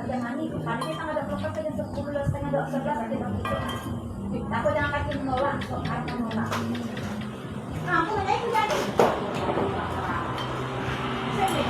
Ada mani, hari ini tanggal 24 jam 10 setengah 11 ada dong itu. Aku jangan kasih menolak, kok karena menolak. Nah, aku nanya itu jadi. Sini.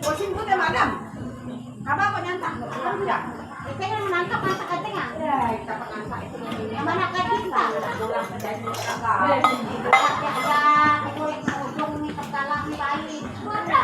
Kucing putih madam. Abang kok nyantak? Tidak. Kita yang menangkap masa ketinggalan. Ya, kita pengantar itu Yang mana kita? pulang ke dari kakak. Ada kulit ujung nih kepala nih bayi. Ada.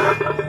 Hoy!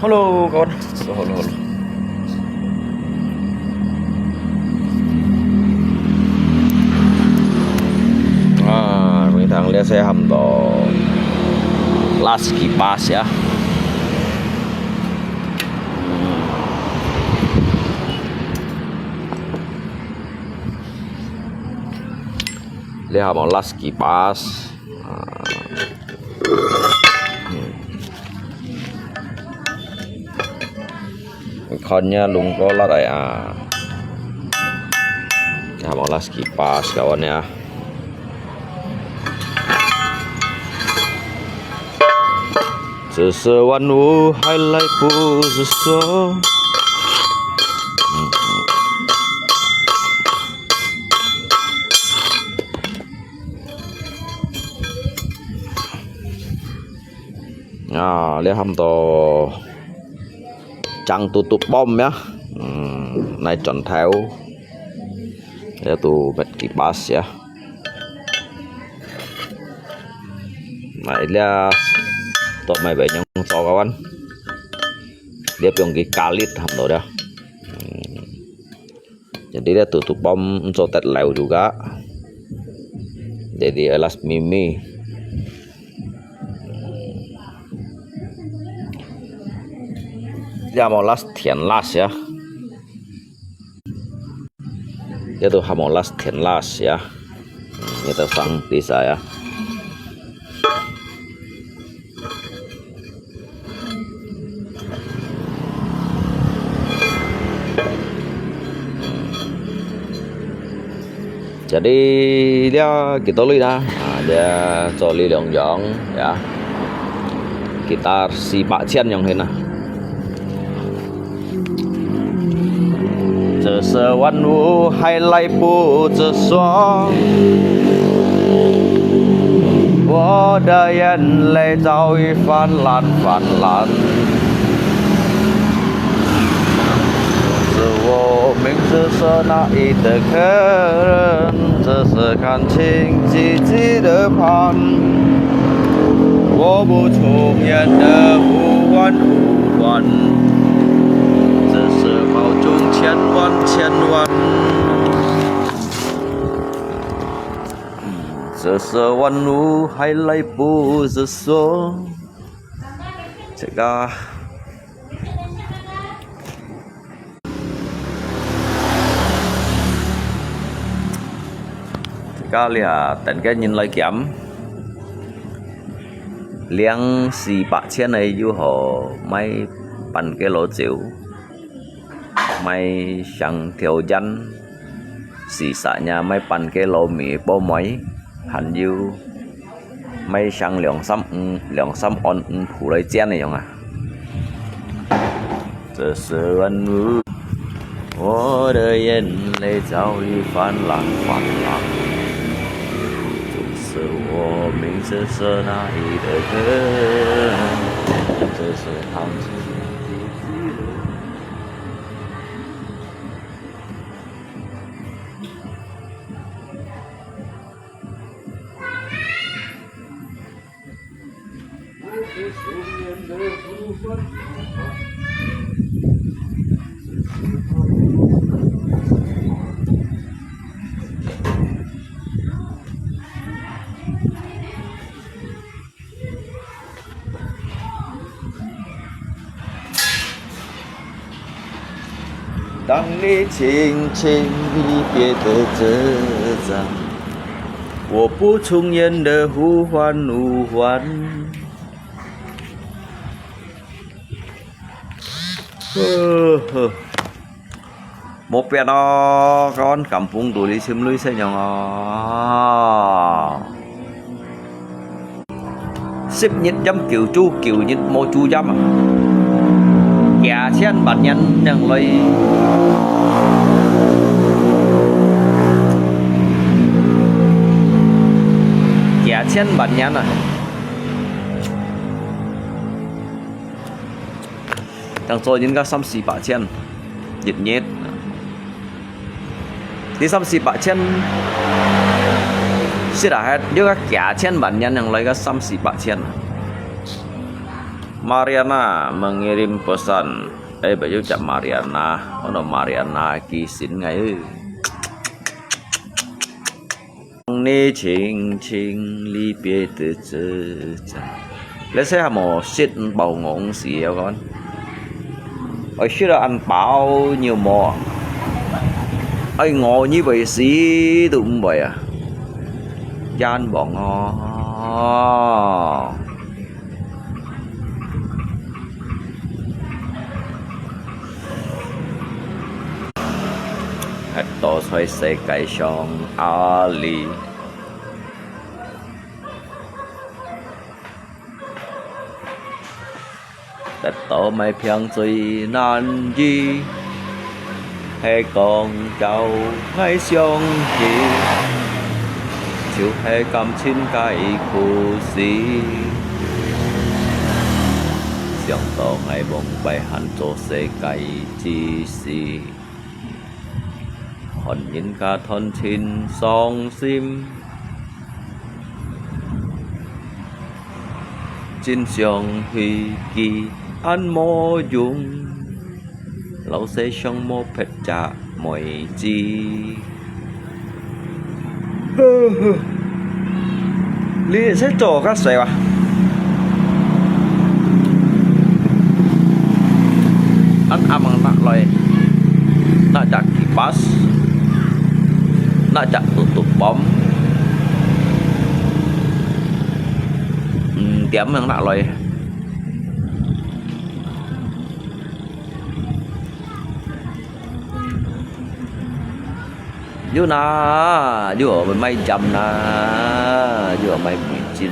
Hello con. Hello. Mấy thằng lái xe hầm tổ Lasky Pass ya. Lihat mau Lasky Pass. Connya lungko lah ya. Ya mau Lasky Pass kawan ya. Sesuatu highlight pun sesuatu. Lihat ham to trăng tutup bom ya. Này chọn theo để tụ bật kỳ pass ya. Này là tụi mày về nhung cho kawan. Dia yang kalit ham to dah. Jadi dia tutup bom untuk terleu juga. Jadi alas mimi. Dia mau las thiền las ya. Dia tuh mau las thiền las ya. Kita sang bisa ya. Jadi dia kita lihat dah. Dia cho ly lượng dọn ya. Kita si Pak Chen yang hình.这是万物还来不及说，我的眼泪早已泛滥泛滥。是我明知是那一的客人，只是看清自己的盼。我不重言的呼唤呼唤。bao chung千万，这是万物还来不及说。这个lihat tận cái nhìn lại kiếm liang xì bạc千này du hồ may bằng cái lỗ chịu. May sang theo dân sisanya may pan cái lô mì bò mấy hành dư may sang lượng xăm on phủ lấy chén này không à. Giờ sự văn ngữ 我的眼泪早已泛滥泛滥，就是我明知是那一的人，只是看清。当你轻轻离别的这张，我不重言的呼唤呼唤。Một phe đó con kampung tuli sim lui sa nyong xếp nhít dâm kiểu nhít mô chu dâm dạ chen bản nhân nhận lấy dạ chen bản nhân à thằng tôi những cái xăm xì bả chen nhít nhét đi xăm xì bả chen sẽ là hết nếu các dạ chen bản nhân nhận lấy cái xăm xì bả chen Mariana mengirim pesan. Baju cak Mariana, ono Mariana kisin ngay. Ni ching ching ly biệt từ từ. Lấy xe một xịt bầu ngỗng xì hả con? Ôi xíu là ăn bao nhiêu mò. Ôi ngồi như vậy xí tụm vậy à? Gian bỏ ngò. Hãy tổ xoay xe cây xong Ali. Đất tổ mây phiang duy nan di. Hay con cháu ngay xong thì chịu hay cầm chín cái khu xí. Xong tổ ngay bông bay hẳn cho xe cây chi xí. Hòn nhìn cả thân chín song sim. Chín xong huy kỳ ăn mô dùng. Lâu xe xong mô phết trả mọi chi. Lý sẽ trò các xe à? Ăn amang nak loy. Nak jak kipas. Nak jak tutup bom. Tiệm yang nak loy. Dù na, dù ở mấy trăm na, dù ở mấy 19.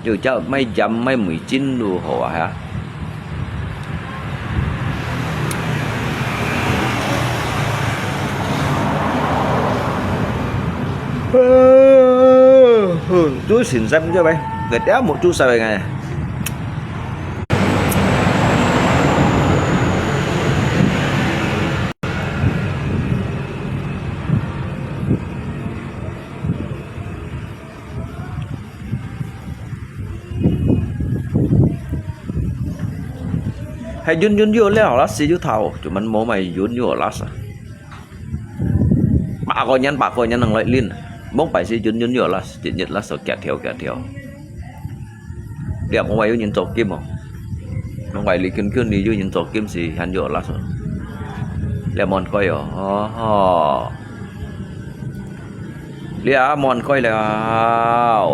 Dù cho mấy trăm mấy 19 đồ hộ hả? Chú xin xem cho bay, gửi đéo một chú sao vậy này. Hay yun vô lẽ lát xí chú thầu, chúng mình mua mày yun vô lát à? Bà coi nhân thằng lại liên, bốc phải xí yun vô lát, chỉ nhất lát sợ kẹt theo. Đẹp không phải nhìn trộm kim không? Không phải lý kinh đi vô nhìn trộm kim gì hắn vô lát rồi. Lemon coi rồi, lemon coi là.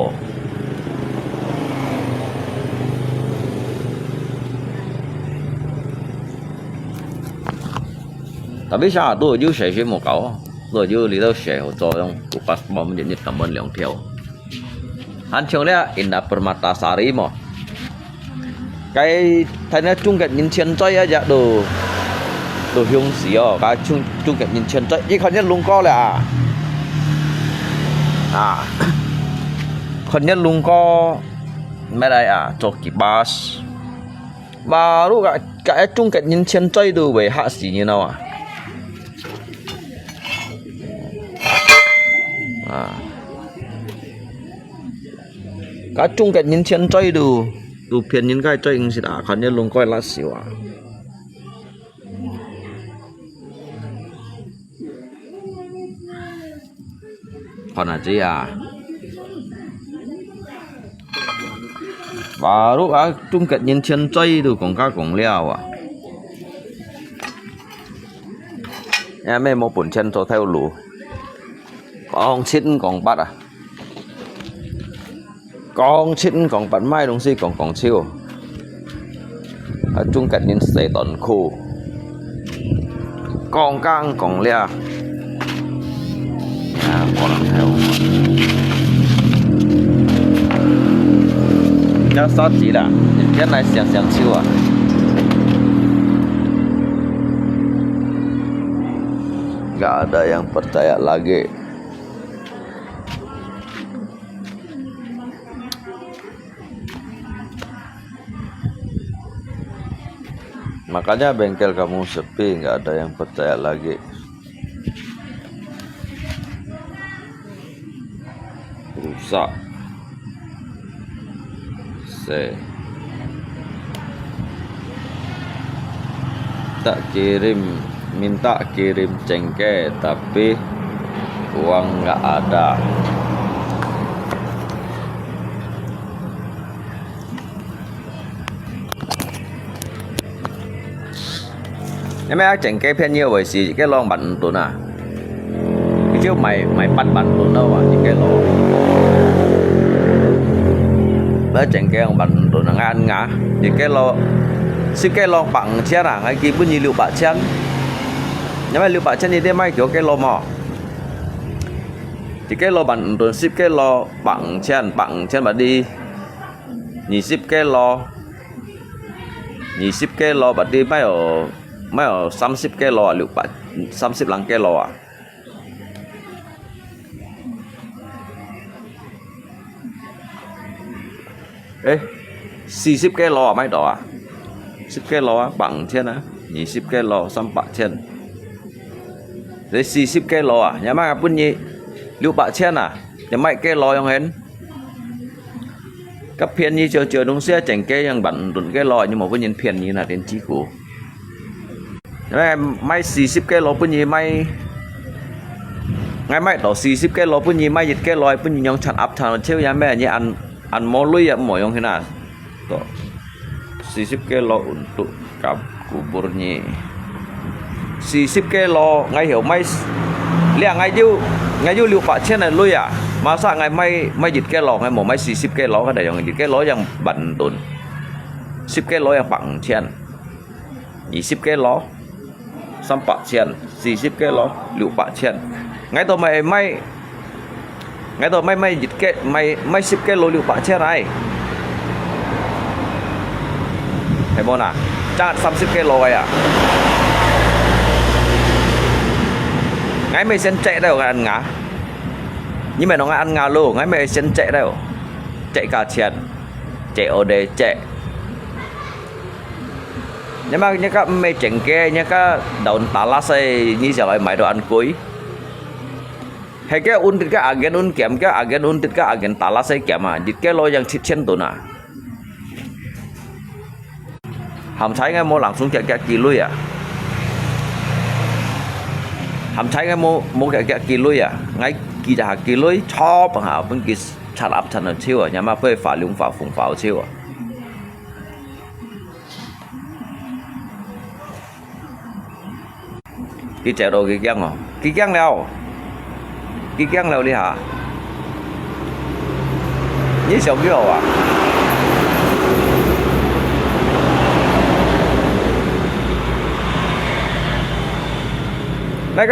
Tapi sao tôi chứ sẽ một cậu rồi chứ lý đâu sẽ cho trong của passport mình nhận cảm ơn lượng theo anh chồng đấy Indah Permatasari mà cái thay nó chung kết nhìn chân chơi á dạ đồ hương xí ở cái chung kết nhìn chân chơi nhưng con nhất lung co là con nhất lung co mấy đây cho kỳ bus và lúc cái chung kết nhìn chân chơi đồ về hạ xí như nào cá chung cái nhìn chân chơi đủ phiền những cái chơi gì đã còn như luôn coi là xỉu còn là gì và lúc á chung cái nhìn chân chơi đủ còn cá còn leo em mấy một bổn chân cho theo lũ con xin còn bắt con xin còn bắt mai đồng si còn siêu ở chung cảnh nhìn sẽ tận khu con căng còn lea còn làm theo nhớ sót chỉ là cái này xem siêu gak ada yang percaya lagi. Makanya bengkel kamu sepi, nggak ada yang percaya lagi. Rusak. Tak kirim, minta kirim cengkeh tapi uang nggak ada. Em mấy chỉnh cái偏nhiều bởi vì cái lon bận tụi à, cái chứ mày bắt bận tụi đâu à, những cái lon đó chỉnh cái ông bận tụi nó ăn ngã, những cái lon xin cái lon bằng chén à, ngay kia bữa nhiều liệu bạc chén, nhưng mà liệu bạc chén như thế mấy kiểu cái lon mò, thì cái lon bận tụi ship cái lon bằng chén mà đi, nhị ship cái lon mà đi mấy ở 30 cái lò liệu bạn 35 cái lò à. Ê 40 cái lò mấy đó à 10 cái lò bằng trên á 20 cái lò 300 trên đấy 40 cái lò à nhà mà pun nhị liệu bạn trên à nhà mấy cái lò yang hen các phiền như chờ đúng xe chỉnh cái yang bận đụng cái lò nhưng mà với những phiền như là đến chí cũ mai 40 cái lô pun gì mai ngay mai tổ 40 cái lô pun gì mai dịch cái lô pun gì nhong chăn áp chăn chiếu nhà mẹ như ăn mò lui à mò nhong thế nào tổ 40 cái lô untuk cặp kuburnya 40 cái lô ngay hiểu mai liang ngay du liệu bạc trên này lui à mà sao ngày mai dịch cái lô ngay mò mai 40 cái lô cái này yang dịch cái lô yang bận đồn 10 cái lô yang bằng trên 20 cái lô 300 trên 40 cái lô liệu bạc trên ngay tôi mày dịch cái mày 10 cái lô liệu bạc trên này thấy không nào chắc 30 cái lô à ngay mày xin chạy đâu ăn ngã nhưng mà nó ăn ngà luôn ngay mày xin chạy đâu chạy cả trên chạy ở đây chạy nhưng mà những cái mày chỉnh cái những cái đầu tả lá xây như giờ mày đồ ăn cuối hay cái un cái agen un kém cái agen un cái agen tả lá xây kém à dịch cái lối yang chít chân tụi nè hàm trái ngay mua lặng xuống cái kỳ lui à hàm trái ngay mua cái kỳ lui à ngay kỳ đã kỳ lui chó bằng hả vẫn kỳ chặt áp thành ở chiêu à nhà mà phải phá lung phá phùng phá chiêu à cái chạy đồ cái găng leo đi hả như sống cái hồ à đây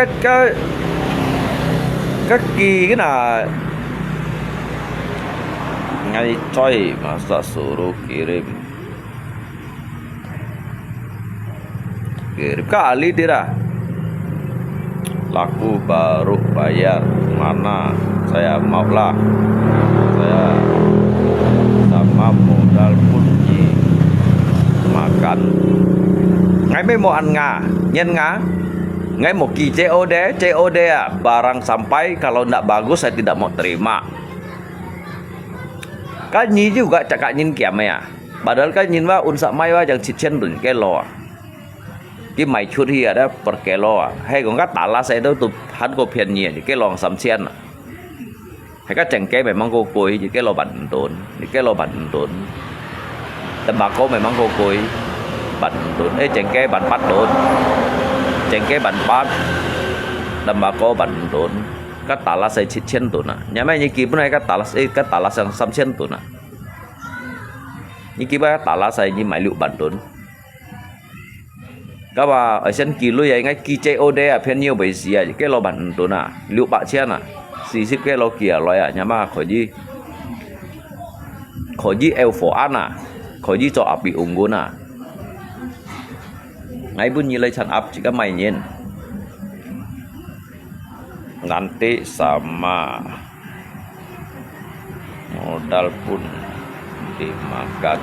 cái kỳ cái nào ngay chơi mà sợ suru kirim ke Ali tidak laku baru bayar mana saya maulah saya sama modal punyi makan ngay mấy mau ăn ngà nhân ngà ngay mau ki COD ya barang sampai kalau tidak bagus saya tidak mau terima kan nyi juga cakap nyin kiam ya padahal kan nyin wa unsa mai wa jang chichen dun ke lo cái mày chút hi ở đó per kilo à hay còn các tả lá xe đó tụt hắn có phiền nhiều cái lon sắm xiên hay các chàng cái mày mang cô cối những cái lò bẩn tốn tầm bà cô mày mang cô cối bẩn tốn ấy chàng cái bẩn bắt tốn chàng cái bẩn bắt tầm bà cô bẩn tốn các tả lá xe chít chen tốn à nhà mày như kia bữa nay các tả lá xe sắm xiên tốn à như kia các tả lá xe như mày liệu bẩn tốn các bà ở trên kỳ lui ấy ngay kỳ COD à phiền nhiều bởi gì à cái lò bẩn tốn à liệu bạc chen à 40 cái lò kia loại à nhà mà khỏi gì L4 ăn à khỏi gì cho api unggun à ngay bunyi lấy chân ap jika mainin nanti sama modal pun dimakan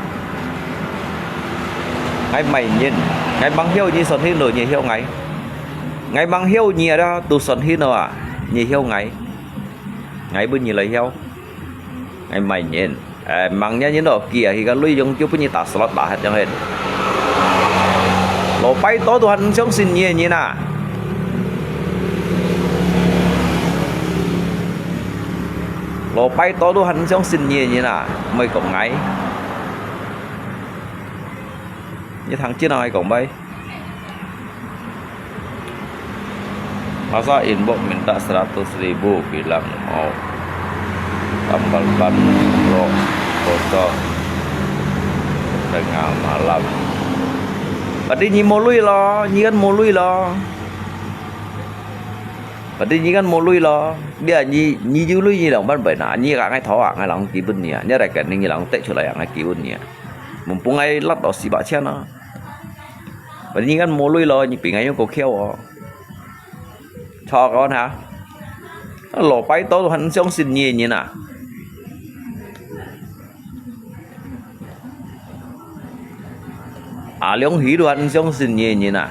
ngay mainin ngay băng hiêu như sòn hin rồi nhỉ hiêu ngay băng hiêu nhỉ đó tu sòn hin rồi à nhỉ hiêu ngay bunyi lấy hiêu ngay mainin Emangnya như đó kia thì cái lui dùng chú punya tak slot dah hết yang hết. Lo pai to Tuhan sống xin như nè. Lo pai to Tuhan sống xin như nè, mày cũng ngay. Như thằng chưa nào hay cũng bay. Masa inbox minta 100.000 bilang mau tambal ban foto tengah malam. Tadi nyi mau lui lo, nyi kan mau lui lo. Tadi nyi kan mau lui lo. Dia nyi ju lui nyi lòng ban bảy nã nyi cả ngay thọ à ngay lòng kỹ bún nhỉ, nhớ lại cái nyi lòng tệ trở lại ngay kỹ bún nhỉ. Mumpung ngay lát đó xì bạ chen nó. Tadi nyi kan mau lui lo, nyi bị ngay yung cổ khéo. Cho con hả? Lò bay to hắn sống xin nhì như nè. À liông hí đồ hắn sống xin nhì như nè.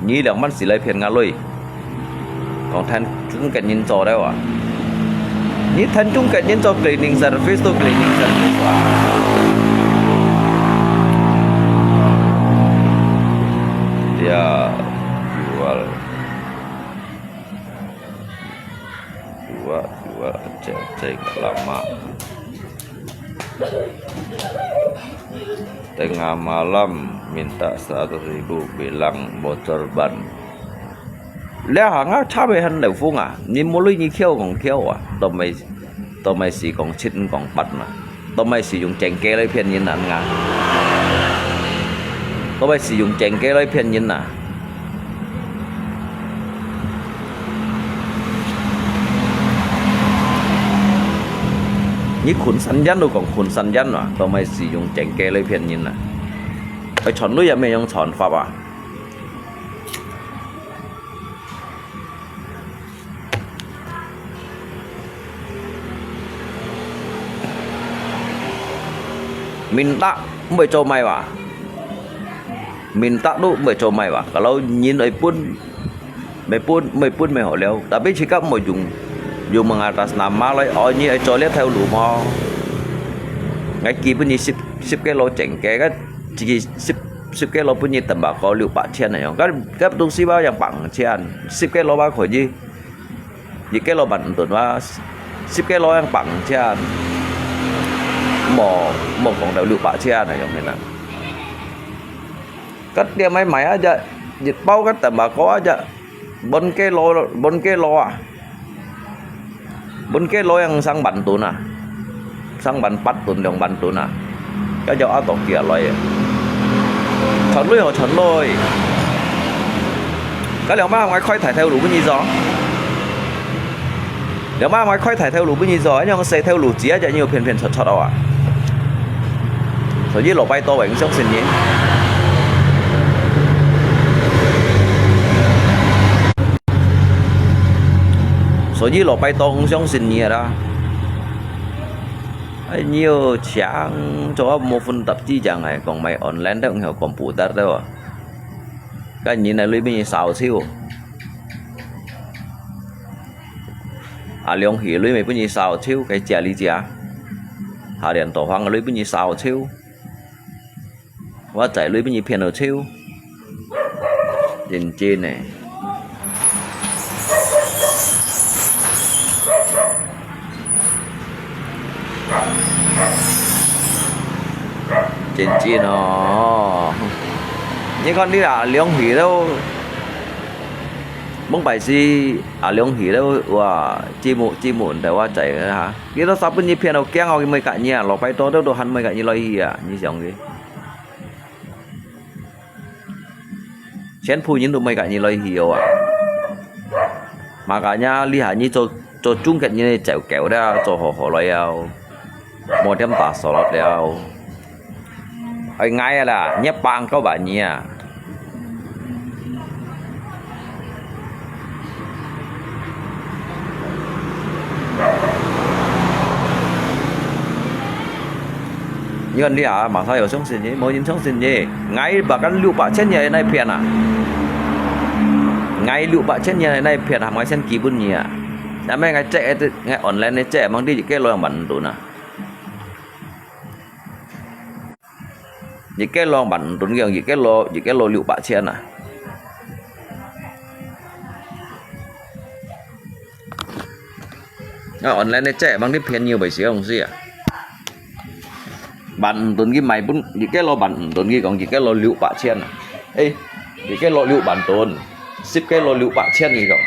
Nhì là mắt xì lấy phiền ngã lôi. Còn thanh chúng cảnh nhìn trò đấy à. Nhì thanh chúng cảnh nhìn trò cleaning service to cleaning service à. Dia jual cek lama tengah malam minta 100.000 bilang bocor ban lẽ hàng á cha về hắn đều phun à nhìn mua lưới như khéo còn khéo à tao mày xì còn chết còn bắt mà tao mày sử dụng chèn kê lấy phiền nhìn anh ngà tao mày sử dụng chèn kê lấy phiền nhìn à như khuẩn sắn dán đâu còn khuẩn sắn dán à tao mày sử dụng chèn kê lấy phiền nhìn à phải chọn núi vậy mày dùng chọn pháp à minta mới cho mày à minta đâu mới cho mày à kalau nhìn ấy pun mày hỏi leo tapi jika mau dùng mengatasnama lấy ở như ấy cho lihat theo đủ mò ngay kia pun như ship cái lô chèn cái chỉ ship cái lô pun như tầm bạc có liệu bạc chen này không các东西bao yang bằng chen ship cái lô bao khỏi gì cái lô bằng tuần qua ship cái lô yang bằng chen mò còn đều liệu bạc chen này không này cách dia máy aja dịch bao cái tầm bạc có aja bon cái lô à bốn cái lối yang sang bản tụn à sang bản bắt tụn đồng bản tụn à cái chỗ áo tổ kia lối chọn lối họ chọn lối cái liệu mà ngoài khói thải theo lũ cái gì gió liệu mà ngoài khói thải theo lũ cái gì gió nhưng xe theo lũ chía cho nhiều phiền sọt đâu à rồi với lỗ bay to vậy cũng sống xin nhỉ所以落拜當相信嘢啦，nhiều chẳng cho một phần tập chi chẳng này còn mày online đó cũng còn phụ tát đâu, cái nhìn này lấy bên sao siêu, à lượng hiểu lấy mấy bên sao siêu cái chè lý chè, hà điện tổ hoàng lấy bên sao siêu, và chạy lấy bên piano siêu, nhìn trên này. Trên chi nó như con đi là liông hỉ đâu bông bài gì à liông hỉ đâu và chi muộn để qua chạy hả cái đó sao bên như piano kéo ngồi mấy cả nhà lò bay to đâu đồ hắn mấy cả như lời hỉ à như dòng gì chén phu những đồ mấy cả như lời hỉ à mà cả nhà li hả như cho chung cái như này chèo kéo ra cho họ lời ao một trăm tạ sổ lọt đeo ở ngay là nhếp băng các bạn nhỉ như anh đi à mà sao ở sống xin gì mỗi những sống xin gì ngay bà căn lưu bạc chết như này phiền à ngay lưu bạc chết như này phiền hàng ngày xem kỳ bún nhỉ đã mấy ngày chạy ngay online này chạy mang đi cái lối bằng tụi nè những cái lo bản tốn nhiều những cái lo liệu bạ chen à online này trẻ bằng cái phiền nhiều bởi xíu không gì à bạn tốn cái mày bún những cái lo bạn tốn cái còn những cái lo liệu bạ chen à ê những cái lo liệu bản tốn ship cái lo liệu bạ chen gì không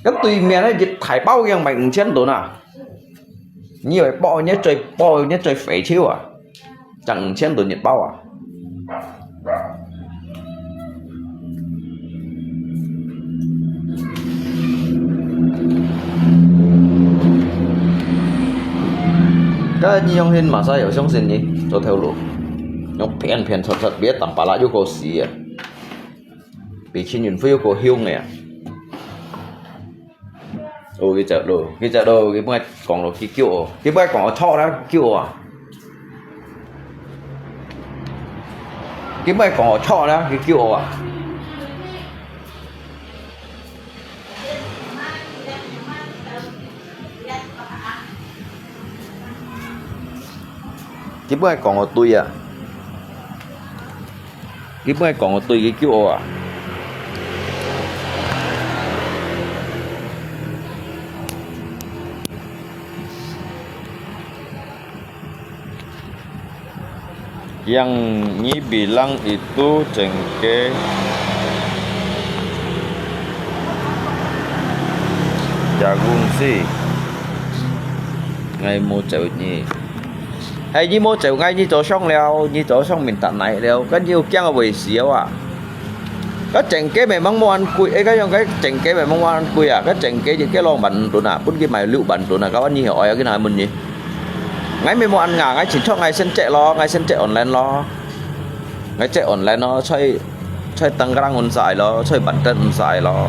cái tùy mẹ nó dịch thải bao cái mạnh chen tốn à nhiều bao nhé chơi phế chiêu à chẳng chen tốn nhiệt bao à cái như trong hình mà sao hiểu trong xin nhỉ tôi theo lục nhóc phiền thật biết tầm bà lại yêu cầu xí à bị chi nhìn phải yêu cầu hiu này à ôi cái chợ đồ cái bữa còn là cái bữa còn cho đó kiểu à cái bữa còn cho đó cái kiểu à cái bữa còn ở tôi à cái bữa còn ở tôi cái kiểu à yang Nyi bilang itu cengkeh jagung sih ngày mua chịu Nhi hay Nhi mua chịu ngay Nhi chỗ xong leo Nhi chỗ xong mình tận này leo cái nhiều keng ở bầy xíu à cái cengkeh memang mau ăn cùi ấy cái cengkeh memang mau ăn cùi à cái cengkeh những cái lon bẩn tụi nào pun cái mày lựu bẩn tụi nào các anh Nhi hỏi cái nào mình nhỉ ngay mấy món ăn ngà ngay chỉ cho ngay sân chạy online lo ngay chạy online nó chơi tăng răng on xài lo chơi bản thân on xài lo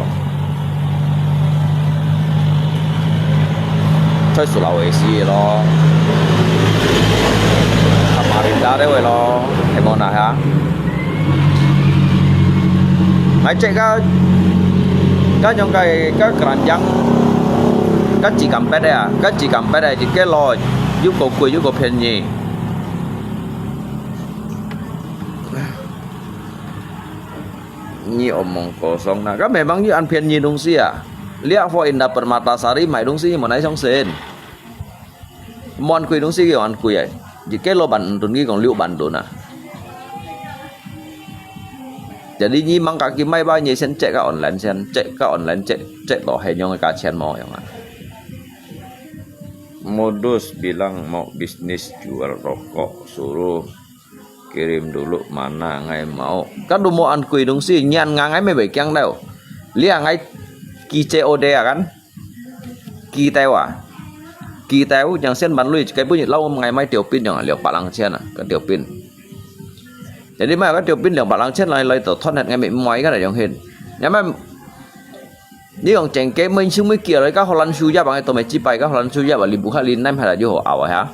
chơi sủi lẩu gì lo làm mà đến ra đấy vậy lo cái món nào hả ngay chạy cái trong cái cản răng cái chỉ cầm pet đây à cái chỉ cầm pet đây thì cái lo giúp cô quỳ giúp cô phiền gì nhiều mong kosong nah kan memang như ăn phiền gì đúng xí à lihat for Indah Permatasari mày đúng xí mà nãy xong xin mon quỳ đúng xí kiểu ăn quỳ ấy chỉ cái lo bản tuần ghi còn liệu bản tuần à jadi nyi mang kaki mai bao nhiêu sen cek ka online sen cek ka online cek lo hay nyong ka chen mo yang modus bilang mau bisnis jual rokok suruh kirim dulu mana ngay mau kan du mau ăn quỳ đúng xí nhan ngang ngay mấy bảy keng đâu lia ngay ki COD à kan ki teo yang sen ban lui cái bunyi lau ngày mai tiểu pin yang liều palang chen à cái tiểu pin jadi mà cái tiểu pin liều palang chen lại tổ thoát hết ngay mấy mói cái này yang hình nhưng mà nếu ông chèn cái mình xuống mới kia rồi các Holland suy ra bằng tôi mới chỉ bài các Holland suy ra và libu khai linh năm hay là vô ảo hả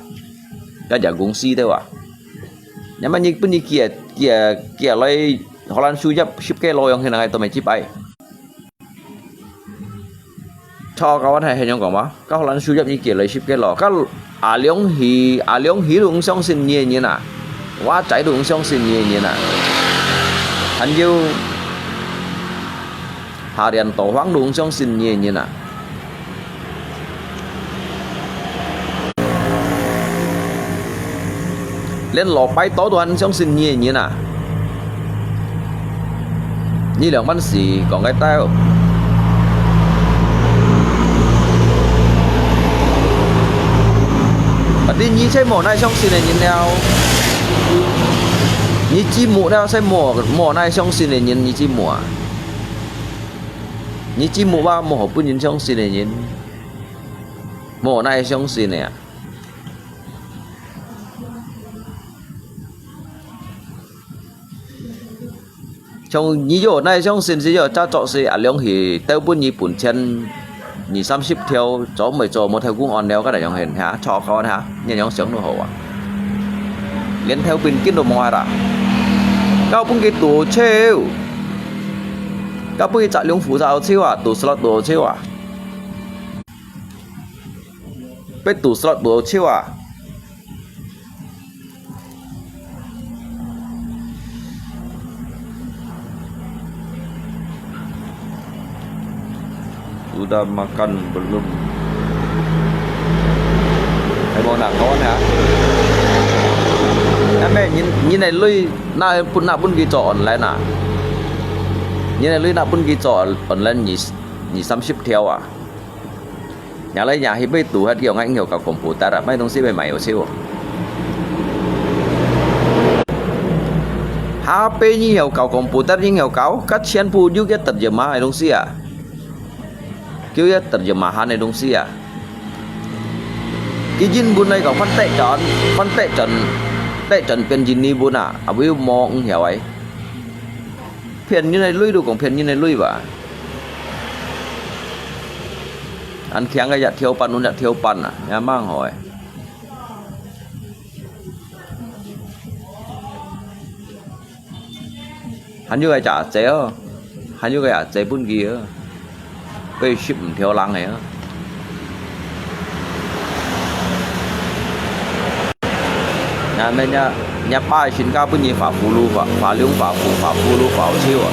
cái dạng công ty thôi à nhưng mà như bên kia lấy Holland suy ra ship cái lôi ông thế này tôi mới chỉ bài cho các bạn hay nhung còn má các Holland suy ra như kia lấy ship cái lò các à liếng hí luôn xong xin nhiều như nè quá trái luôn xong xin nhiều như nè anh yêu harian tổ hoang đúng trong xin như nè lên lò bay tối toàn trong xin như nè như lượng bánh xì còn cái tao và đi như chơi mùa này trong xin này như nào như chi mùa nào xem mùa này trong xin này như chi mùa你只冇話冇本人相信嘅人，冇奈相信嘅。從你有奈相信時，就揸作事啊兩係兜本日本錢20-30條，做咪做冇條公案了，個嚟樣hình嚇，錯個嚇，nhân樣想都好啊。連條邊見到冇係啦，交本嘅多超。các bữa chạy lương phủ sao chiêu à tủ slot đồ chiêu à biết tủ slot đồ chiêu à Sudah makan belum? Hay mau nak kawan hả? Em mẹ nhìn này lui na pun ghi trọ online à? Nhìn này lui na pun ghi trọ online nhỉ 30 theo à? Nhà lấy nhà thì bây tủ hết kiểu anh hiểu cả computer à? Mấy đồng sĩ về mày ở siêu. HP như hiểu cả computer như hiểu cáo các chén pu juga cái terjemah này đồng sĩ à? Kêu ya terjemahan này đồng sĩ à? Cái jin bun này có phân tệ trầnเป็นjin ni bun à? À với mong hiểu ấy. Phiền như này lui được còn phiền như này lui vậy. Anh khéng cái giặt thiêu pan, giặt thiêu pan à? Nhà mang hỏi. Hắn như cái trả chế á, hắn như cái trả chế bún kia, cái ship theo lăng này á. Nhà bên nhà ba xin cao bún gì phá phù lu phá liung phá phù lu phá chiêu à.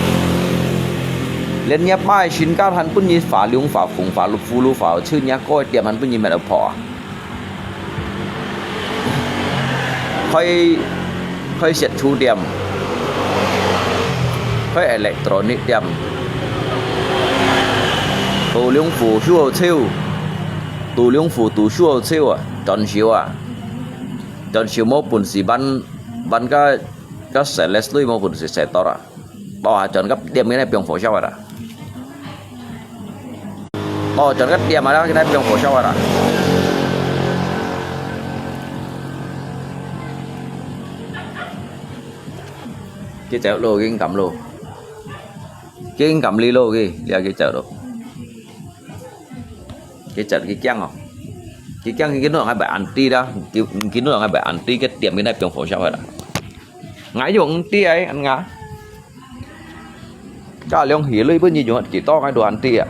Lên nhà ba xin cao hắn bún gì phá liung phá phù lu phá chiêu nhà coi tiệm hắn bún gì mà đâu phỏ. Khơi xét thu điểm. Khơi electronic điểm. Tù liung phù xua chiêu. Tù liung phù tù xua chiêu à. Tròn xíu à. Tròn xíu mô bùn xì bắn cái xe lết lui mô bùn xì xe to ra. Bỏ tròn gấp điểm cái này biong phổ sao à. Bỏ tròn gấp điểm mà đó cái này biong phổ sao à. Cái chảo lô cái cầm lô. Cái cầm ly lô kì là cái chảo đồ. Cái chảo cái chăng không? Cái chăng cái nước hai bạn anti đó, cái nước hai bạn anti cái tiệm cái này biong phổ sao vậy đó. Ngái dụng ti ấy ăn ngã. Cả lượng hỉ lưỡi bữa như dụng chỉ to cái đồ anti à.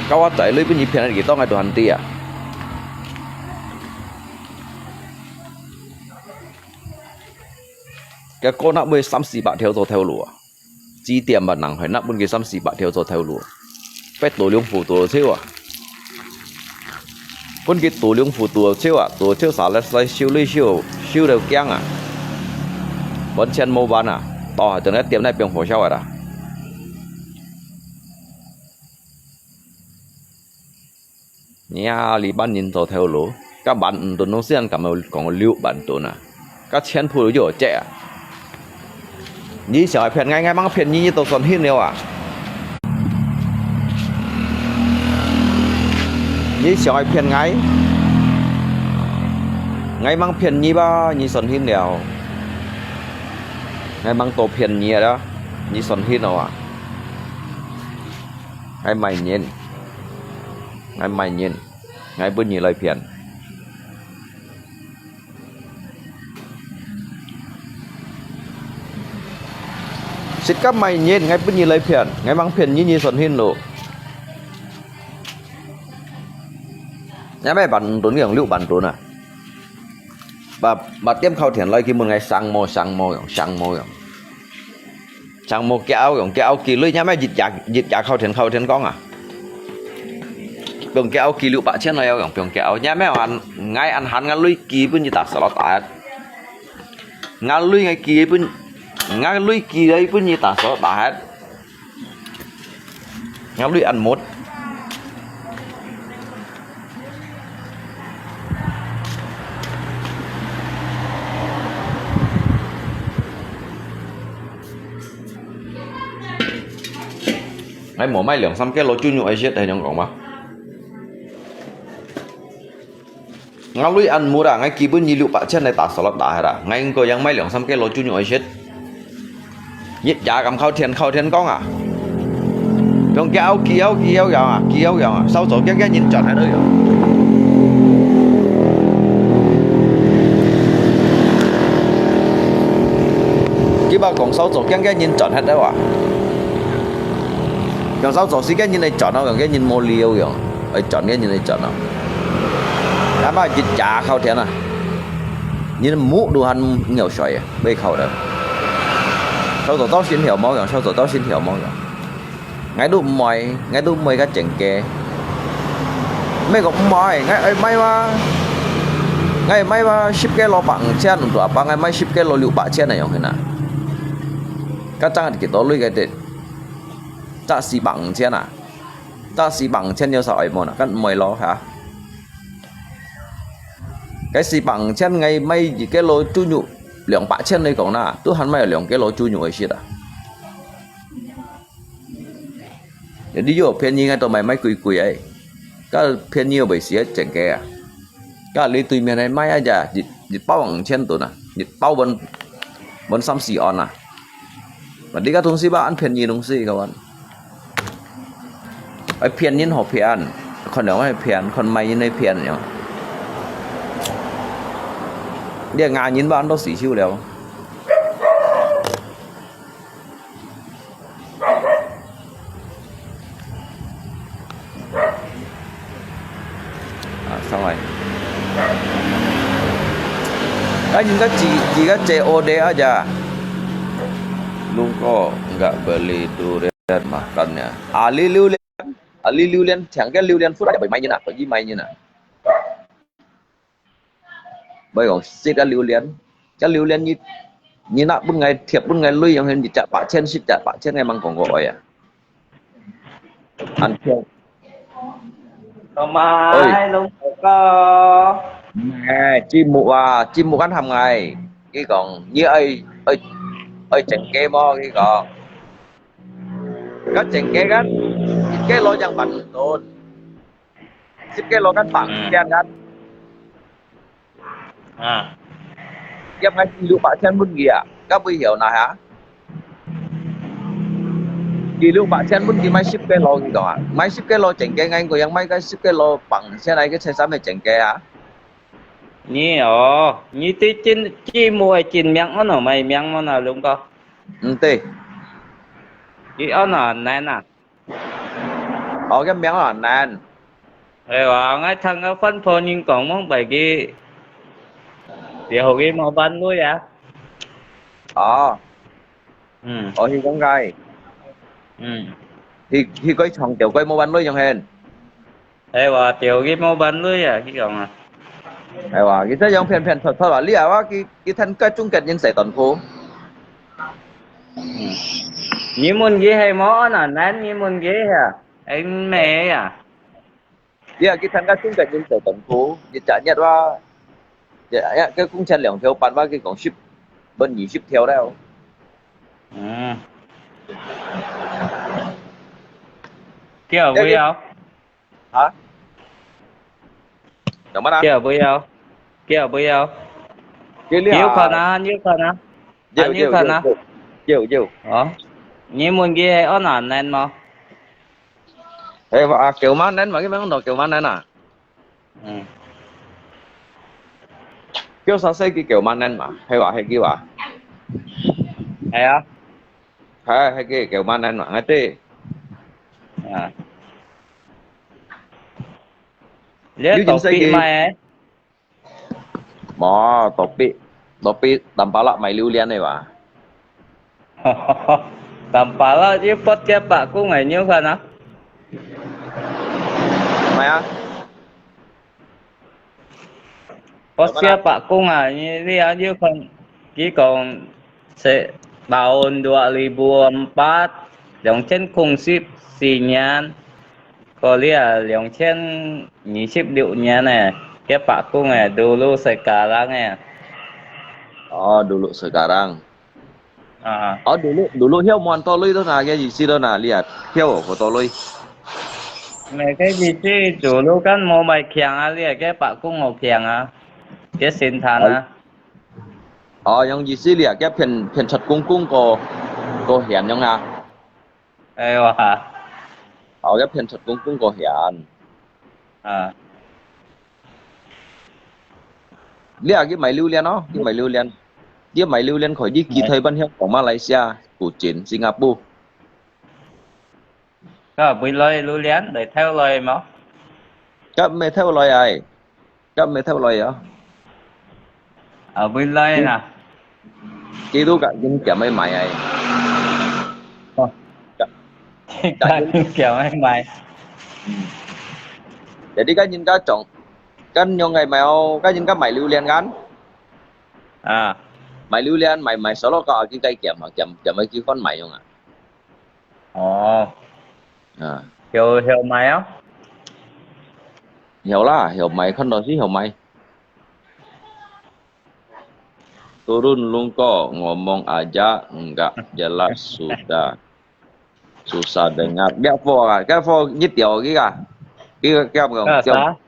Kau chạy lưỡi bữa như phiền chỉ to cái đồ anti à. Cái cô nắp bơi 30 bạc theo rồi theo lúa, chi tiền bản năng phải nắp bên cái 30 bạc theo rồi theo lúa, phải tổ liung phủ tổ chiêu à, bên cái tổ liung phủ tổ chiêu xả lại siêu đều keng à, vẫn chen mô ban à, to từ nãy tiệm này biong phổ sao rồi à, nhà li ban nhìn rồi theo lúa, các bạn tụi nó xem cảm ơn còn lưu bạn tụi nè, các chen phủ rồi trẻ. Nhí sợ phiền ngay mang phiền như tàu còn hiên nhiều à. Nhí sợ phiền ngay mang phiền như ba như sòn hiên nhiều. Ngay mang tổ phiền như đó như sòn hiên nào à. Ngay mày nhìn ngay bên như lời phiền. Xịt các mày nhìn ngay bên như lấy phiền, ngay mang phiền như sòn hiên lộ. Nhà mẹ bạn tốn nhiều liệu bạn tốn à. Bà tiêm khâu thiền lấy khi một ngày sang mô kéo kỳ lưới nhà mẹ dịch dạ khâu thiền con à. Đường kéo kỳ liệu bạn chết này ông đường kéo nhà mẹ ăn ngay ăn hắn ngay lưới kỳ bên như ta sợ tải. Ngay lưới ngay kỳ bên ngay lưới kỳ đấy với như ta sợ đã hết ngay lưới ăn mốt ngay mổ may lượng xăm cái lỗ chu nhụ ai chết đây trong còn mà ngay lưới ăn mốt à ngay kỳ bên như liệu bạn chết này ta sợ đã hết à ngay có yang may lượng xăm cái lỗ chu nhụ ai chết nhiệt dạ cầm khâu thiền con à trong kéo rồi à sau chỗ cái nhìn tròn hai đứa rồi cái bao còn sau chỗ cái nhìn tròn hết đấy à còn sau chỗ xí cái nhìn này tròn đâu còn cái nhìn mô liêu rồi ở tròn cái nhìn này tròn đâu đã bao nhiêu dạ khâu thiền à nhìn mũ đồ ăn nhiều xoài à bê khâu đấy 收到多錢條冇用，收到多錢條冇用。ngay đu mày cái chỉnh kề mấy cũng mày ngay may mà ship cái lo bằng chen untuk apa ngay may ship cái lo liu bạc chen này yang hina cái trang thì tổ lui cái đấy ta xì bằng chen à ta xì bằng chen nhiều sao ấy mà cái mày lo hả cái xì bằng chen ngay may gì cái lo chu nhụ lượng bạc chen này còn na tôi hắn may lượng cái lo chu nhụ ấy xí à để đi vô phiền ngay tụi mày mấy quỳ ấy cái phiền nhiều bởi xía chẳng kè cái lý tùy miền này mấy aja dịch bao bằng trên tụi nè dịch bao bên xăm xì on à mà đi cái thùng xí ba ăn phiền nhiều thùng xí các bạnไอ้เพียนยินหอบเพียนคนเดียวให้เพียนคนไม่ยินให้เพียนอย่างเดี๋ยวงานยินบ้านต้องสีชิวแล้วxong rồi cái những cái chỉ cái COD aja lu kok nggak beli durian makan ya Ali lưu liên chẳng cái lưu liên phút đấy bởi may như nào bởi vì may như nào bởi còn xích cái lưu liên như nào bưng ngày thiệp bưng ngày lui yang hình chặt bạc trên ngày mang còn gọi à ăn theo Hôm mai luôn có chim mụ ăn hàng ngày cái còn như ơi chẳng kê mo cái còn các chẳng kê cái lô chẳng bằng tôn xếp cái lô căn bằng đenกันem ngay lưu bạc trên bưng gì à các quý hiểu nào hả kỳ lưu bạc trên bưng gì máy ship cái lô gì còn à máy ship cái lô chẳng kê ngay của yang máy cái ship cái lô bằng xe này cái xe xám này chẳng kê hả như tí chi mua chín miếng nó mày miếng nó luôn có tê chị nó nè cái miếng là nàn ngay thằng nó phân phối nhưng còn mong bài kia thì hồi kia màu bánh luôn à thì con gai thì cái thằng tiểu quay mua bánh luôn chẳng hên tiểu cái màu bánh luôn à cái còn cái thế giống phiền thật thôi là lý à cái thân cái chung kết nhưng sẽ tuần phố như muốn ghé hay mó là nán như muốn ghé à anh mẹ à cái thân cái chung kết nhưng sẽ tuần phố thì chả nhậnว่าcái cũng chân lượng theo bán cái còn ship bên nhị ship theo đấy không kiểu vui không hả chẳng bắt kiểu vui không nhiều phần à nhiều như muốn ghé ở nào nên mà kiểu má nén mà cái mấy con kiểu má nén à kiểu sao xây cái kiểu má nén mà hay kêu à hay á hay cái kiểu má nén mà ngay tê Lihat topi mày Mo topi tampala mày lưu liên này mà tampala chứ pot cái bạc của mày nhiêu phần á mày á pot cái bạc của mày như thế nhiêu phần chỉ còn sẽ tahun 2004 yang trên cùng ship xì nhan Korea 2026 nya cái Pak Kung dulu sekarang ya dulu sekarang dulu hiếu mòn to lui đó là cái gì xí đó là liệt hiếu của to lui mày cái gì chứ dulu kan mau mày kiang à liệt cái Pak Kung mau kiang à cái xin than à yang gì xí liệt cái phiền chặt cung cô hiền nhông à hả cái phiền chặt cung cô hiền liệt cái mày lưu liên nó cái mày lưu liên khỏi đi kỳ thời ban hiếu của Malaysia của chiến Singapore có bị lôi lưu liên để theo lôi mà các mày theo lôi ai các mày theo lôi à ở bị lôi nè chỉ đủ cả những cái mày ai Kiểu anh mày. Jadi kan nhìn ka chong kan nyong ngai mèo kan nhìn ka mày lưu liên kan. À, Mày lưu liên mày solo ka cái cây kiểm mà kiểm mấy cái con mày không à. ồ, À, hiểu mày không? hiểu lah, hiểu mày kan đó sih hiểu mày. Turun lungko ngomong aja enggak jelas sudah susah dengar. Dia po à, cái po nhít tiểu cái à. Cái Đó là cái sao?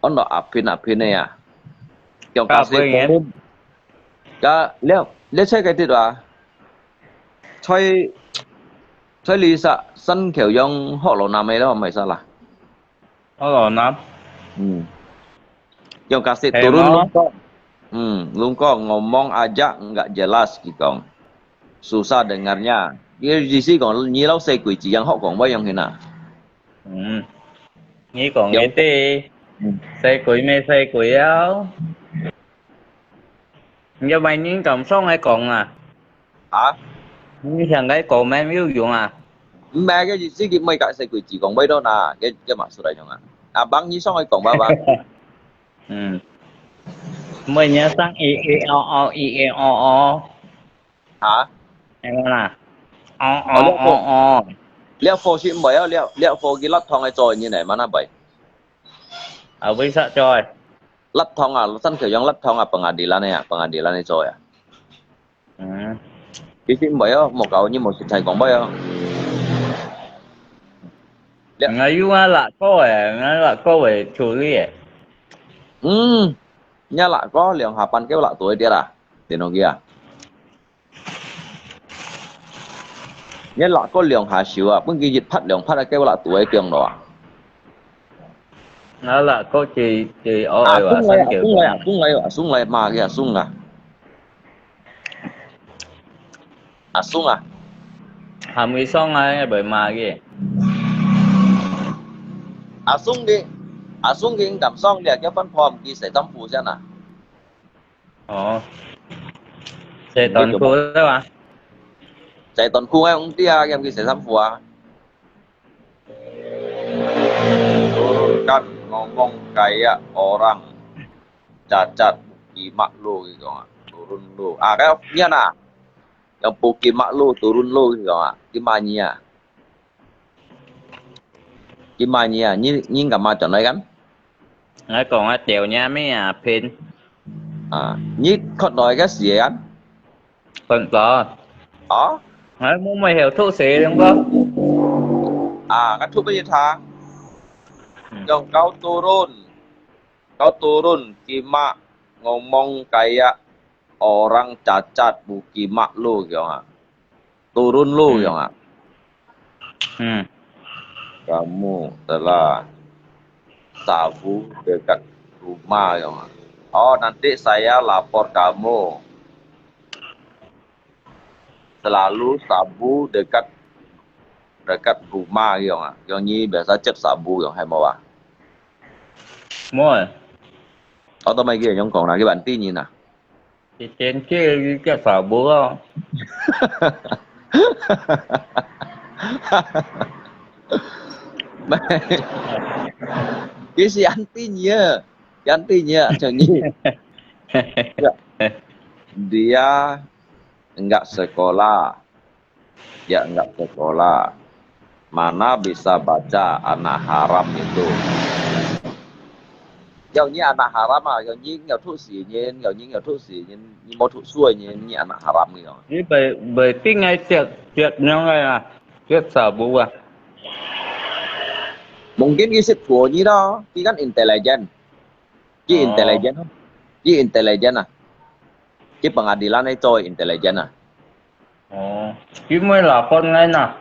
ông đó apin này à. Kiểu Cà cá phê sấu nghe. turun. Cái liệu chơi cái gì đó. Chơi chơi lý sa sân kiểu giống họ lò nam ấy đó mày sao là. Nó rồi lắm. Kiểu cá sấu Thì turun nó lungko. Lungko ngomong aja enggak jelas gitu. Susah dengarnya. Dia di sini còn như lâu xây quỷ chỉ yang họ còn bao nhiêu thế nào. nghĩ còn Kiểu nghĩ đi. Xe quỷ mê xe quỷ áo. Nhưng mày những cầm sông hay còn à? hả? Như thằng cái cổ mẹ miêu dụng à? Mẹ cái gì sih mấy cái xây quỷ chỉ còn bao nhiêu na cái maksud đây nhong à. Bang như xong hay còn bao bang. Mới nhớ sang i e o o. Hả? Em nói là Ở o. liệu phô chuyện mấy á liệu phô cái lát thong hay rồi như này mà nó vậy. Ở với sợ trời. Lát thong à sân kiểu giống lát thong à pengadilan này rồi à. Cái chuyện mấy á một cậu như một thầy còn bao nhiêu. Ngay yêu là có về, ngay là có về处理. Nhà lại có liền hạp ăn kêu lại tuổi tiệt à tiền nó kia. Nhà lại có liền hạ xíu à bưng cái dịch phát liền phát kêu lại tuổi tiền đó. Nó là có chị ở À và sân kiểu sung lại mà kìa sung à. À sung à. hàm mươi xong ai bởi mà kìa. À sung đi cảm xong thì cái phân form kia sẽ tâm phù xem nào. Ồ. Sẽ toàn khu đó mà. Chạy toàn khu em cũng tia em kia sẽ tâm phù à. Turunkan ngomong kayak orang cacat di maklu gitu nggak turun lu cái nya nah yang puki maklu turun lu gitu nggak kimanya nyi nggak macam này kan Nó còn ở chèo nha mấy à pin. nyi khot nói cái gì kan Phần cò. đó Nó muốn mày hiểu thuốc sĩ đúng không? cái thuốc bây giờ thang yang kau turun kima ngomong kayak orang cacat buki maklu gitu nggak turun lu gitu nggak kamu telah sabu dekat rumah ya. Oh nanti saya lapor kamu selalu sabu dekat rumah ya. Yang ni biasa chất sabu yang hay mau à? Mua. Ở tao mày kia yang còn là cái bản tin gì nè. Thì trên kia cái phở búa không? Cái gì antinya cho nyi dia enggak sekolah mana bisa baca anak haram itu kiểu như anak haram à kiểu như nghèo thuốc xỉ như một thuốc xuôi như anak haram gitu Chứ bởi tiếng ngay triệt nhau ngay là triệt phở búa à. mungkin isi kuonya đó cái kan intelijen intelijen à cái pengadilan ấy coy intelijen à Chứ mới là con ngay nào.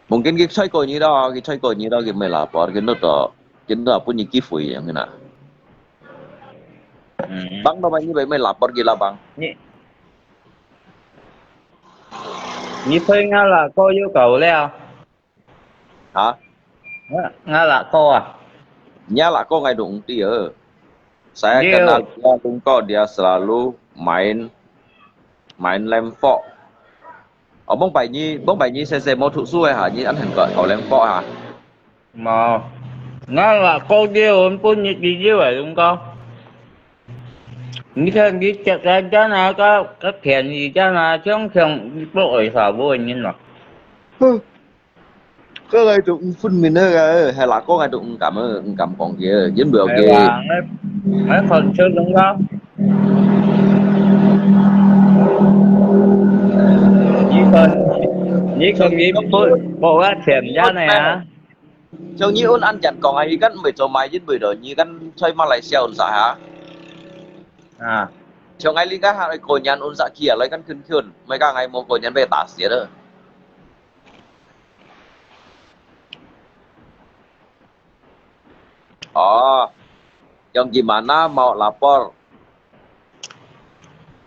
mungkin cái chơi kuonya đó cái mới là bỏ cái nó punya kifui yang mana bang đâu như vậy mới lapor gila bang Như thế ngay là cô yêu cầu leo. hả Ngay là cô à? nya lah kok nggak dong dia saya kenal dia tungko dia selalu main Main lempok. Bông bảy nhi xe mô thụ xuôi hả? Nhi ăn hình cỡ có lempok hả? Mà nó là cô điêu pun như gì vậy đúng không? Như thế như chắc ra cho nó có thiền gì cho nó chứ không bội xả bội như nào. Cái này tụng phun mình ơi, hay là có ngày tụng cảm còn kia, dính bữa Hay kia. là mấy phần trước đúng không? Như con như bộ á thiền ra này hả? Trong như ôn ăn chặt còn ai gắn mười chỗ mai dính bữa đó như gắn chơi Malaysia ôn xã hả? À, Trong ngày linh các hàng cổ nhàn ôn xã kia lấy gắn khinh khươn, mấy cả ngày một cổ nhàn về tả xía đó. Yang gimana mau lapor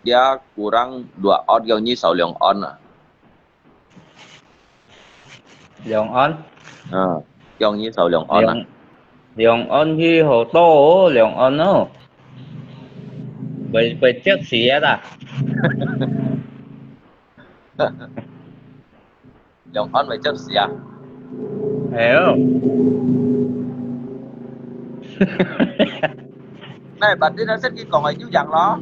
dia kurang 2 on yang như 6 lượng on à. dòng on. Yang như 6 lượng on à. Dòng on thì hồ tô, dòng on đó. Bởi chiếc xía à? Lượng on với chấp xía. Hiểu. Này bạn đi ra xét cái còn ai chú dặn đó.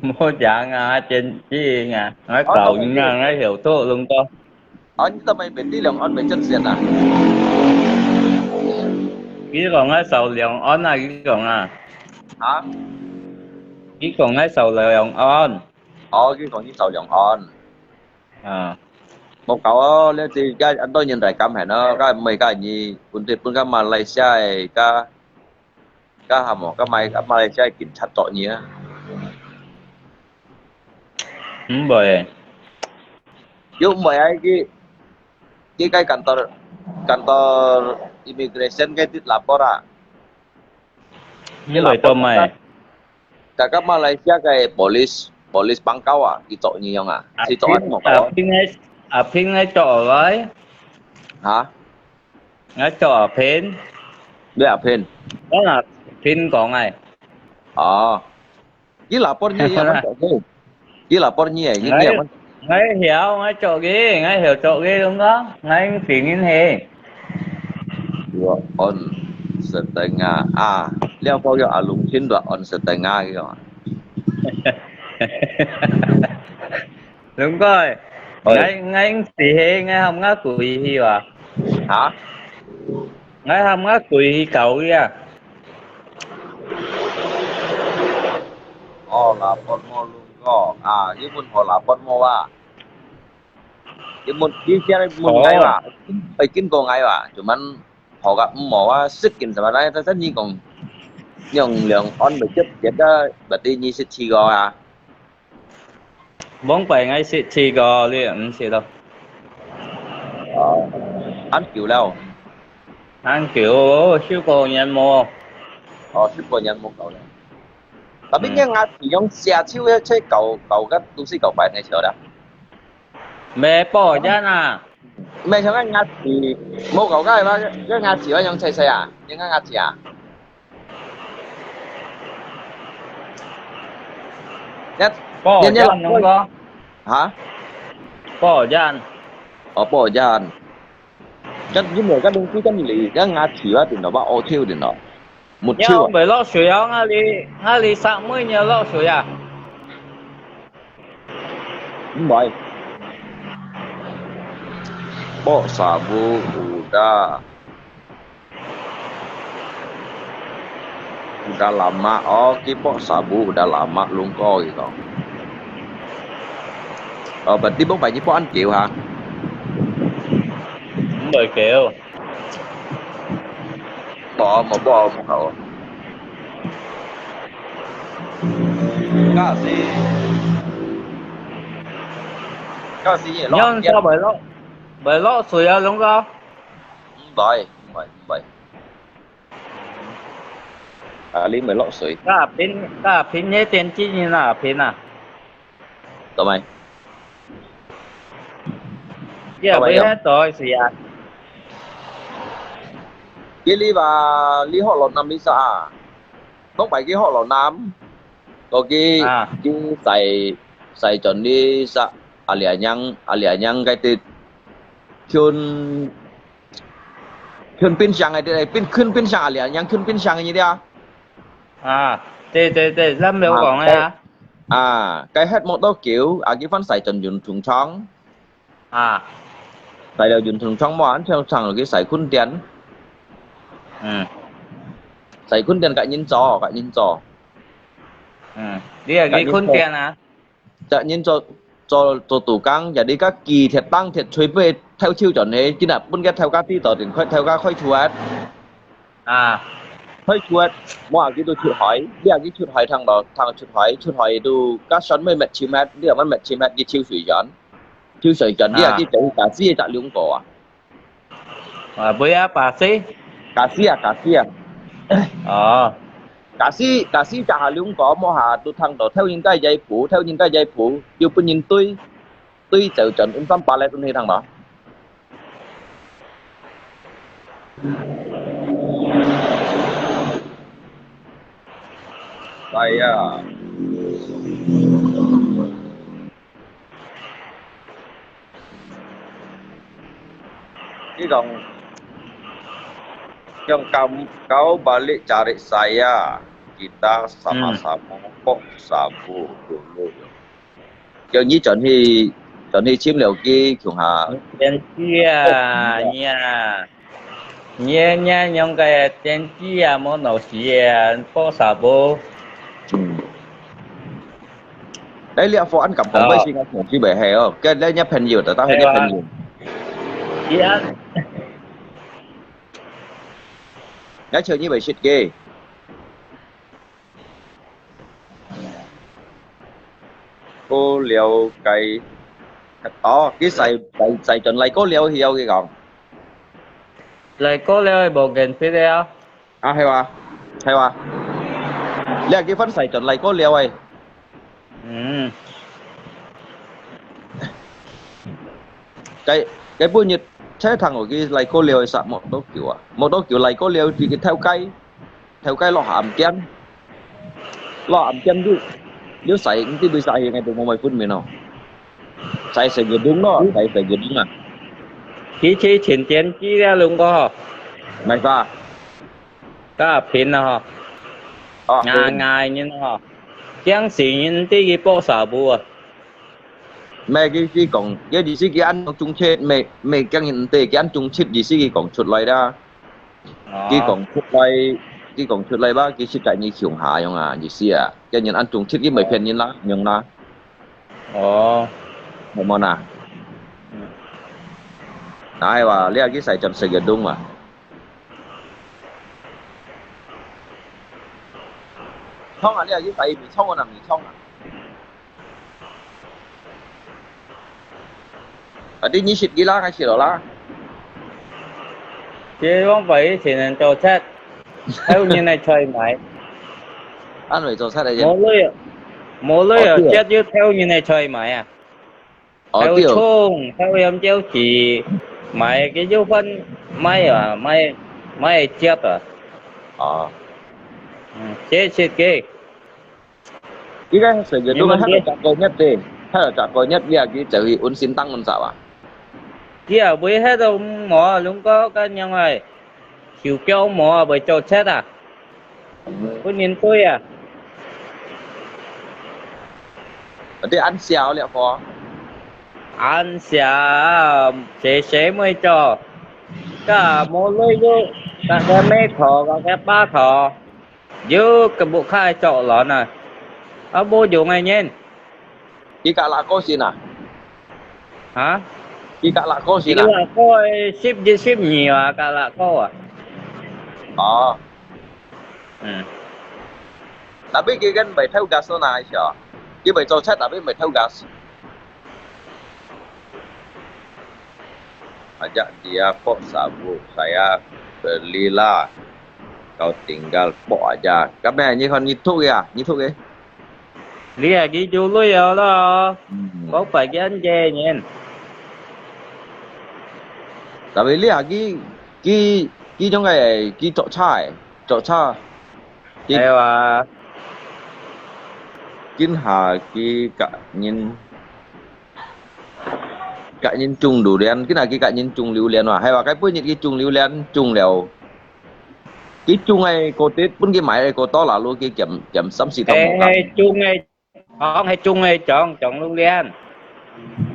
Mô dạng trên chi ngà. Nói cầu nhưng nói hiểu tốt luôn con. Như tao mày biết đi lượng on với chấp xía à. Cái còn nói sầu lượng on à, cái còn à. Hả? Cái còn nói sầu lượng on. Cái còn như 6 lượng on. Một cậu lên thì cái anh tôi nhìn lại cam hẹn nó cái mấy cái gì quân tiệp quân cái Malaysia cái hàm cái Malaysia kiểm chặt tội nhỉ. Bởi Yung mấy cái kantor immigration cái tít lapor à. như bởi tôm mày. Kakak Malaysia cái police Bangkau à, itu như yang à. Si to ăn một cái. Phim ngay chỗ đấy. Hả? Ngay chỗ ở phim. Biết à phim. Đó là phim có ngày. Với lapor như vậy mà chỗ với lapor như vậy như vậy mà. Ngay hiểu, ngay chỗ ghi, ngay hiểu chỗ ghi đúng không? Ngay phim như thế. 2 on setengah. Lihat kau yang alung chin 2 on setengah gitu. Đúng rồi. Ngay xì hê, ngay không ngá cùi hi à. Hả? Ngay không ngá cùi hi cậu kia. Lapor mo luôn có. Với muốn họ lapor mo à. Với muốn đi chơi muốn ngay mà. Phải kín có ngay mà. Cuman họ gặp mo sức kín sama đấy, tất nhiên còn nhưng lượng on bị chết chết đó, berarti nyi sit chi go à. Bóng bày ngay xịt chì gò liền xịt đâu. Ăn kiểu đâu. Ăn kiểu siêu cổ nhân mô. Super nhân một cậu này. Tapi nghe ngắt thì giống xe chiếu chơi cậu các công sĩ cậu phải này chờ đó. Mẹ bỏ ra nà. Mẹ chẳng ngắt thì một cậu cái mà cái ngắt chỉ là giống xe à, những ngắt chỉ à. Nhất Bỏ ra không có. Hả? Bỏ ra. Bỏ ra. Chắc như người các đồng chí cái gì cái ngắt chỉ thì nó bảo ô thiêu thì nó. Một Nhưng chiêu không phải lọ水啊，我哋3每年落水啊。Không phải. Bỏ sabu udah lama. Cái bỏ sabu udah lama luôn coi gitu. Berarti bông bài với bỏ ăn kiểu hả? Không bởi kiểu. Bỏ một cậu. Cái gì vậy? Nhưng sao bởi lọ水啊đúng không? Không phải. Lý mới lọ水. Cả pin nhé tiền chi như là pin à? Tụi mày. Giờ bây hết rồi gì à? Cái lý họ lò nằm đi xa. Không phải cái họ lò nằm. có cái xài chuẩn đi sa alia nhang cái từ khuyên khuyên pin sang cái đây pin sang alia nhang khuyên pin sang như thế à thế lâm biểu còn này hả cái hết một đó kiểu cái phần xài chuẩn dùng thùng trắng xài đều dùng thùng trắng mà ăn theo thằng cái xài khuôn tiền xài khuôn tiền cái nhìn trò đi là cái khuôn tiền à dạ nhìn cho tủ căng jadi các kỳ thiệt tăng thiệt thuế về theo chiêu chuẩn này chứ là bên cái theo các tí tờ tiền theo các khói chuột khói chuột mọi cái tôi chịu hỏi bây giờ cái chịu hỏi thằng đó thằng chịu hỏi tu các sân mới mệt chịu mệt bây giờมันmệt chịu mệt cái chiêu sủi chuẩn bây giờ cái chỗ cả xí tại lũng cỏ bây giờ bà xí cả xí cả xí chả hà lũng cỏ mà hà tu thằng đó theo những cái dây phủ yêu bên nhìn tôi chịu chuẩn tâm ba lại tôi thấy thằng đó đây cái dòng kau balik cari saya kita sama-sama kok sabu dulu giờ như chuẩn thì chiếm liều kia kiểu hà tiền chia nha nhung cái tiền chia mà nó xìa có sao bố đấy liệu phụ ăn cặp phòng với xin ăn phòng chi bể hè không cái đây nhấp hình nhiều tại tao hay nhấp hình nhiều dạ nhá chơi như vậy shit ghê cô liều cái cái xài chuẩn lấy cô liều thì cái còn lại có lẽ bộ gần phía đây hay quá liệu cái phân xài chuẩn lấy cô liều ấy cái bữa nhật thế thằng của cái lấy cô liều sạ một đôi kiểu lấy cô liều thì cái theo cây lọ ẩm chen chứ nếu xài cái bị xài ngày từ một 10 phút mình nào xài người đúng đó xài người đúng à chỉ chuyển tiền chỉ ra luôn có mày ra có pin nào ngày như nào chẳng xì như cái bộ sao bùa mẹ cái còn cái gì cái ăn chung chết mẹ cái nhìn tê cái ăn chung chết gì cái còn chuột lại ra cái còn chuột lại ba cái sự cái như khiủng hạ không à gì cái nhìn ăn chung chết cái mày phiền nhìn lá nhung na một món à này và lấy cái xài chậm xài gần đúng mà thông à lấy cái xài bị thông à bị thông à ở đây như xịt ghi lá hay xịt lá chứ không phải chỉ nên cho chết theo như này chơi mày ăn rồi cho sát đây mỗi lưỡi ở chết chứ theo như này chơi mày à theo chung theo em chéo chỉ mày cái dấu phân mày chết à chết cái sự kiện đúng là chặt coi nhất đi hay là chặt coi nhất là cái chữ uốn xin tăng làm sao à kia với hết đâu mỏ luôn có cái nhau này chịu kéo mỏ bởi cho chết à có nhìn tôi à ở đây ăn xèo liệu phó ăn xèo chế mới cho cả mỗi lưỡi vô cả cái mấy thọ cả cái ba thọ giữ cái bộ khai trọ lọ này ở bố dùng ngay nhìn chỉ cả là có xin à hả chỉ cả là có xin à là có ship nhiều à cả là có à tapi cái gần bảy theo gas nó này chứ chứ bảy cho chết tapi bảy theo gas ajak dia kok sabu saya belilah kau tinggal pok aja các mẹ như con nhịp thuốc kìa nhịp thuốc kìa lý à cái chú lưỡi ở đó có phải cái anh chè nhìn tại vì lý à cái trong cái chỗ cha hay là kiến hà cả nhìn chung đủ đen cái này cái cả nhìn chung lưu liên mà hay là cái bữa những cái chung lưu liên chung lèo cái chung này cô tết bún cái máy này cô to là luôn cái chậm sắm xịt tao một cái hay chung hay không hay chung hay chọn luôn liền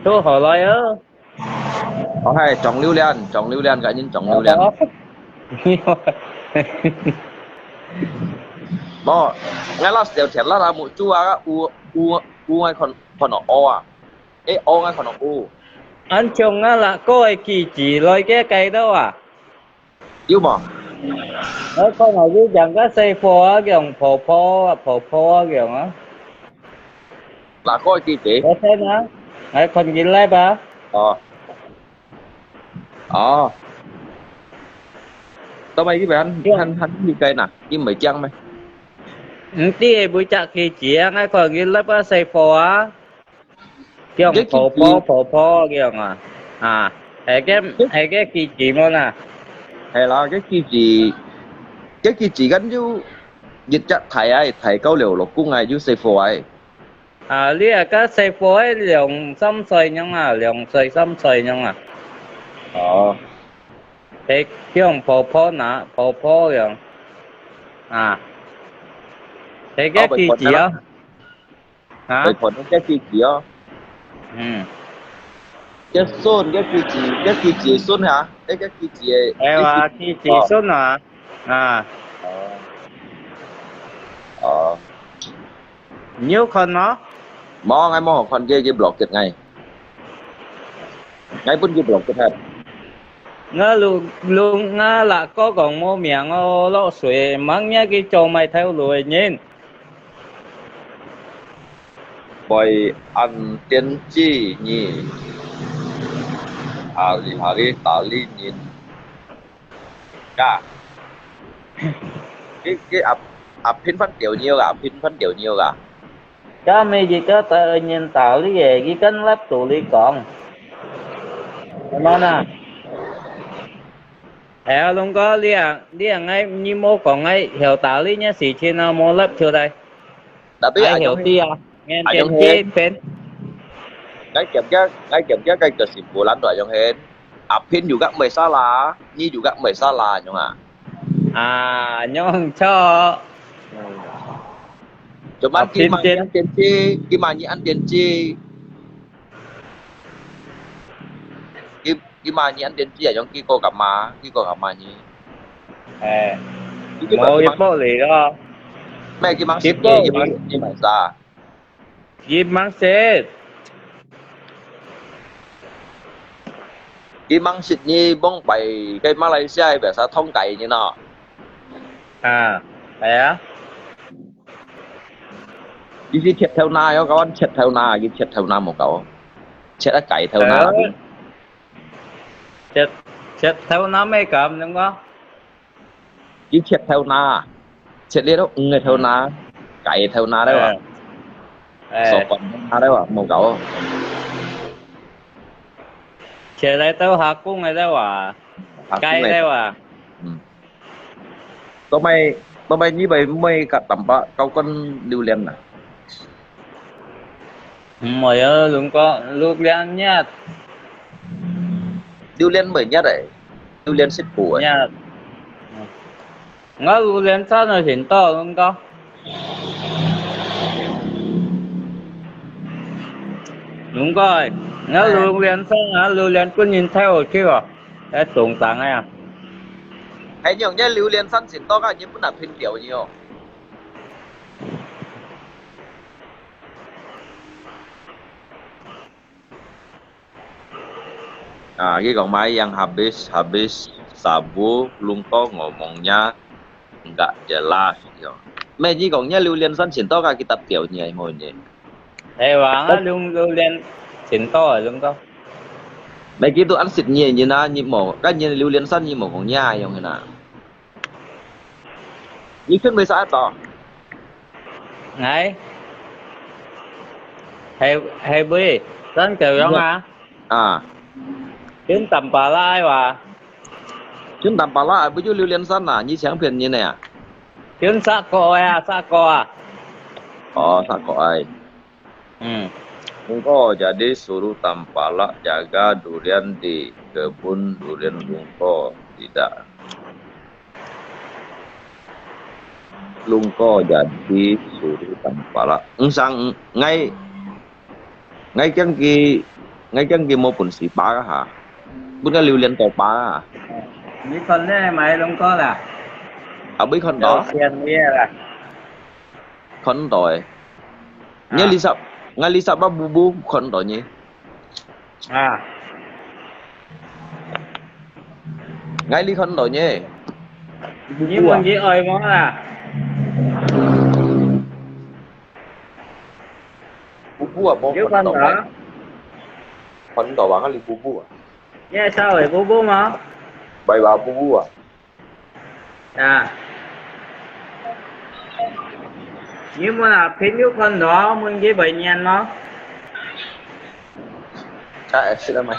tôi hỏi lại ơ có hay chọn lưu liên cả nhìn chọn lưu liên mà ngay là điều thiệt là một chú à u ngay còn nó o à ê o ngay còn nó u anh chồng á là có ai kỳ chỉ lời cái cây đâu à yêu mà nó có nào chứ chẳng có xây phô á kiểu phô á kiểu á là có cái gì có thế nữa ai còn gì lại ba tao mày cái bé hắn gì cây nè cái mấy chăng mày tí buổi chặt kỳ chỉ ai còn gì lại ba xây phô á kiểu phô kiểu à hay cái kỳ chỉ mà nè hay là cái gì gắn chứ dịch chất thầy câu liều lục cung này chứ xây phổ ấy à lý là cái xây phô ấy lượng xăm xoay nhưng mà lượng xăm xoay nhưng mà thì kiểu phô nè phô kiểu à thì cái kỳ chỉ á hả cái kỳ chỉ á cái kỳ chỉ xuân hả cái kỳ chỉ kỳ chỉ xuân à nhiều con nó ngay mò con kia block kết ngay pun kia block kết hết ngã luôn ngã là có còn mua miệng lọ suy mắng nhá cái chỗ mày theo lùi nhìn bởi ăn tiền chi nhỉ hà đi tả lý nhìn cả cái pin phân tiểu nhiều cả cái mấy gì có tự nhiên tạo lý về cái cánh lắp tụ lý còn nó nè luôn có lý ngay như mô còn ngay hiểu tạo lý nhá xì trên nào mô lắp chưa đây đã biết ai hiểu ti à nghe tiền chi bên ngay kiểm tra cái cơ sĩ của lăn đoạn trong hết pin juga mấy salah nhi juga mấy salah nhung à nhung cho cuman gimana ăn tiền chi gimana ăn tiền chi ở trong kia cô gặp mà nhỉ mau giúp bố lì đó mẹ gimana sih gimana sa gimana sih gimana sih nhi bông bày cái Malaysia về sao thông cày như nào à phải á đi chết theo na đó các bạn chết theo na một cậu chết đã cày theo na chết theo na mấy cầm đúng không đi chết theo na chết đi đó người theo na cày theo na đấy ạ sổ phần na đấy ạ một cậu chết đây tao học cũng này đấy à cày đấy à tao mày như vậy mày cả tầm bạ câu con lưu liên à mày ơi luôn có lưu liên nhất lưu liên mới nhất đấy lưu liên xích củ ấy nhất ngã lưu liên sao nó hiện to luôn có đúng rồi ngã lưu liên sao ngã lưu liên cứ nhìn theo rồi kia cái tuồng tặng ấy à hay nhiều nhá lưu liên săn xỉn to cả nhưng vẫn là phim tiểu nhiều cái còn mai yang habis sabu lungko ngomongnya enggak jelas gitu. Mày chỉ còn nhá lưu liên săn xỉn to cả kitab tiểu nhiều ngồi nhỉ. Hey bang, lưu liên xỉn to rồi đúng không? Mày kia tụi ăn xịt nhiều như na như mổ các như lưu liên săn như mổ còn nhai không thế nào? Nhưขึ้นไปซ้ายต่อ Này Hay bì Đến kiểu đó mà Chuyến tầm bà lai mà Chuyến tầm bà lai với chú lưu liên săn à như sáng phiền như này à Chuyến xa cô à xa cô ai Lungko jadi suruh Tampalak jaga durian di kebun durian Lungko. Tidak. Lungko jadi suruh Tampalak. Sang ngay ngay chân kia một sĩ bá hả? Bữa liều liên tục bá. Biết con đấy mày không có là. Ở biết con đó. Tiền kia là. Con rồi. Nhớ lý sập bá bu con rồi nhỉ? Ngay lý con rồi nhỉ? Nhưng mà chỉ ơi món là. Bu à bố Chứ con đó. Con đó bằng cái bu à? Nghe sao vậy bu mà? Bày bà bu à? Nhưng mà là phim yếu con đó mình với bệnh nhân nó. Xin lỗi mày.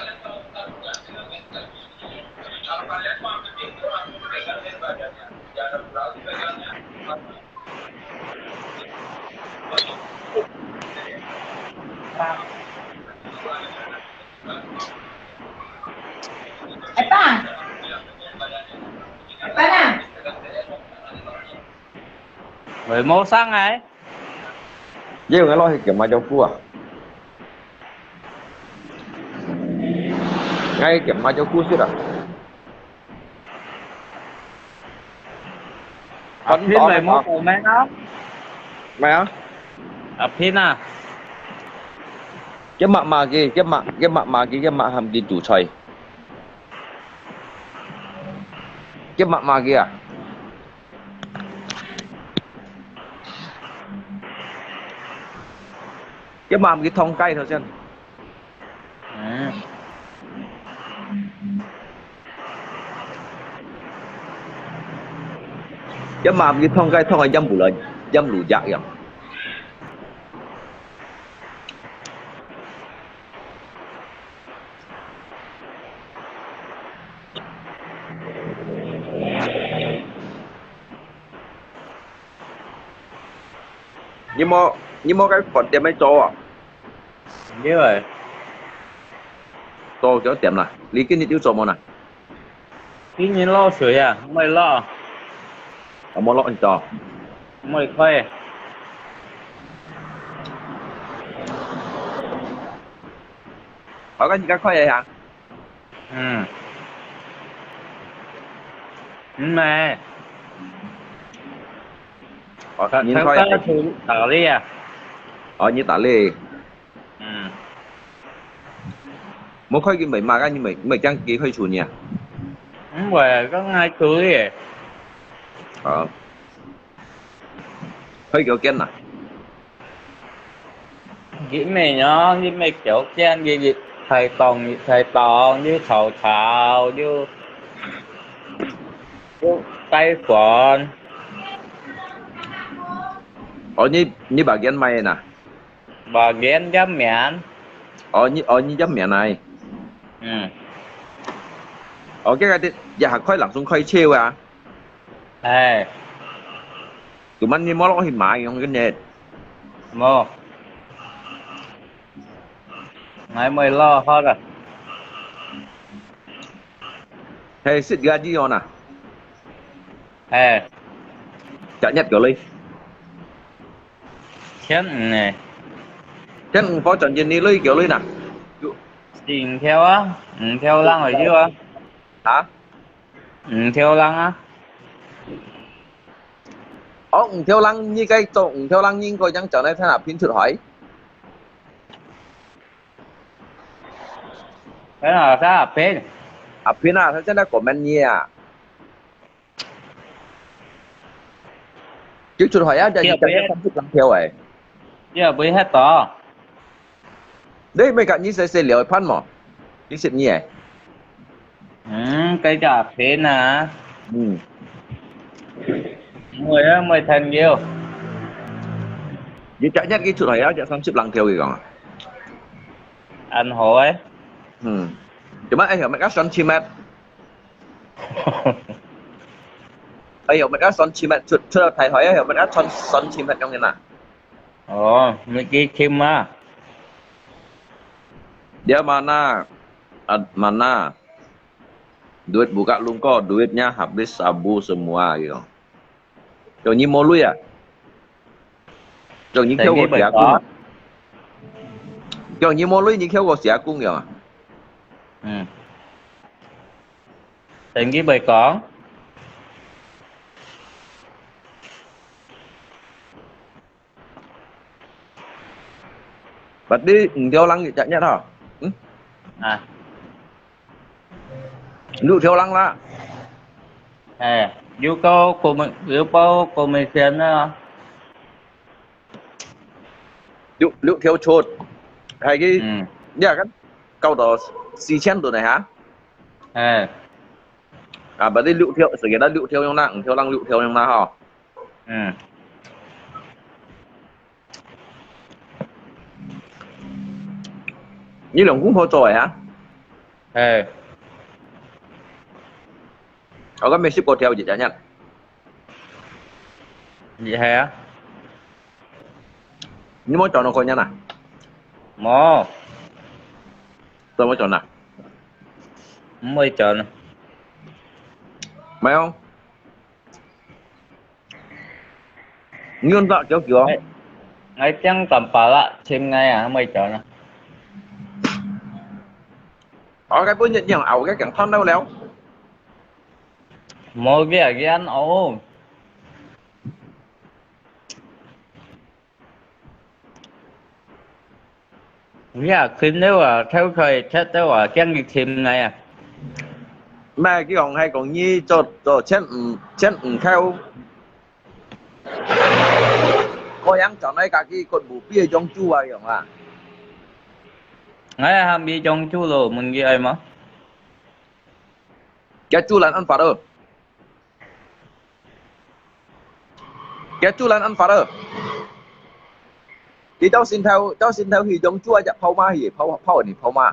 Apa? Apa nè? Với màu sáng ấy. Với cái lo thì kiểu mà cho cua. Ngay kiểu mà cho cua chứ ạ. Phim về màu của mẹ nó. Mày á? Phim à? Cái mạ hàm đi chủ trời. Cái mạ kia à? Cái mạ cái thông cây thôi xem. Cái mạ cái thông cây thông là dâm lũ dạ vậy. Nhưng mà cái phần tiền mấy cho à? Biết rồi. Cho cho tiền này. Lý kinh tiêu cho món này. Cái nhìn lo sưởi à? Mày lo. Ở món lọ anh cho. Mày khoe. Ở cái gì các khoe vậy hả? Mẹ. Nhìn Theo khoe. ta thử tả đi à? Như tả lê. Một khoe cái mấy mà cái như mấy trang ký khoe chủ nhỉ? Không phải có ngay cưới vậy. Khoe kiểu kiên à? Nghĩ mày nhá, nghĩ mày kiểu chen gì thầy tòng như thảo như tay phòn. Như bà ghen mày nè. Bà ghen giám miễn. Như giám miệng này. Cái dạ hạt khoe lặng xuống khoe chiêu à? Tụi mình như món lỗ hình mại không cái nền. Mô. Ngay mày lo hết rồi. Hay xịt ra chứ không nè? Chả nhất kiểu ly. Chén này. Chén phó trận dân đi ly kiểu ly nè. Xin theo á. Theo lăng rồi chứ á. Hả? Theo lăng á. Theo lăng như cái tổng theo lăng nhưng coi chẳng trở này thế nào phiên thử hỏi. Thế là sao à phê? Phiên à, thế chắc đã của men nhé à. Chứ thử hỏi á, giờ chẳng không thích lăng theo ấy. Giờ bấy hết to. Đấy mấy cả như sẽ liệu phân mà. Chứ xịt nhé. Cái cà phê nè. Mười thành nhiều. Chứ chắc nhất cái thử hỏi á, chẳng không xịt lăng theo gì còn. Anh hỏi. Chứ mà anh hiểu mấy các son chi mét. Anh hiểu mấy các son chi mét. Thưa thầy hỏi anh hiểu mấy các son chi mét trong như nào? Mấy cái kim á. Dia mana duit buka lungko, duitnya habis sabu semua gitu. Cho như mua lui à? Cho như Tại kêu nghĩ của bởi xả có. cung. Cho như mua lui như kêu của xả cung rồi. Ừ. Tại nghĩ bởi có. Bật đi theo lăng chạy nhất hả? Ừ? À. Lụ theo lăng là. Yêu cầu của mình tiền đó. Lụ theo chốt. Hay cái Ừ. dạ cái câu đó xì chen đồ này hả? À bật đi lụ theo sự kiện đó lụ theo trong lăng lụ theo trong na hả? Ừ. Như là cũng thôi rồi hả? Ở cái Mexico theo gì chả nhận. Vậy hả? Nhưng mà chọn nó coi nhá nè. Mò. Tôi mới chọn nè. Mới chọn. Mày không? Nguyên dạo kiểu kiểu. Ngay tiếng tầm bà lạ. Chim ngay à? Mới chọn. Ở cái bữa nhận nhận ảo cái cẳng thân đâu léo. Mò cái anh ổ. Khi nếu mà theo thời chắc tới là tiếng dịch chim ngay à? Mà cái còn hay còn như cho chết theo có yang chọn đây cả cái con bù bia trong chu à hiểu à. Ngay ham đi trong chú lô mình ghi ai mà. Cái chu là ăn phạt ơ. Cái chu là ăn phạt ơ. Thì cháu xin theo thì trong chu chắc phao ma thì phao thì phao ma.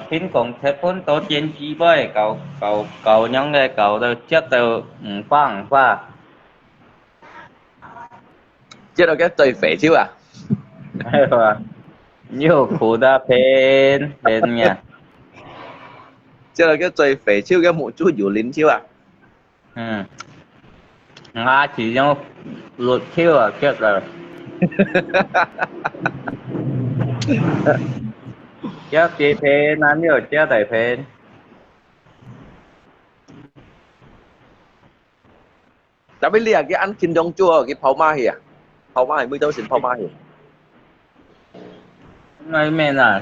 Phim còn thế phun tổ chiến trí với cậu nhóm nghe cậu đâu chết từ pha. Chết được cái chơi phế chứ à. Nhiều khu đa phên nha. Chết được cái chơi phế chứ cái một chút dù lính chứ à. Chỉ trong lụt chiêu à chết rồi. Chết thì phên ăn nhiều chết tại phên. Đã biết liền cái ăn kinh trong chua cái phao ma thì à. Phao ma thì mới đâu xin phao ma thì. Ngay mẹ là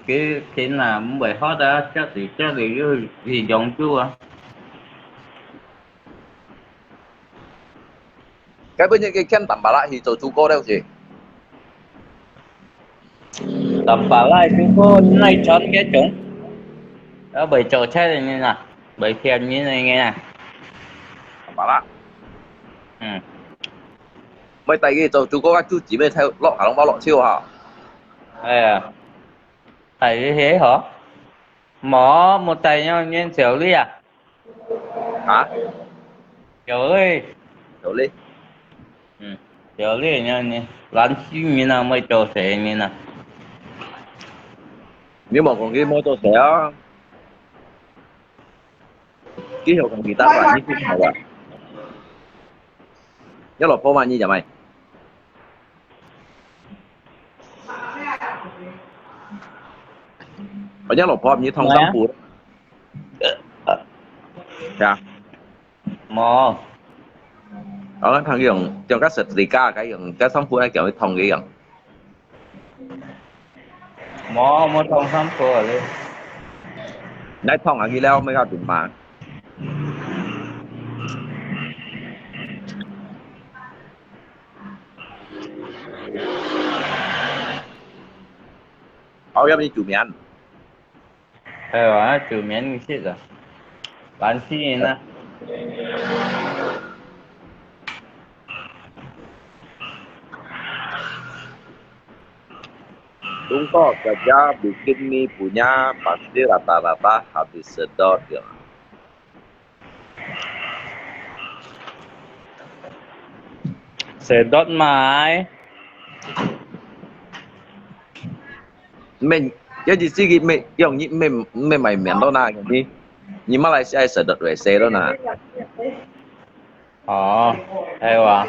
cái là muốn bởi hót đã chết thì vì giống chua. Cái bên những cái khen tẩm bà lại thì cho chú cô đâu gì. Tập bảo lại chúng cô này chọn cái chúng. Đó bởi trò chơi này như nào. Bởi khen như này nghe nè. Tẩm bà lại. Ừ. Mấy tay cái cho chú cô các chú chỉ về theo lọ hả long bao lọ siêu hả. Thầy như thế hả? Mỏ một tay nhau nhiên xỉu đi à? Hả? Trời ơi. Đổ đi. Xỉu đi nha nha. Lăn xíu như nào mới trò xẻ như nào. Nếu mà còn cái mô tô sẽ ký hiệu còn guitar là như thế nào vậy? Nhớ là phô mà như vậy mày. Ở nhớ là phô như thông tâm phù. Dạ. Mỏ. Ở cái thằng cái trong các sệt gì cả cái thông phù này kiểu thông cái gần. Mỏ một thông xăm phù ở đây. Nãy thông ở kia leo mới gặp được mà. Ở em đi chủ miền. Chủ miễn xịt rồi. Lăn xíu như nào. Tunggu kerja bikin mie punya pasti rata-rata habis sedot ya. Sẽ đốt mái. mình cái gì xí mình dùng như mình mày miền đó na cái như Malaysia sẽ được về xe đó nè hay à.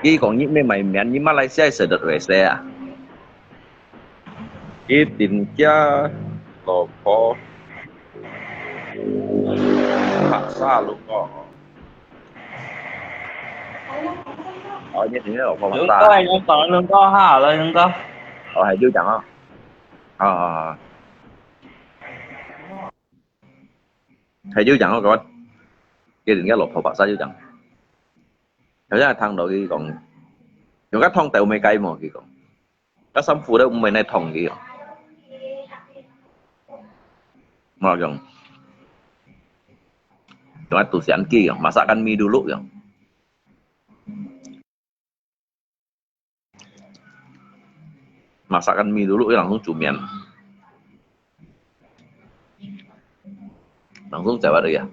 cái còn như mình mày miền như Malaysia sẽ được về xe à cái tiền cha lò khó hạ xa luôn có ở như thế nào không Đừng ta có anh có đừng có hả rồi đừng có. ở hay chưa chẳng không ờ hay chưa chẳng không các bạn cái tiền cái lột hạ xa chưa chẳng thật ra thằng đội còn dùng cái thông tèo mấy cây mà kì còn cái xăm phụ đó mình này thông kì còn mà còn cuma tusian ki masakkan mie dulu ya masakkan mie dulu ya langsung cumian langsung saya ada ya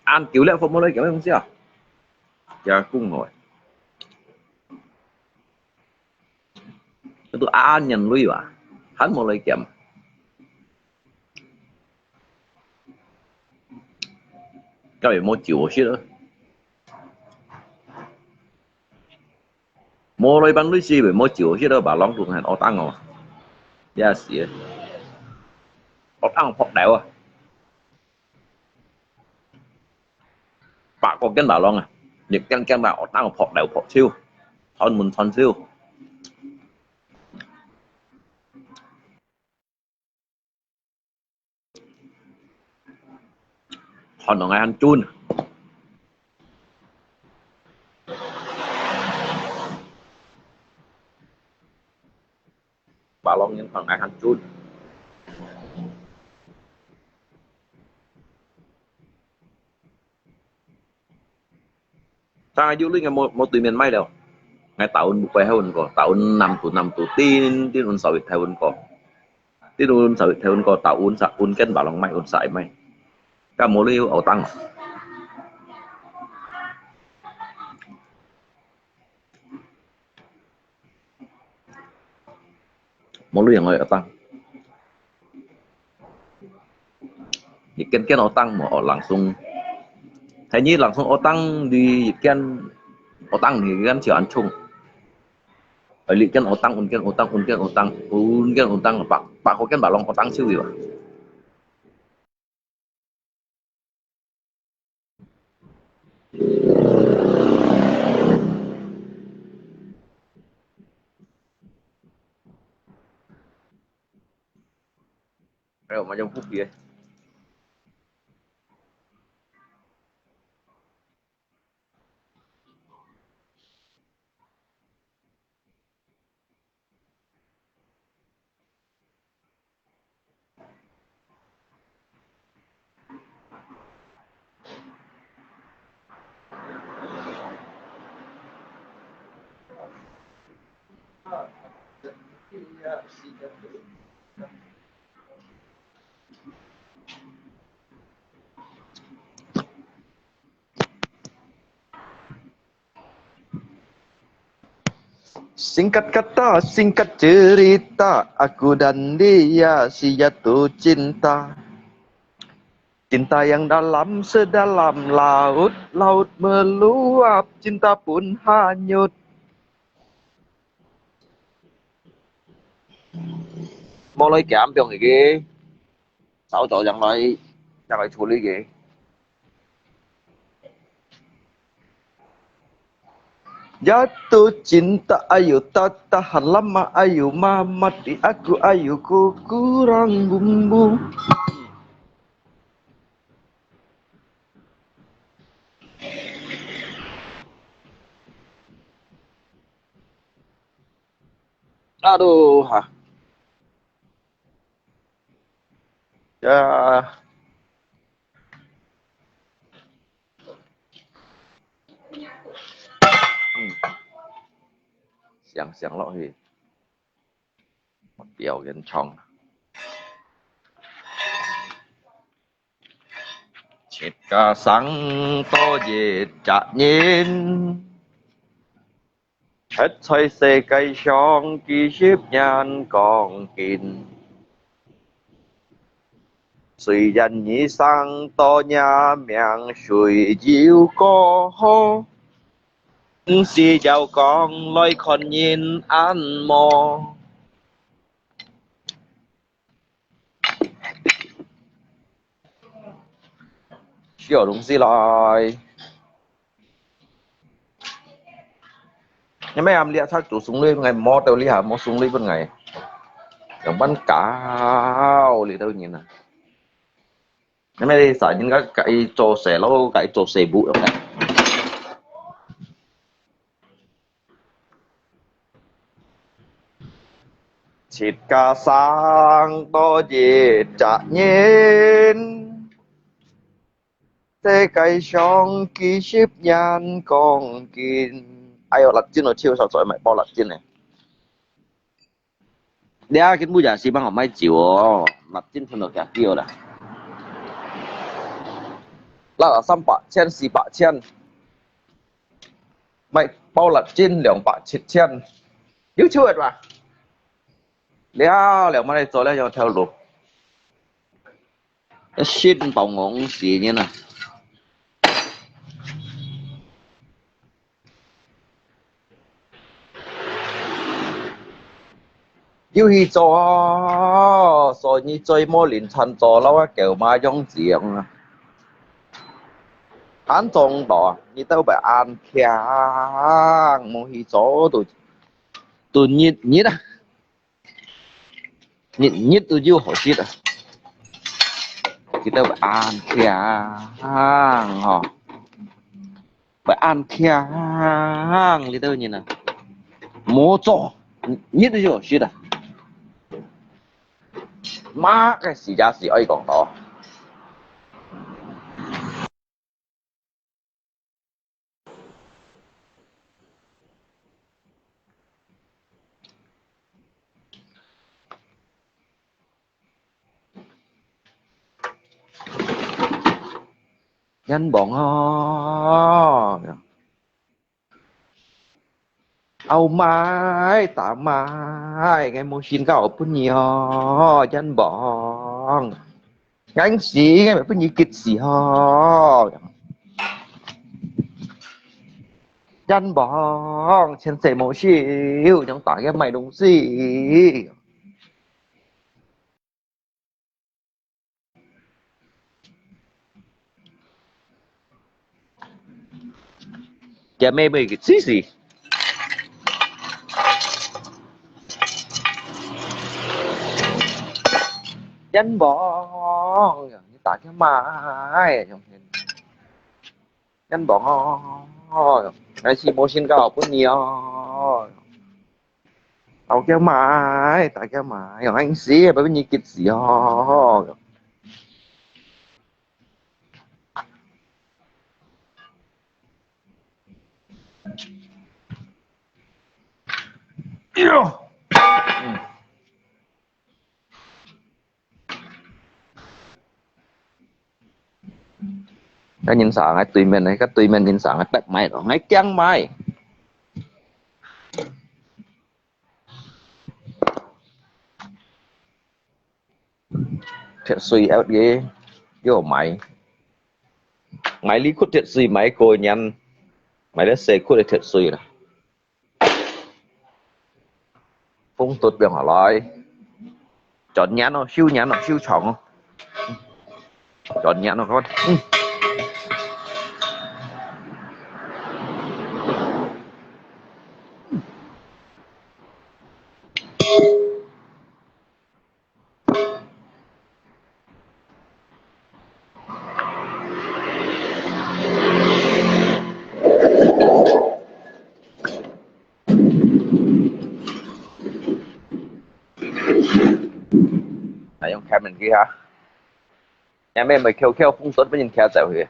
ăn kiểu lệ phong mới kiểu không chứ giờ cung rồi tôi ăn nhận lui à hắn một lời kiểm các bạn mua chịu xí nữa mua lời bắn lui xí về mua chịu xí đó bà long cũng hẹn ở tăng rồi ya xí ở tăng phọc đẻo à bà có cái bà long à những cái bà ở tăng phọc đẻo phọc siêu thon mình thon siêu thon ở ngay ăn chun bà long những thằng ngay ăn chun sang ai du lịch ngay một tùy miền may đâu ngay tahun bukai tahun ko tahun 6 tin tin un sawit tahun ko tin un sawit tahun ko tahun sa un ken balong mai un sai mai ka mo liu au tang mo liu yang au tang di ken au tang mo langsung thấy như langsung au tang di ken au tang thì gan chỉ ăn chung ở lì ken au tang un ken au tang un ken au tang un ken au tang pak pak ko ken balong au tang siu yo Ayo macam Fuki ya. Singkat kata, singkat cerita, aku dan dia si jatuh cinta. Cinta yang dalam sedalam laut, laut meluap, cinta pun hanyut. Mulai cảm cho người kia, sao cho chẳng lại处理gì. Jatuh cinta ayo tak tahan lama ayo mati aku ayo ku kurang bumbu. Aduh, ha. Ya. Siang-siang lo thì một biểu hiện trong Chết cả sáng to về chặt nhìn hết xoay xe cây son ký xếp nhan còn kín suy danh nhị sang to nhà miệng suy diệu có hô xì giàu con lôi con nhìn ăn mò小东西来。Nhưng mấy em lia thác chủ súng lên ngày mò tàu lia hả mò súng lên bên ngày giống bắn cao lì đâu nhìn nè nhưng mấy sợ những cái trò xẻ lâu cái trò xẻ bụi không này thịt cá sang to gì chả nhìn thế cái xong ký ship nhan còn kín ai ở lật chân nó chiêu sao giỏi mày bao lật chân này đéo cái mũi giả xí bằng họ may chịu lật chân phần được cả kia là 300,000 400,000ไม่เป้าหลักจิ้น2,700,000ยิ่งช่วยว่ะแล้วมาได้ตัวแล้วยังเท่าหลบชิ้นเป่างงสีนี่นะ要去做所以最末年趁做แล้วว่าเกี่ยวมาย่องเสียงอ่ะ安中度你都被安强冇去做都热啊熱都要好啲啊你都被安強嗬被安強你都nhìn à冇做熱都要好啲啊媽嘅時間是可以講到nhân bọn ao mai tạ mai ngày mua xin cao ở nhiều nhân bọn ngánh xí ngày mà nhiều kịch xí ho nhân bọn trên xe mua siêu trong tải cái mày đúng gì chả mê mê cái gì nhân bọn như tại cái mai nhân bọn ngày chỉ mua xin cao cũng nhiều tao cái mai tại cái mai anh xí bởi vì như kịch gì ho cái nhìn sáng ấy tùy mình ấy cái tùy mình nhìn sáng ấy bẹp mày rồi ngay căng mày thiệt suy eo ghê vô mày mày lý khuất thiệt suy mày cô nhăn mày đã xe khuất để thiệt suy rồi phung tụt biển hỏa lại chọn nhãn nó siêu trọng chọn nhãn nó con này ông Cam mình kia hả nhà mẹ mày kêu phung tụt với nhìn kêu dẻo kìa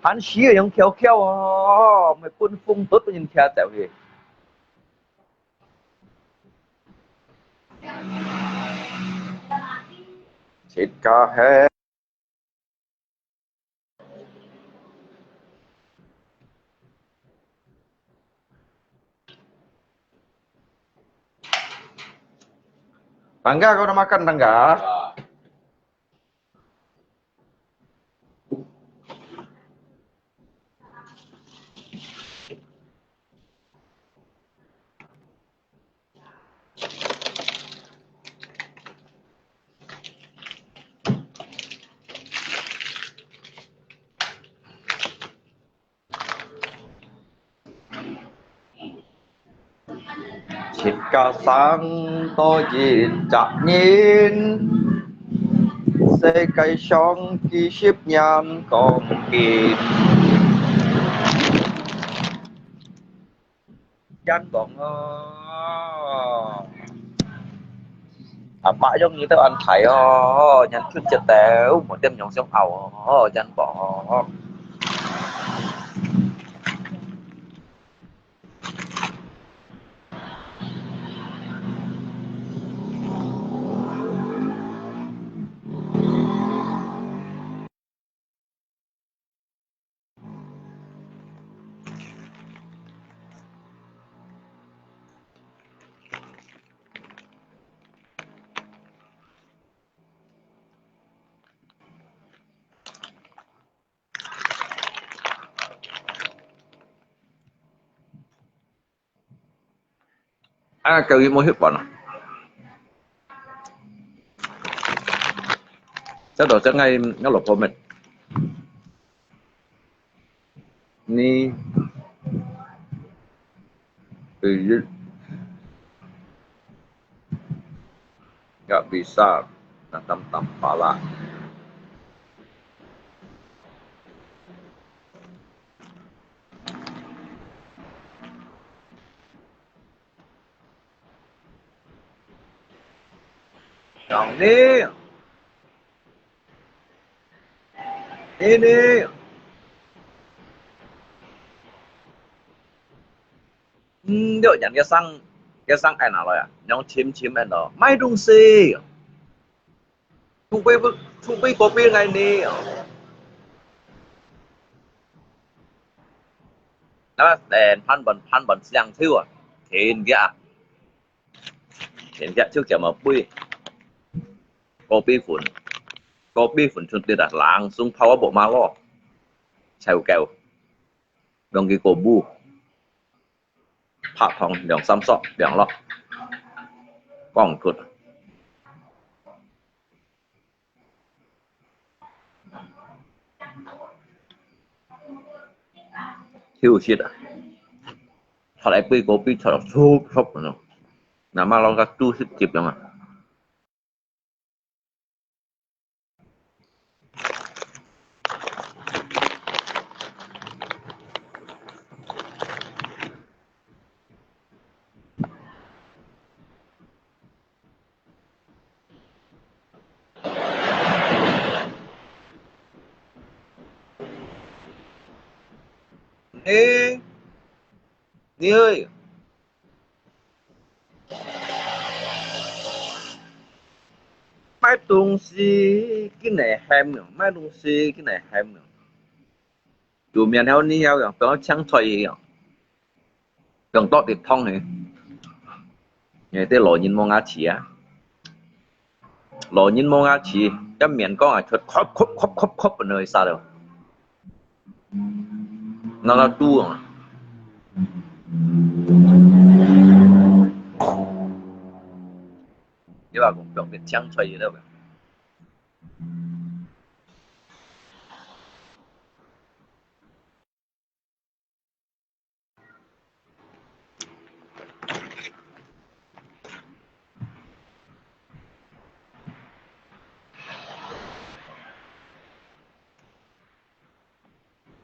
hắn xí ở trong kêu mày phun tụt với nhìn kêu dẻo kìa thịt cá heo. Tangga, kau udah makan Tangga? Thịt cá sáng tôi nhìn chặt nhìn, xe cây son khi ship nhan còn kịp. Chán còn bãi giống như tao ăn thấy nhắn thức chật téo một đêm nhóm sống ảo chán bỏ. Kau mau hiệp bọn à? Chắc đó chắc ngay nó lột hôm mệt. Ni nggak bisa nanam pala. Yang ini đều nhận cái xăng này nào rồi à? Nhóm chim này đó, mai đông xì, không biết có biết ngày đi, đó đèn pan bẩn xiang thiêu à, thiên kia trước giờ mà bui, kopi phun chun tidak langsung power bộ malo, xèo kèo, đồng cái cổ bu. Hạ thòng đường xăm sọ đường lọ quòng cột thiêu shit à thật lại quy cố pi thật là súp rồi nằm mà lo các tu sức chịp rồi mà Nhi ơi, mai东西cái này ham nữa, mai东西cái này ham nữa. Chủ miền heo ni heo rồi, nó trắng thuầy rồi, đường to tiệt thông này, người ta lò nhìn mong á chỉ á, lò nhìn mong á chỉ, cái miền có ai thật khóc ở nơi xa đâu, nó là tu à. Nhưng mà cũng đồng biệt trắng xoay gì đâu cả.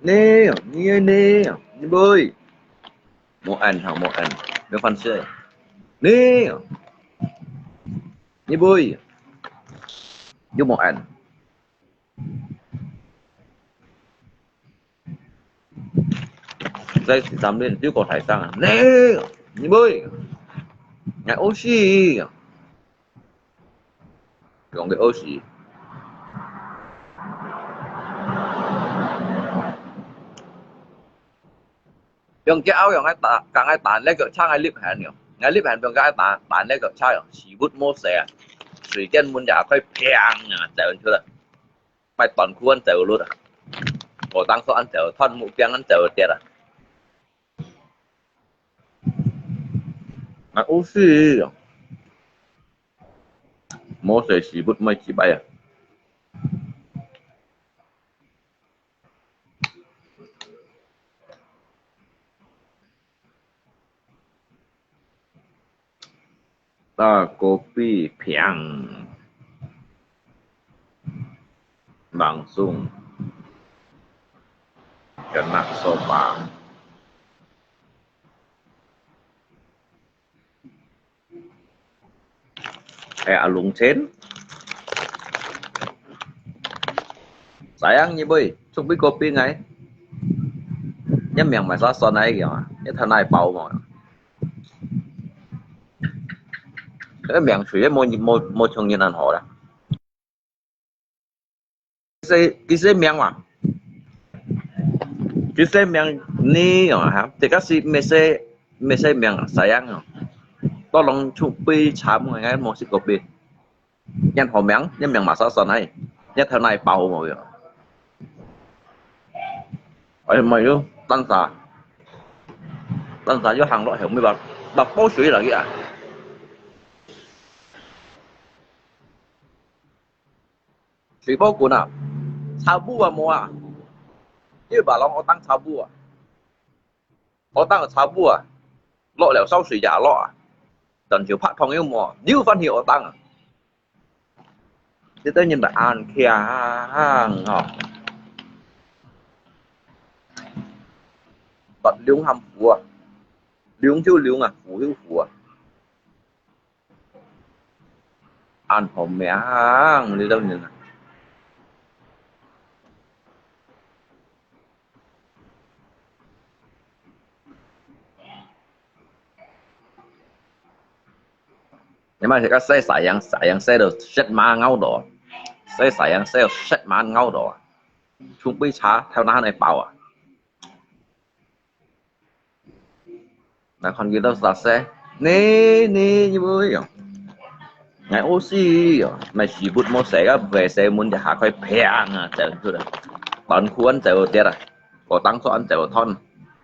Nè, nè bơi. Một anh, nó phân chơi. Nè, như bơi. Giúp một anh. Đây thì dám lên chứ còn thải sang. Nè, như bơi. Ngại oxy. Còn cái oxy. 用只歐用喺打，更喺彈呢個撐喺 lift 係了，喺 lift 係用嘅彈呢個撐用，時不冇射啊，水根本就可以平啊，就出啦，咪短褲就攞啊，我當初安就吞木柄安就跌啊，啊 OK 冇射時不咪幾擺啊。kopi piang langsung kena sopa. Alung trên. Sayang như bơi, chúc biết kopi ngay. Nhắm miệng mày xóa son ấy kìa mà, nhất thân này bầu mà. Cái miệng chửi một trong những anh họ đó. Cái xe miệng mà. Cái xe miệng ní mà hả? Thì các sĩ mê xe miệng sayang à. Đó lòng chúc biết chạm người ngay một sĩ kopi. Nhân họ miệng, nhắm miệng mà xóa son ấy. Nhất thân này bầu mà kìa. Ê mày ơi, tăng xà vô hàng loại hiểu mới bảo đọc bó suy là kìa. Suy bó cuốn à, chào bú à mua à. Như bà lòng họ tăng chào bú à. Họ tăng ở chào bú à. Lộ lẻo sau suy giả lọ à. Tần chiều phát thông yêu mùa, như văn hiệu họ tăng à. Thế tới nhìn là an kia hàng hả. Bật liếng hầm phù à. Liếng chứ liếng à, phù hữu phù à. Ăn hồn mẹ hàng đi đâu nhìn à. Nhưng mà cái xe xe được set ma ngâu đỏ. Xe set ma ngâu đỏ. Chúng bây trả theo nó này bảo à. Là con kia đâu ra xe. Nê như bơi à. Ngày oxy à. Mày chỉ bút một xe về xe muốn cho hạ khói phèn à. Chạy thôi đó. Tấn khu ăn chạy tiết à. Có tăng số ăn chạy thon.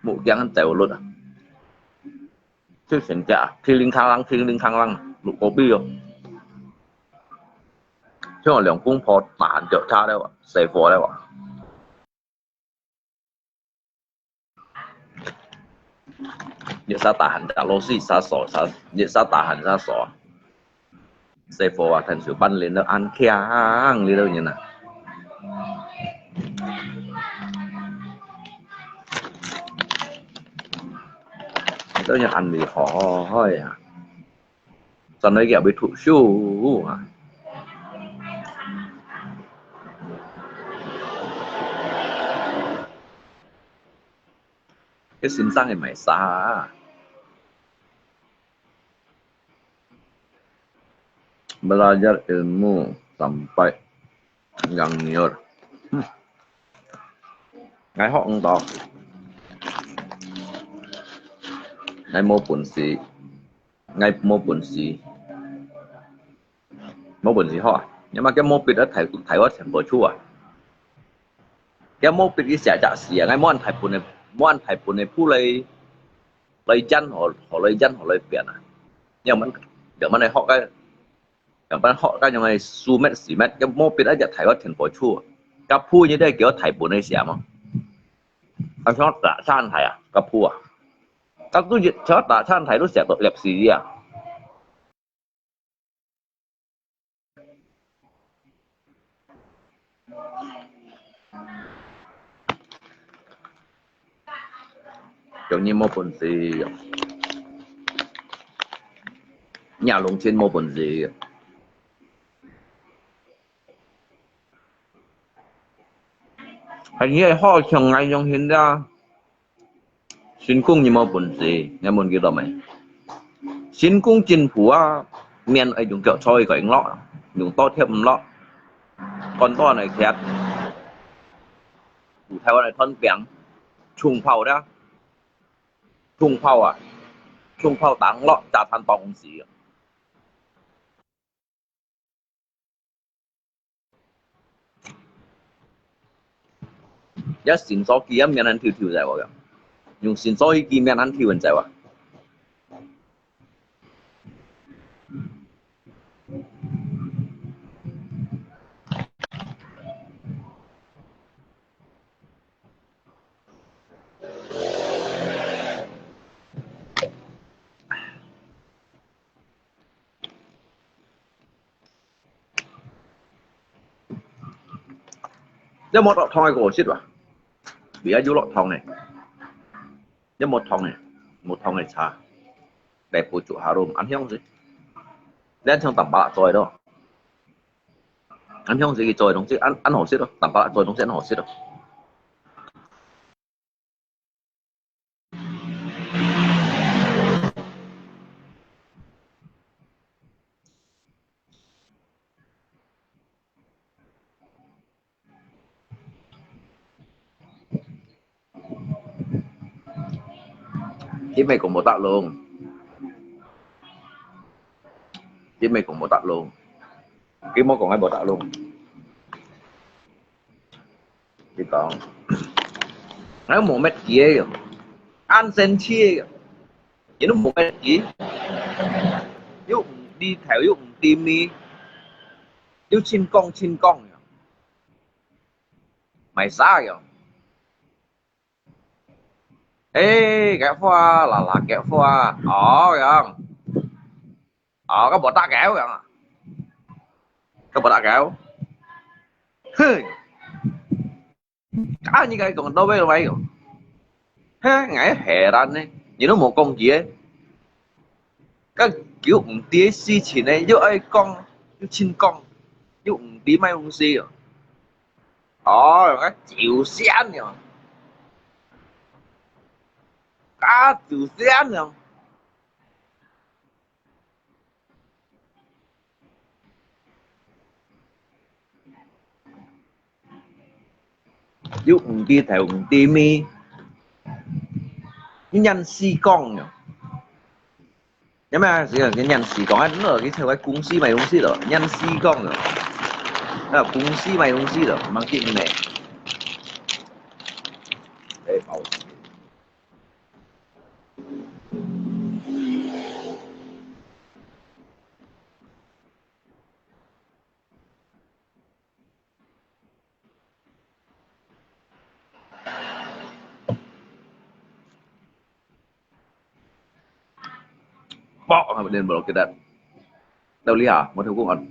Mụ kiang ăn chạy luôn à. Chứ xin chả. Khi linh khang lăng. Lụ có bi không? Chứ mà lượng cung phó tản trợ cha đâu ạ. Xe phó đâu ạ. Nhiệt sa tả hẳn trả lô xì xa sổ. Nhiệt sa tả hẳn xa sổ. Xe phó à thành sự bắn lên nó ăn khe hàng đi đâu như nào. Tôi nhận ăn thì khó thôi à. Sao nói kẹo bị thụ siêu à. Cái xin sang thì mày xa. Belajar ilmu sampai yang nyur. Ngay họ không đó. Ngay mô bổn sĩ. Ngay mô bổn sĩ. Mô bổn sĩ họ. Nhưng mà cái mô bịch đó thầy hóa thành bộ chua. Cái mô bịch cái xẻ trả xỉ. Ngay mô ăn thầy bổn này phu lấy chân họ lấy biển à. Nhưng mà để mà này họ cáiอย่างบ้านhọ cáiยังไงซูเม็ด4เม็ดก็โมเป็นอาจจะถ่ายว่าถึงปอชั่วกับพูดยังได้เกี่ยวถ่ายปุ่นในเสียมั้งเอาชอบตาช่านถ่ายอ่ะกับพูดอ่ะกับตู้ยึดชอบตาช่านถ่ายรู้เสียตัวเล็บสีอ่ะเดี๋ยวนี้โมปุ่นสีnhà lồng trên mô bẩn gì hình như họ chẳng ngay trong hiện ra xin cung như mô bẩn gì nghe môn kia đâu mày xin cung chính phủ miền ấy dùng kiểu trôi cái lọ dùng to thêm lọ còn to này khét theo này thân bẻng trùng phàu đó Trung phao à, Trung phao tặng lọ trả thành bảo công sĩ à. Giá xin số kia miễn ăn thiêu thiêu dài vào kìa. Dùng xin số kia miễn ăn thiêu hình dài vào. Giá một lọ thong này của xích vào. Vì ai dụ lọ thong này. Giá một thong này trà. Đẹp của chủ hà rùm ăn hiông gì. Lên trong tầm bạ lại rồi đó. Ăn hiông gì rồi đúng chứ ăn hổ xích đâu. Tầm bạ lại rồi đúng sẽ ăn hổ xích đâu. Chứ mày cũng một tạ luôn. Chứ mày cũng một tạ luôn. Cái món còn ai một tạ luôn. Chứ còn nó một mét kia kìa. Ăn sen chia kìa. Chứ nó một mét kia. Dụ đi theo dụ tìm đi. Dụ chín con kìa. Mày xa kìa. Ê kẹo pha là kẹo pha. Kìa. Có bột đá kẹo kìa. Có bột đá kẹo. Cá như cái còn đâu biết mày kìa. Ha, ngại hè ra này. Nhìn nó một con gì ấy. Các kiểu tía si chỉ này. Dù ai con. Dù chín con. Dù tí mấy con si kìa. Các chịu xén kìa. Cá chịu xén kìa. Dù đi theo tí mi. Nhân si con nhỉ. Nhưng mà cái nhân si con anh ở cái theo cái cung si mày không si rồi. Nhân si con rồi. Đó là cung si mày không si rồi. Mang kiện này. Để bảo. Bỏ hả lên bảo cái đất. Đâu lý hả? Một thứ cũng ăn.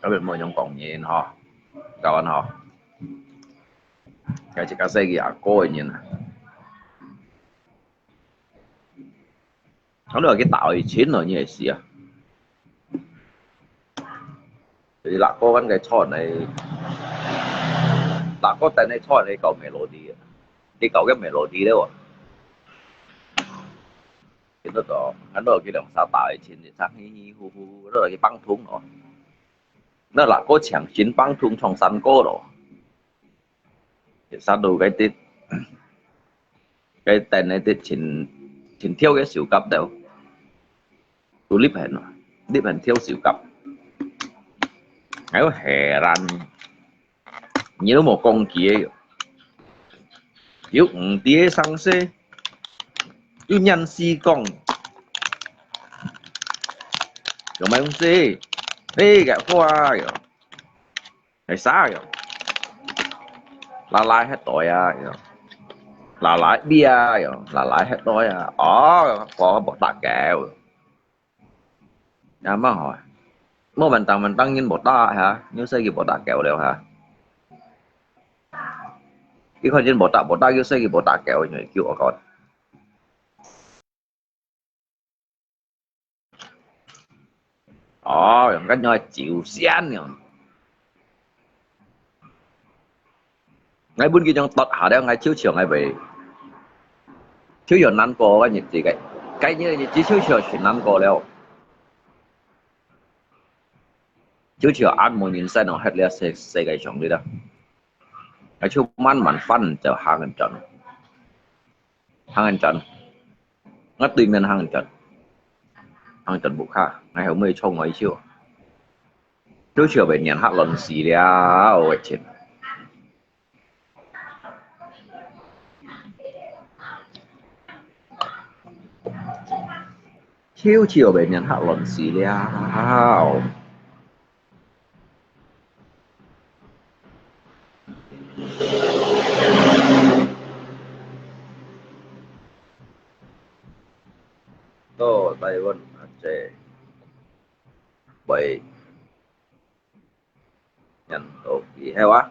Các bạn mới nhóm còn nhìn họ. Chào anh họ. Cái chỉ cá xe kìa cô nhìn. Nó là cái tạo chiến ở như vậy xìa. Thì lạc có cái tròn này. Lạc có tên này tròn này cầu melody. Đi cầu cái melody đấy ạ. Thì nó có hắn ở cái đồng sao tạo chiến thì chắc hi hi hu hu. Đó là cái băng thúng đó. Nó là có chẳng chiến băng thúng trong sân cô đó. Thì sao đủ cái tít. Cái tên này tít chính theo cái xỉu cấp đâu. Tôi líp hẹn rồi. Líp hẹn theo xỉu cấp. Nó hè ranh. Nhớ một con kia. Yếu tía sang xê. Yếu nhân si con. Rồi mày không xê. Ê gạo khoa kìa. Hay xa kìa. Là lại hết tội à kìa. Là lại bia kìa. Là lại hết tội à. Có bột đá kẹo. Dạ má hỏi. Mới mình tăng nhìn bột đá hả? Nhớ xây cái bột đá kẹo đều hả? Cái con trên bột đá nhớ xây cái bột đá kẹo như kiểu ở con. Cái nhoi chịu xén nhỉ. Ngay bên kia trong tật hả đấy, ngay chiếu chiều ngay về. Chiếu chiều năn cô cái nhiệt gì cái như chỉ chiếu chiều chỉ năn cô đâu. 就只要按摩人生哦，hết了世界上的啦。而且慢慢分就行人陣，行人陣，我對面行人陣，行人陣冇卡，我後尾衝我一超，就只要被人黑論死了，我天！就只要被人黑論死了。Đó, Tây Vân Aceh bảy nhân tố kỳ heo á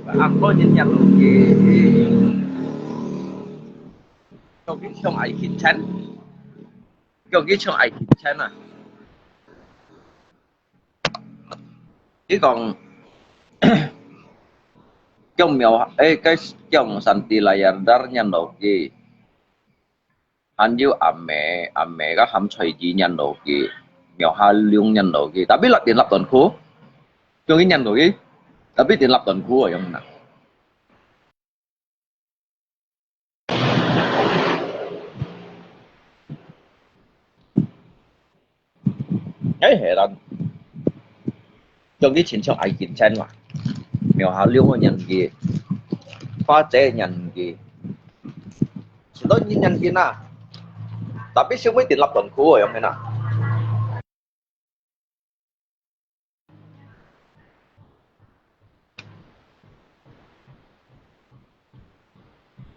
và ăn có nhân nhân gì trong cái trong ai khít chén trong cái trong ai khít chén à chứ còn trong mèo cái trong santi layar dar nhân đầu kỳ anh yêu ẩm mẹ các hầm chơi gì nhân đầu kỳ mèo hai lương nhân đầu kỳ ta biết là tiền lập tuần khu cho cái nhân đầu kỳ ta biết tiền lập tuần khu ở trong nào ấy hệ lần trong cái chiến trong ai chiến tranh mà mèo hai lương nhân gì pha chế nhân gì đó như nhân gì na tapi siêu mấy tiền lập tuần khu ở trong này nào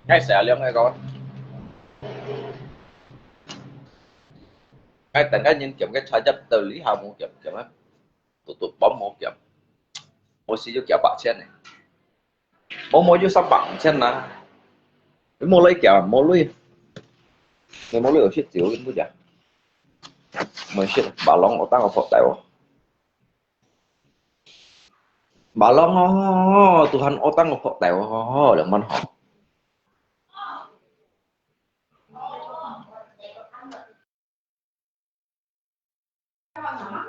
ngay xẻ liếng ngay con ngay tận cái nhân kiểm cái trái chấp từ lý hào mua kiểm kiểm á tụt bấm mua kiểm mua xí cho kéo bạc trên này mua cho xong bạc trên là cái mua lấy kéo mua lui người mua lui ở shit xíu đến bây giờ mới shit bà long ở tăng ở phật đại bà long tụi hắn ở tăng ở phật đại là mình họ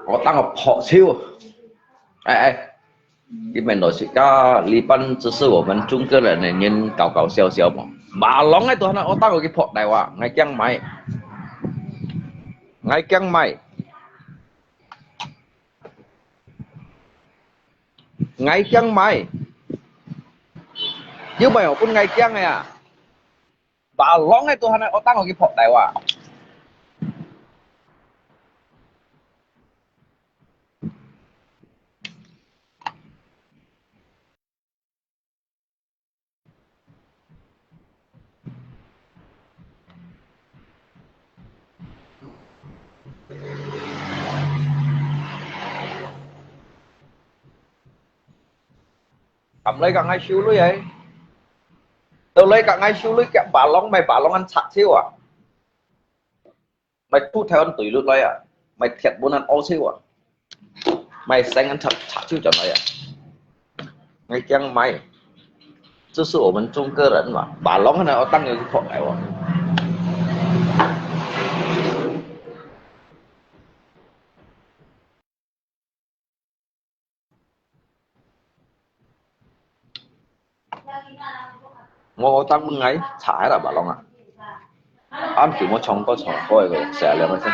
có tăng học họ siêu ai cái mình nói sự ca lý ban chỉ是我们中国人的人搞搞笑笑嘛bà lóng ấy tôi nói có tăng ở cái phật đại hòa ngay chăng mày chứ mày học con ngay chăng này à bà lóng ấy tôi nói có tăng ở cái phật đại hòa cầm lấy cả ngay siêu lưới ấy tôi lấy cả ngay siêu lưới kẹp bà long ăn sạch siêu à mày thu theo ăn tùy luôn đây à mày thiệt muốn ăn ô siêu à mày xanh ăn thật siêu chuẩn này à ngay chăng mày chứ sự của mình trung cơ rẩn mà bà long này nó tăng nhiều cái phận này à ngô tăng bưng ấy thải là bà long à ăn kiểu một trong có chọn coi rồi sẽ lên xem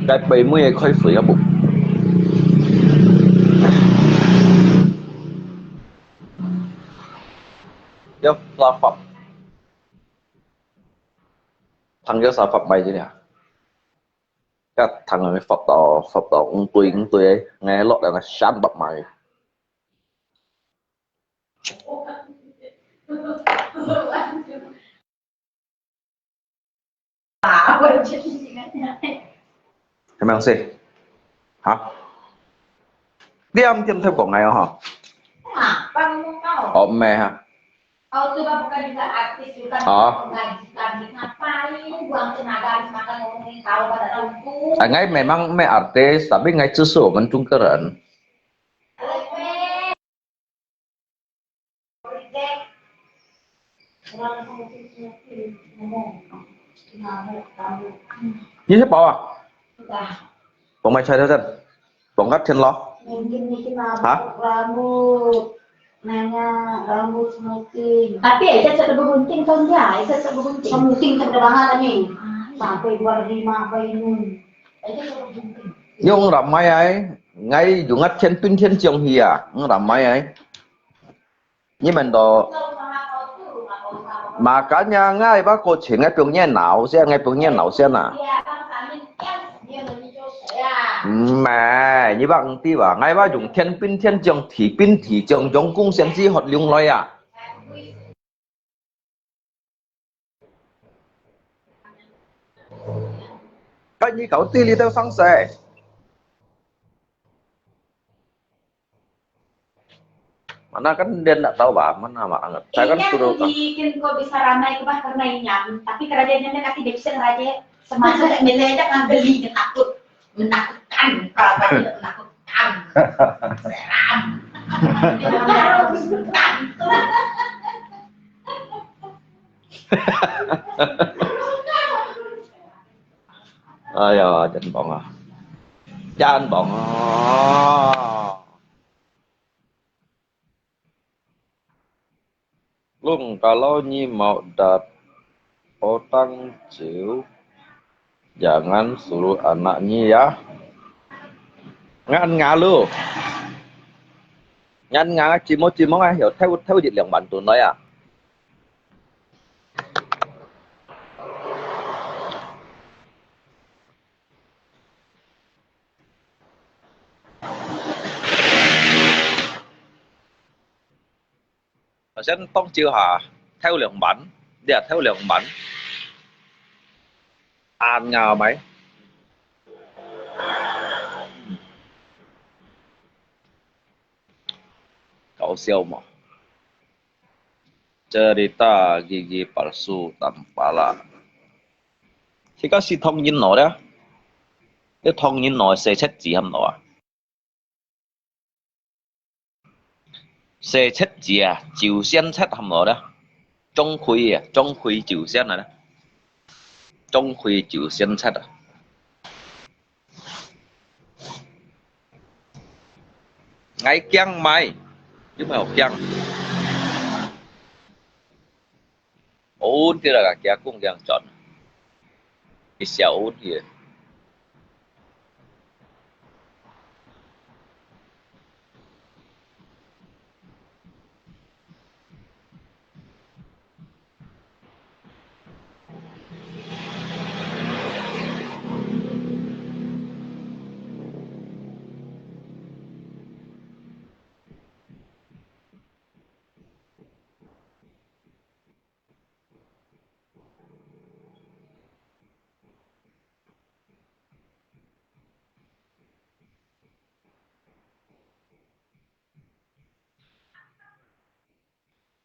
cái bể mươi khơi phổi ở bụng vô là phật thằng vô sao phật mày chứ nè các thằng này phật tỏ ông tùy ấy nghe lọt là sán bập mày em không gì hả đi âm chân theo bọn này hả mẹ hả Itu bukan juga artis juga ngapain buang tenaga makan ngomongin tahu pada lampu. Ngay memang me artis tapi ngay susu men tungkeran. Như thế bảo à? Bọn mày chơi theo chân. Bọn gắt chân lo. Hả? Rambut smoking. Tapi Eca sudah berbunting tahun dia. Eca sudah berbunting. Smoking keterangan ni. Sampai 25 Bainun. Eca sudah berbunting. Nhưng làm mai ấy, ngay dùng ngắt chân tuyên thiên trường hi à, nhưng làm mai ấy. Nhưng mình đó mà cả nhà ngay bác cô chuyện ngay biểu nhiên nào xem ngay biểu nhiên nào xem à. Mà như bạn tí bảo ngay bác dùng thiên pin thiên trường trong cung xem gì hoạt dụng loại à. Cái như cậu tí lý theo sáng xe. Mana kan dia tidak tahu bah mana mak. Saya kan suruh bikin kok bisa ramai ke bah karena inyam. Tapi kerajaannya nanti dia bisa ngeraja semasa milih aja ngambil takut menakutkan kalau tidak menakutkan. Seram. Ayo, jangan bohong ah. Jangan bohong. Lung kalau Nyi mau datang jauh, jangan suruh anak Nyi ya. Ngăn ngã luôn. Ngăn ngã chỉ một ai hiểu theo dịch lượng bản tụi nói à. Sẽ tông chiêu hả theo lượng bản để theo lượng bản an nhà mấy cậu siêu mà cerita gigi palsu tanpa lah thì có si thông tin nói đó cái thông tin nói sẽ chết gì không nói sẽ chết gì à chiều sen chết không nói đó trong khuy chiều sen này đó trong khuy chiều sen chết à ngay kiang mai chứ mà học kiang ôn thì là cả cũng kiang chọn cái xẻo ôn thì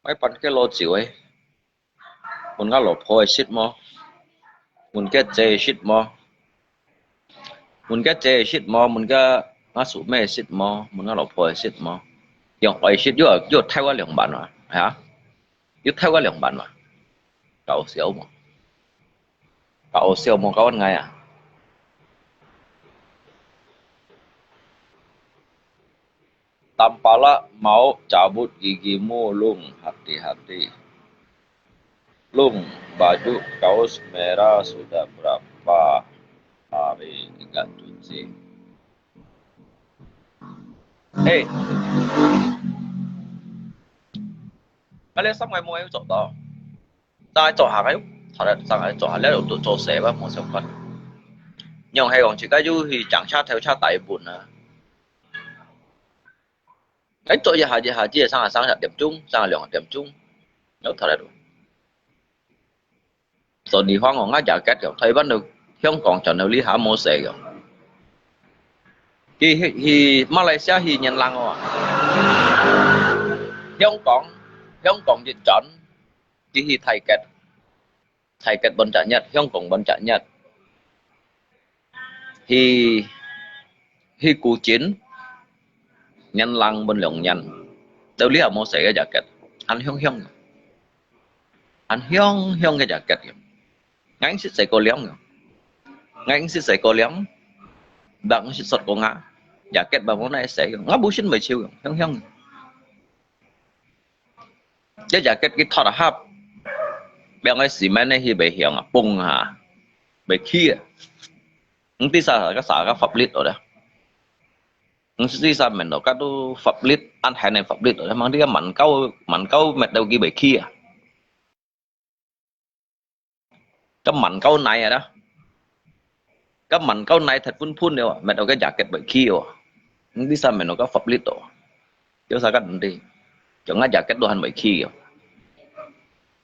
mấy phần cái lô chịu ấy muốn ngắt lỗ phôi shit mò muốn cái chê shit mò muốn cái chê shit mò muốn cái ngắt sụp mê shit mò muốn ngắt lỗ phôi shit mò dùng ấy shit vô theo cái lượng bản mà hả vô theo cái lượng bản mà cậu xíu mà cậu ăn ngay à Tampala mau cabut gigimu Lung, hati-hati. Lung, baju kaos merah sudah berapa hari tidak cuci. Hey, kalian xong ngày mua em chỗ đó, ta chỗ hàng ấy, thật là sang ấy chỗ hàng lấy được chỗ xe và một số phần. Nhưng hay còn chỉ cái du thì chẳng cha theo cha tại buồn à. Cái chỗ gì hà chỉ sang là điểm chung, sang là lượng điểm chung, nhớ thật là đủ. Rồi đi hoang còn ngã giả kết rồi, thấy vẫn được, không còn chọn nào lý hạ mua xe rồi. Thì Malaysia thì nhận lăng rồi, không còn dịch chọn, thì thay kết bên trả nhật, không còn bên trả nhật. Thì cú chiến nhân lăng bên lượng nhân đâu lý hạ mua xe cái giả kết anh không anh hiong hiong cái jacket kìa ngay xịt sấy cô liếng kìa ngay xịt sấy cô liếng đặng xịt sọt cô ngã jacket bà món này sấy ngã bút xin 10 triệu kìa hiong hiong cái jacket cái thọt hấp béo cái xì men này thì bị hiong bung hả bị kia những tí sao cái xả cái pháp lít rồi đấy những tí sao mình nó cái đồ pháp lít ăn hay này pháp lít rồi đấy mang đi cái mặn câu mệt đầu kia bị kia cái mặn câu này rồi đó cái mặn câu này thật phun phun đâu mệt đầu cái jacket bị kia rồi những tí sao mình nó cái pháp lít rồi chứ sao cái đi chẳng cái jacket đồ hành bị kia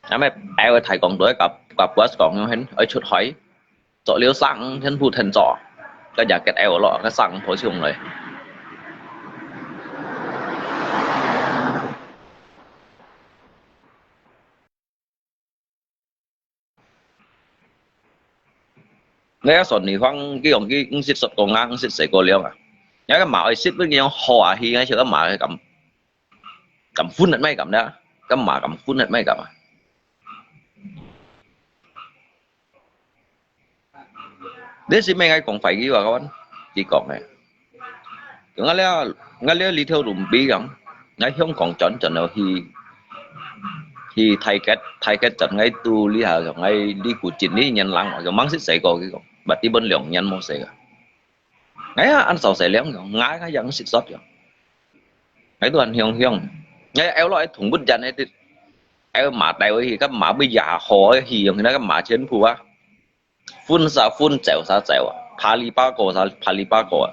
rồi mấy ai thầy còn đối cặp quest còn nhau hết ở chút hỏi chỗ liêu sang chân phụ thần trọ cái jacket eo lọ cái sang phối dùng này nếu sọn thì hoang cái ông cái xịt sọt còn ngang xịt sấy cô liêu à nhớ cái mạo xịt với nhau hòa hi ngay chỗ cái mạo cái cầm phun hết mấy cầm đó cái mạo cầm phun hết mấy cầm à đấy xin mấy ngay còn phải cái vào các bạn chỉ còn này ngay lẽ đi theo đùm bí gắng ngay không còn chọn nào thì thay cái chọn ngay tu lý hà rồi ngay đi của chuyện đi nhân lăng rồi mang xích sấy coi cái còn bật đi bên lượng nhân mua sấy ngay ăn sầu sấy léo rồi ngay cái dân xịt sót rồi ngay tôi ăn hiong hiong ngay eo loại thùng bút chân ấy thì eo mã đeo thì các mã bây giờ họ thì nó cái mã trên phù á phun chèo sa chèo phá li ba cổ sa phá li ba cổ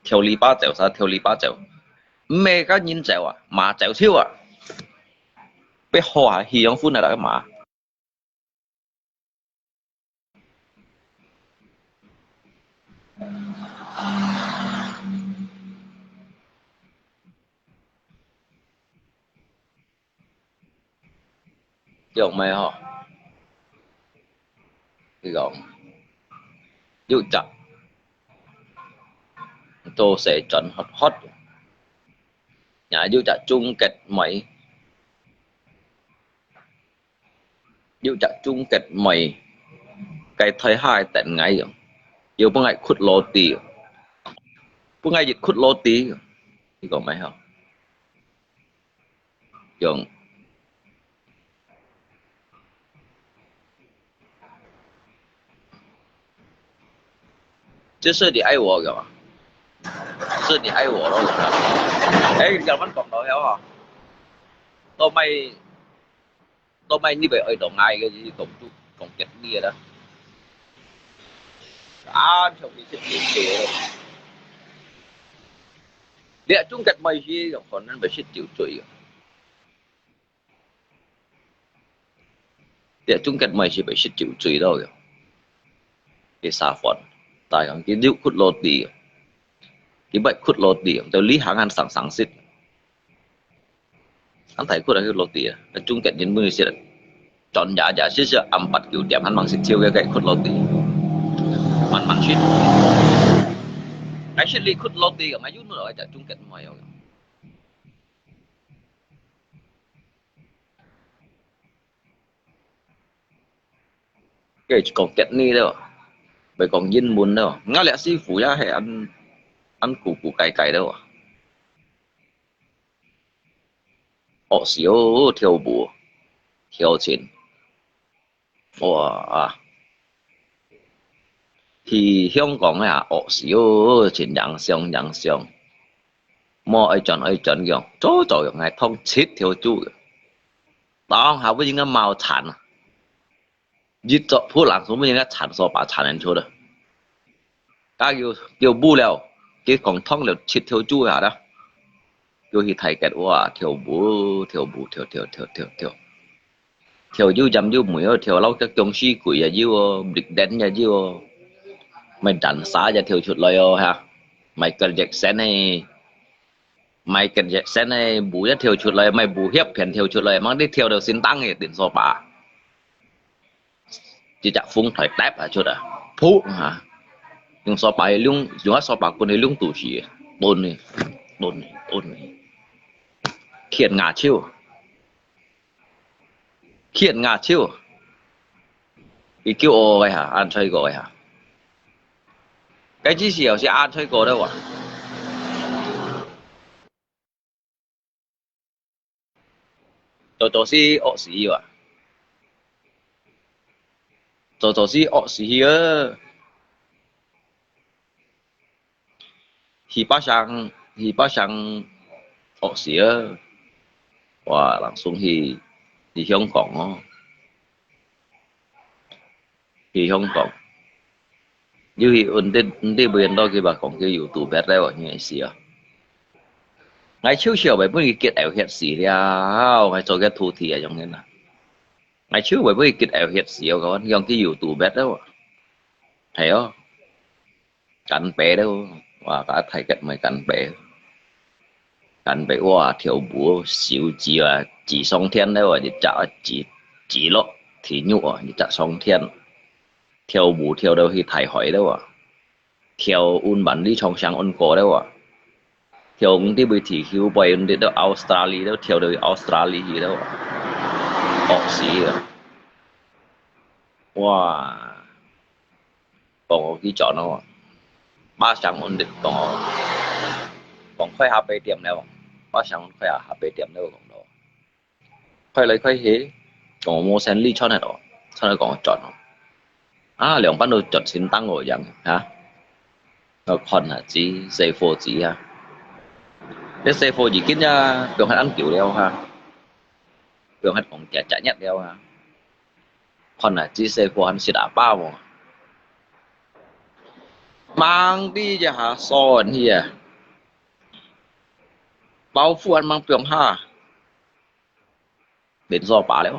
thiêu li ba chèo sa thiêu li ba chèo mấy cái nhìn chèo à mà chèo thiêu à bị hòa hi yang phun là cái mà kiểu mày họ cái gọng dụ chặt tôi sẽ chọn hot nhà dụ chặt chung kết mày dụ chặt chung kết mày cái thời hai tận ngày rồi yêu bữa ngày khuất lô tì bữa ngày dịch khuất lô tì thì còn mày không dùng chứ sơ thì ai vợ kìa sơ thì ai vợ đâu rồi ấy giờ vẫn còn đâu hiểu không tôi may như vậy ở đồng ai cái gì cũng chết kia đó trong cái chuyện gì địa chung kết mày gì còn nên phải chịu chửi địa chung kết mày chỉ phải chịu chửi đâu cái xa phận tại cái điệu khuất lô tì cái bệnh khuất lô tì tôi lý hàng ăn sẵn xịt anh thấy khuất là cái lô tì là chung kết những người sẽ chọn giả xịt âm bật kiểu đẹp hắn bằng xịt chiêu cái khuất lô tì man shit actually khuất lô tì ở ngay dưới nữa ở chung kết mày rồi cái còn kết ni đâu bởi còn dinh muốn đâu ngã lẽ sư phụ ra hay ăn củ cải đâu à họ xíu theo bùa theo chuyện à thì香港啊họ xíu chuyện dạng xiong mua ai chọn kìa chỗ dùng ngày thông chết theo chú đó học với những cái màu sản giết cho phú lãng xuống với những cái sản số把产人出的các yêu bu leo cái còn thông là chết theo chú à đó yêu thì thầy cái哇theo yêu dầm yêu mũi theo lâu các công sĩ quỷ à yêu địch đen à yêu mày đánh xá cho theo chuột lời ha Michael Jackson này bù cho theo chuột lời mày bù hiếp phiền theo chuột lời mang đi theo được xin tăng thì tiền số bà chỉ chặt phun thoại tép à chuột à phú hả nhưng số bà luôn dùng số bà con này luôn tủ chỉ đồn này khiển khiển ngà chiêu bị kêu ô vậy hả ăn chơi gọi hả cái gì xỉu sẽ ăn chơi gọi đâu à tổ sĩ ổ sĩ à tổ sĩ ổ sĩ á hi ba sang ổ sĩ á哇人送去香港咯去香港因為啲邊多佢話講叫要做別咧喎呢件事啊我超少為本佢結後血事了我做嘅土地啊種嘅啦我超為本佢結後血事啊講用佢要做別咧喎係啊近白đó và cả thầy cách mày cạnh bể hoa thiếu búa xíu chỉ song thiên đấy và chỉ lọ thì nhụ à chỉ song thiên thiếu búa thiếu đâu thì thầy hỏi đâu à thiếu un bản đi trong sáng un cổ đâu à thiếu ông đi bị thì hiu bay đi đâu Australia đâu thiếu đâu Australia gì đâu à xí à wow còn cái chọn nó ba sáng un định còn khoai hạt bê tiệm nào ba sáng khoai hạt bê tiệm nào còn đó khoai lấy khoai hế còn mua sen ly cho này đó sau này còn chọn à lượng bắt đầu chọn xin tăng rồi chẳng hả nó còn là chỉ dây phô chỉ ha cái dây phô chỉ kiến nha đường hạt ăn kiểu đeo ha đường hạt còn chả nhất đeo ha còn là chỉ dây phô ăn sẽ đã bao mà mang đi cho hả son hi à bao phủ ăn mang tiệm ha đến do bà đấy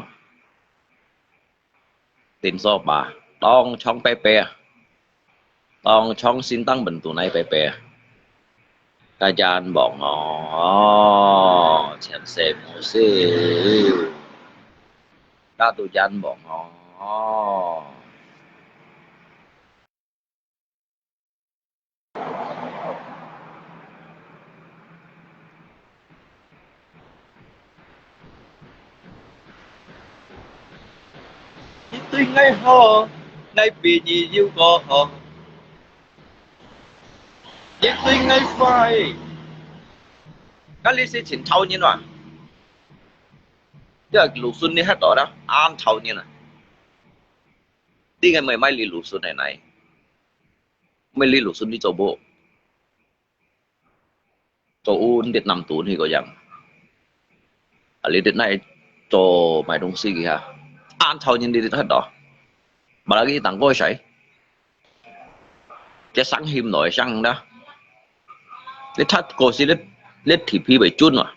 đến do bà đong trong pepe đong trong xin tăng bình tụ này pepe cái gian bọn họ chèn xe mù xê các tụ gian bọn họ tuy ngay ho ngay bị gì yêu có họ nhưng tuy ngay phải các lý sĩ chỉnh thâu như nào chứ lũ xuân đi hết đó đó an thâu như nào đi ngày mấy mai lý lũ xuân này mấy lý lũ xuân đi cho bộ cho un điện nằm tún thì có rằng lý điện này cho mày đông xí kìa an thâu nhân đi hết đó mà là cái tặng coi sấy cái sáng hiểm nổi sang đó cái thắt cô xí lết thì phi bảy chun mà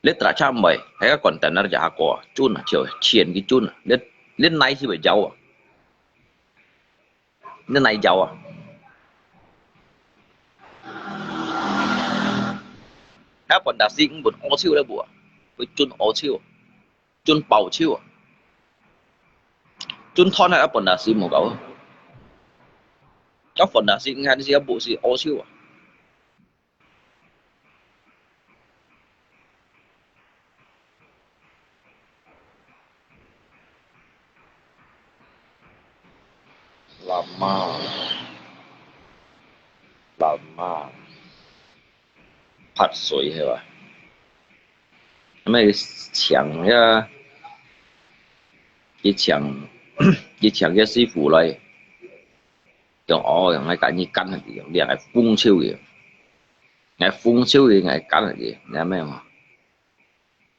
lết trả cha mày hay các còn tận nó giả quả chun là chiều chiên cái chun lết này thì phải giàu à lết này giàu à các còn đã sinh một ô siêu đấy bùa với chun ô siêu chun bầu siêu chun thon hay phần đã sinh một cậu các phần đã sinh hay gì bộ gì ô siêu làm mà phát sôi hay vậy mấy chẳng ya cái chẳng cái sư phụ này trong ó ngày cả như cắn gì liền ngày phun siêu gì ngày cắn gì nghe mấy mà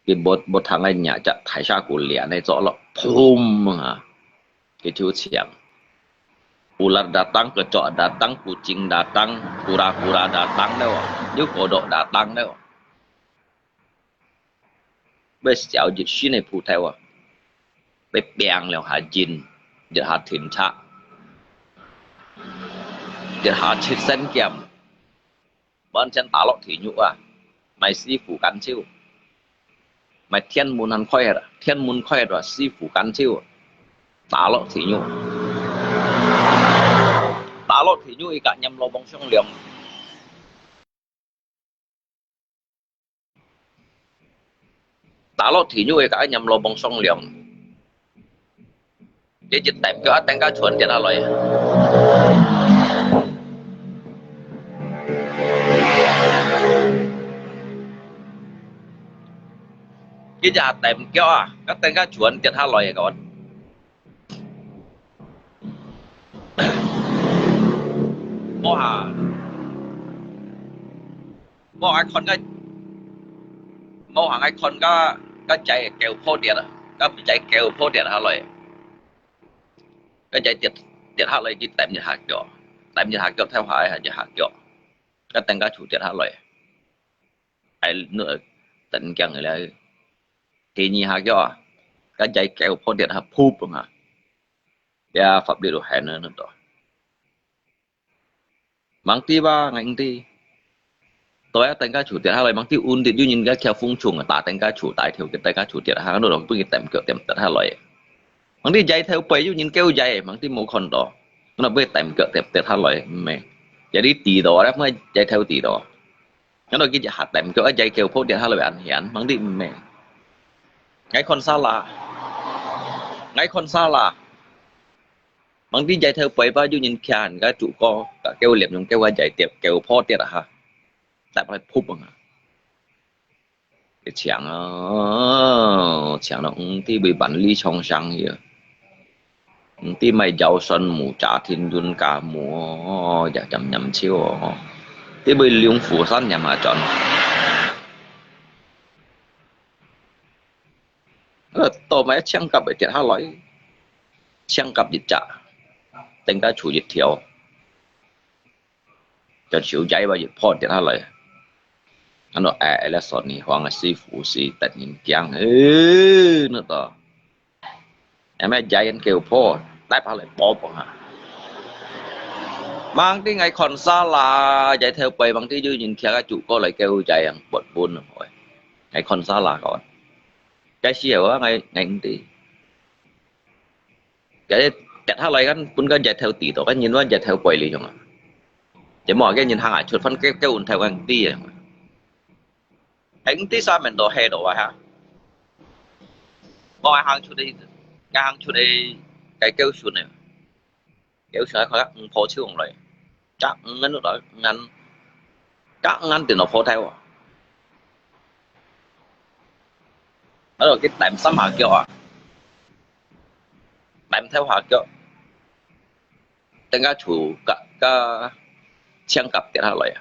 cái bột thằng này nhà chặt thái sa của liền này rõ là thum hả cái chú chẳng ular datang kecoak datang kucing datang kura-kura datang đâu nếu kodok datang đâu bây giờ dịch sĩ này phụ theo bây bèn là hạ jin để hạ thiền cha để hạ chết sen kèm bọn chân tá lọ thì nhũ mày si phụ cắn chiêu mày thiên môn khoe rồi si phụ cắn chiêu tá lọ thì nhũ tá lọ thì nhũ cả nhầm lo bông sông liềm 打落田咗嘅架任落幫鬆涼，你只揼腳一等間船跌下來，你只下揼腳啊，一等間船跌下來嘅講，摸下，摸下คนก็mô hàng ai con có chạy kèo phô điện à, có chạy kèo phô điện hả lời, có chạy tiệt hả lời chỉ tạm như hạt chỗ theo hải hả hạt chỗ, có tăng cả chủ tiệt hả lời, ai nữa tận chẳng là thì như hạt chỗ, có chạy kèo phô điện hả phúp không hả, ya pháp điều hệ nữa đó, mang ti ba ngành ti tôi tăng ca chủ tiệt hai lời mang tiêu un thì nhìn cái theo phung trùng ta tăng ca chủ tại theo cái tăng ca chủ tiệt hai nó đồng bưng cái tệm tiệt hai lời mang đi dây theo bấy nhìn kêu dây mang tiêu một con đó nó bưng tệm tiệt hai lời mẹ vậy đi tỷ đó đó mới dây theo tỷ đó nó nói cái hạt tệm cỡ dây kêu phố tiệt hai lời ăn hiển mang đi mẹ ngay con xa là mang đi dây theo bấy bao nhiêu nhìn khan cái chủ co cả kêu liệp dùng kêu qua dây tiệt kêu phố tiệt ha tại phải phúc bằng cái chẳng nó thì bị bắn ly trong sang here thì mày giàu xuân mù trả thiên dun cả mùa dạ chậm nhầm chiêu thì bị liung phủ sát nhà mà chọn tổ máy trang cặp để tiệt hai lõi trang cặp dịch trả tính ta chủ dịch thiếu cho chịu cháy và dịch phò tiệt hai lõi anh nói là sọn này hoàng là sư phụ sư tận nhìn kiang nữa đó em ấy dạy anh kêu phô tay phải lại bỏ bằng hả mang cái ngày còn xa là dạy theo bầy bằng tí dư nhìn kia các chủ có lại kêu dạy anh bột buôn rồi ngày còn xa là còn cái xìu á ngày tí cái chặt hai lại anh cũng có dạy theo tỷ tổ cái nhìn nó dạy theo bầy liền không ạ chỉ mọi cái nhìn hàng hải chuột phân cái ổn theo anh tí rồi anh tí sao mình đồ hè đồ hả mọi hàng chuột đi ngang chuột đi cái kêu chuột này kéo chuột khỏi phô chiếu không lại chắc ngắn lúc đó ngắn từ nó phô theo à đó là cái tạm xăm hạt kêu à tạm theo hạt kêu tên các chủ cả chiang cặp tiệt hạ lại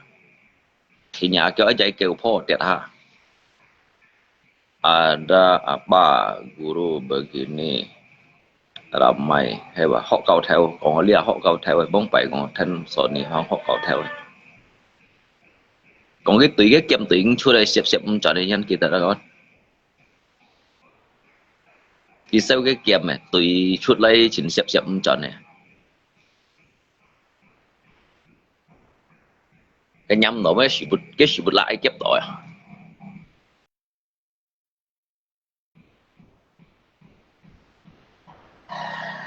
thì nhà kêu ở dây kêu phô tiệt hạ ada apa guru begini ramai hebat họ cầu theo còn lia họ cầu theo bóng bảy còn thân sọ này họ cầu theo còn cái tùy cái kiếm tùy chưa đây xếp cho nên nhân kita đó thì sau cái kiếm này tùy chút lấy chỉnh xếp cho này cái nhắm nó mới cái sự lại kiếm tội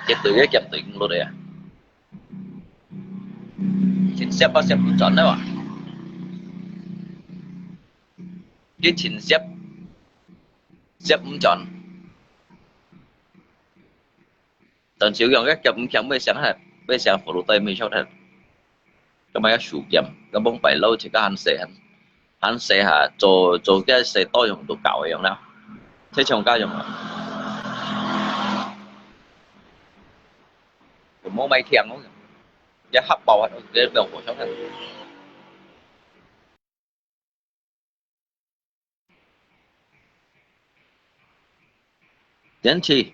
chết từ cái chậm tuyển luôn đấy à chính xếp chọn đấy à cái chính xếp chọn tận sử dụng các chậm chẳng bây giờ phụ tây mình sao thật cái máy sủ chậm cái bóng bảy lâu chỉ có hắn sẽ hả cho cái sẽ to dùng đồ cạo vậy nào thế trong cái dùng mô máy thiền nó giá hấp bầu cái đầu của cháu này đến chi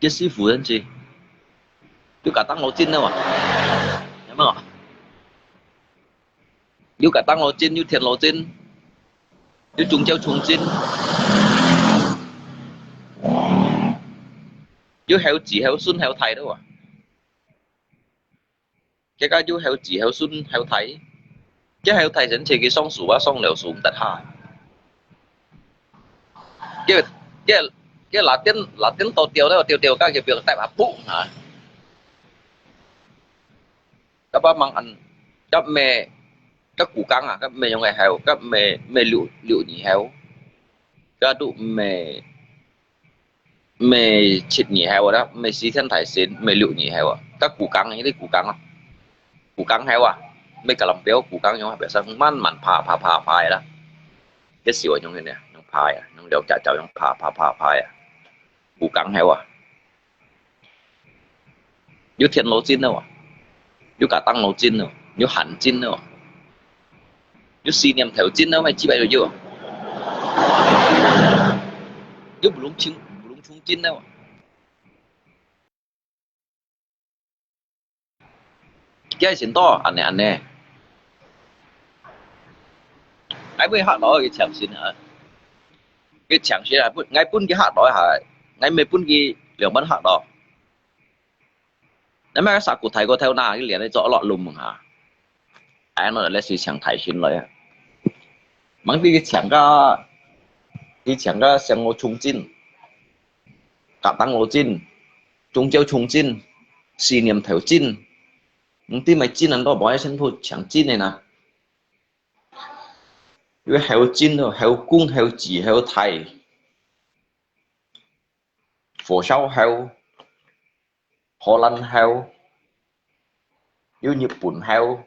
cái sư phụ đến chi chú cả tăng lỗ chín đâu mà nhớ không ạ chú cả tăng lỗ chín chú thiền lỗ chín chú trùng treo trùng chín chú heo chỉ heo xuân heo thầy đó à cái chú heo chỉ heo xuân heo thầy chứ heo thầy dẫn chỉ cái song sủ á song liều sủ tật hai cái là tiếng tổ tiêu đó tiêu các cái việc tại bà phụ hả các bác mang ăn các mẹ các củ căng à các mẹ trong ngày heo các mẹ mẹ liệu liệu nhỉ heo các tụ mẹ mẹ thịt nhỉ heo đó mẹ xí thân thải xến mẹ liệu nhỉ heo à các củ căng ấy đấy củ căng à củ căng heo à mẹ cả lòng béo củ căng nhau bây giờ man mặn phà phai đó cái xỉu ở trong này nè trong phai à trong đèo chả chảo trong phà phai à củ căng heo à yếu thiện lỗ chín đâu à yếu cả tăng lỗ chín đâu yếu hẳn chín đâu yếu xi niệm theo chín đâu mày chỉ vậy rồi chưa yếu bù lúng chung chín đâu cái chuyện to anh nè ngay bây hạ đó cái chẳng xin hả cái chẳng xin là ngay phun cái hạ đó hả ngay mấy phun cái liệu bắn hạ đó nếu mà cái sạc của thầy có theo nào cái liền đấy rõ lọ lùm hả anh nói là sự chẳng thầy xin lời mang đi cái chẳng có xem ngô trung chín cả tăng ngô chín trung châu trung chín xì niệm theo chín những tí mày chín ăn đó bỏ trên thôi chẳng chín này nè cái heo chín đâu heo cung heo chỉ heo thầy phổ sao heo Hồ Lan heo như Nhật Bản heo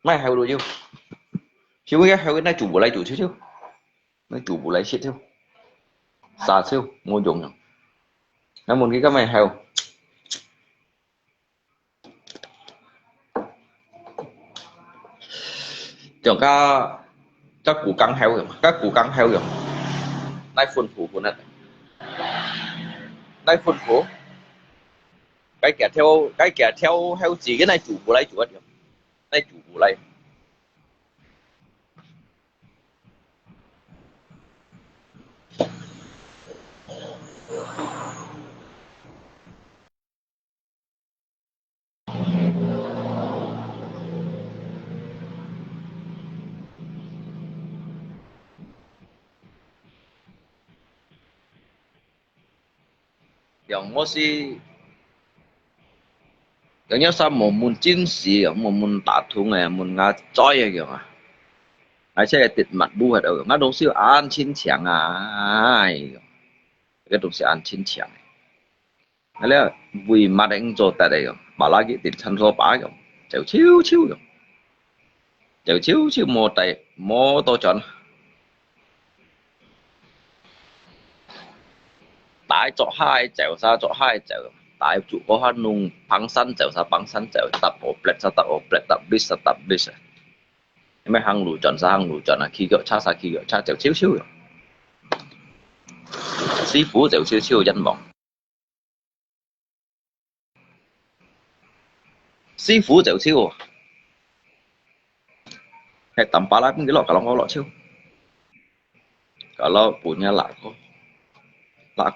mấy heo rồi chứ chứ cái heo cái này chủ bộ lấy chủ chứ mấy chủ bộ lấy shit chứ xa siêu ngô dùng nhỉ nó muốn cái mày heo chẳng các củ căng heo rồi các củ căng heo rồi nay phun phủ của nó nay phun phủ cái kẻ theo heo chỉ cái này chủ bộ lấy chủ hết rồi này chủ bộ lấy yang mo si yang nhớ sao một môn chiến sĩ một môn tạ thủ này môn ngã chói vậy mà ai sẽ tiệt mặt bu hết rồi ngã đông siêu an chiến chẳng à cái đông siêu an chiến chẳng này là vì mặt anh cho tại đây mà lại cái tiệt chân số bá rồi chịu chiếu rồi chịu chiếu một tay một tô chọn đại cho hai chèo ra cho hai chèo đại chủ có hoa nung băng sân chèo ra băng sân chèo tập ổ plek ra tập ổ plek tập bis mấy hàng lù chọn là khi gỡ cha chèo chiếu rồi sĩ phú chèo chiếu dân vọng sĩ phú chèo chiếu hay tầm ba lá cũng cái lọ cả lòng lọ chiếu cả lọ punya lạ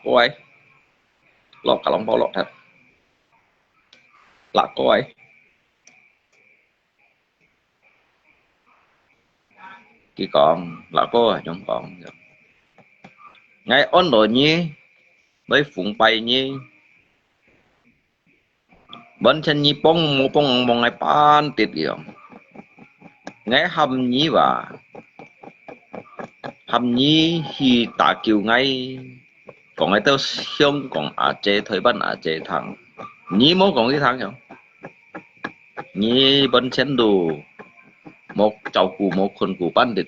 cô ấy lọ cả lòng bao lọ thật lạ cô ấy chỉ còn lạ cô à trong còn ngay ôn đồ nhi với phụng bay nhi bên chân nhi bông ngày pan tiệt kiểu ngay hầm nhi và hầm nhi khi tạ kiều ngay còn ngay tao xong còn à chế thời ban à chế thằng nhi mốt còn cái thằng không nhi bên chân đồ một cháu cụ một con cụ ban được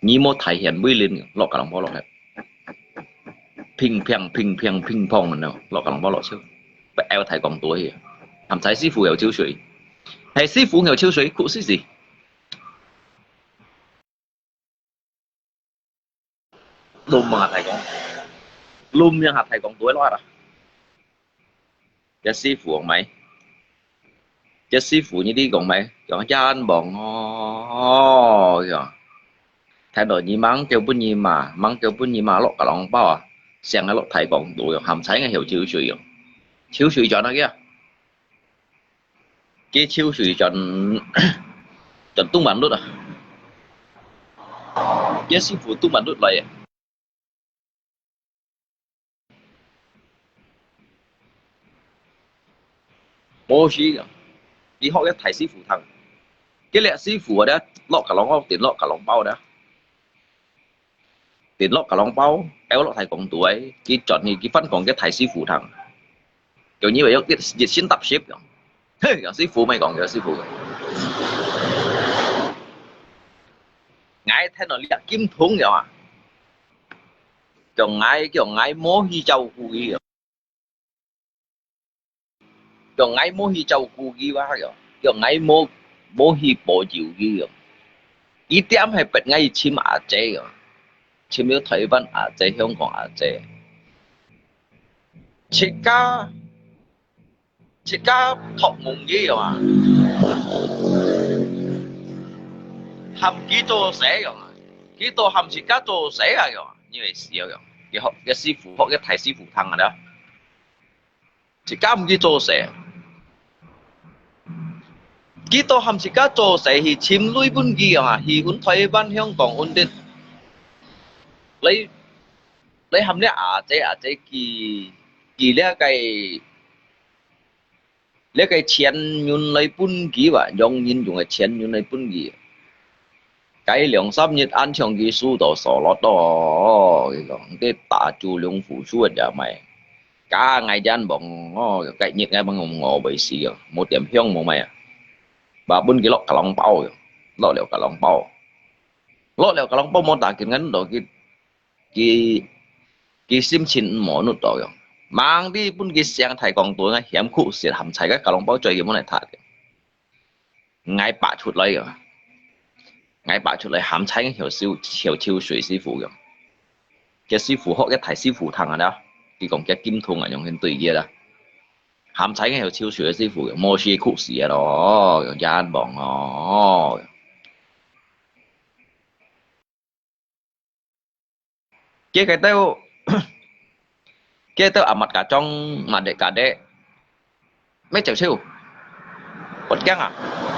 nhi mốt thể hiện bươi lên lọ cả lòng bao lọ hết ping pong mình nào lọ cả lòng bao lọ chứ vậy em thầy còn tuổi làm thái sư phụ hiểu chiếu水hay sư phụ hiểu chiếu水cụ gì lùm mà thầy con lùm nhưng hạt thầy còn tuổi lo rồi cho sư phụ mày cho sư phụ như đi còn mày chọn cha anh bọn rồi thay đổi như mắng kêu bún như mà lọ cả lòng bao à xem cái lọ thầy còn tuổi hàm thái nghe hiểu chiếu水chọn nó kia cái chiếu水chọn tung bản đốt à cái sư phụ tung bản đốt lại bố sĩ đi họ cái thầy sư phụ thằng cái lẹ sư phụ đó lọ cả lòng bao tiền lọ cả lòng bao đó tiền lọ cả lòng bao éo lọ thầy còn tuổi cái chọn thì cái phân còn cái thầy sư phụ thằng kiểu như vậy cái dịch xin tập ship rồi hey sư phụ mày còn cái sư phụ ngài thấy nó liệt kim thốn rồi à kiểu ngài mố hi châu cu gì kiểu ngài mố hi châu cu gì quá rồi kiểu ngài mố mố hi bộ chịu gì rồi ý điểm hay bật ngay chim à chế rồi chim yếu Thái Văn à chế香港à chế chỉ cả học mùng gì rồi mà hàm kỹ tô sẽ rồi kỹ tô hàm chỉ cả tô sẽ rồi như vậy xíu rồi cái học cái sư phụ học cái thầy sư phụ thằng đó chỉ cả một cái tô sẽ kỹ tô hàm chỉ cả tô sẽ thì chim lui bún gì mà thì cũng Thái Văn香港ổn định lấy hàm lẽ à chế kỳ lấy cái钱用来本机吧，用的钱用来本机，改2、3日安全技术都少了多，cái打住兩副書就咪，cả ngày gian bọn cái nhiệt ngày bằng ngộ bị xì rồi, một điểm hiong một mày, và bên cái lọ cả lòng bao rồi, lọ liệu cả lòng bao một đàn kiến ngắn rồi cái sim chín mỏ nút rồi, mang đi bên cái sang Thái Quảng tuổi ngay hiểm khu sẽ hầm chạy cái cả lòng bao chơi cái món này thật, ngay bả chút lấy rồi. Ngay bả出嚟鹹菜嘅條水師傅嘅，嘅師傅學一提師傅堂啊啦，佢講嘅金通啊用緊對嘢啦，鹹菜嘅條超水嘅師傅嘅，冇事曲事啊咯，用眼望哦，cái tao mặt cả trong mà để cả đấy mấy triệu siêu, bất găng à,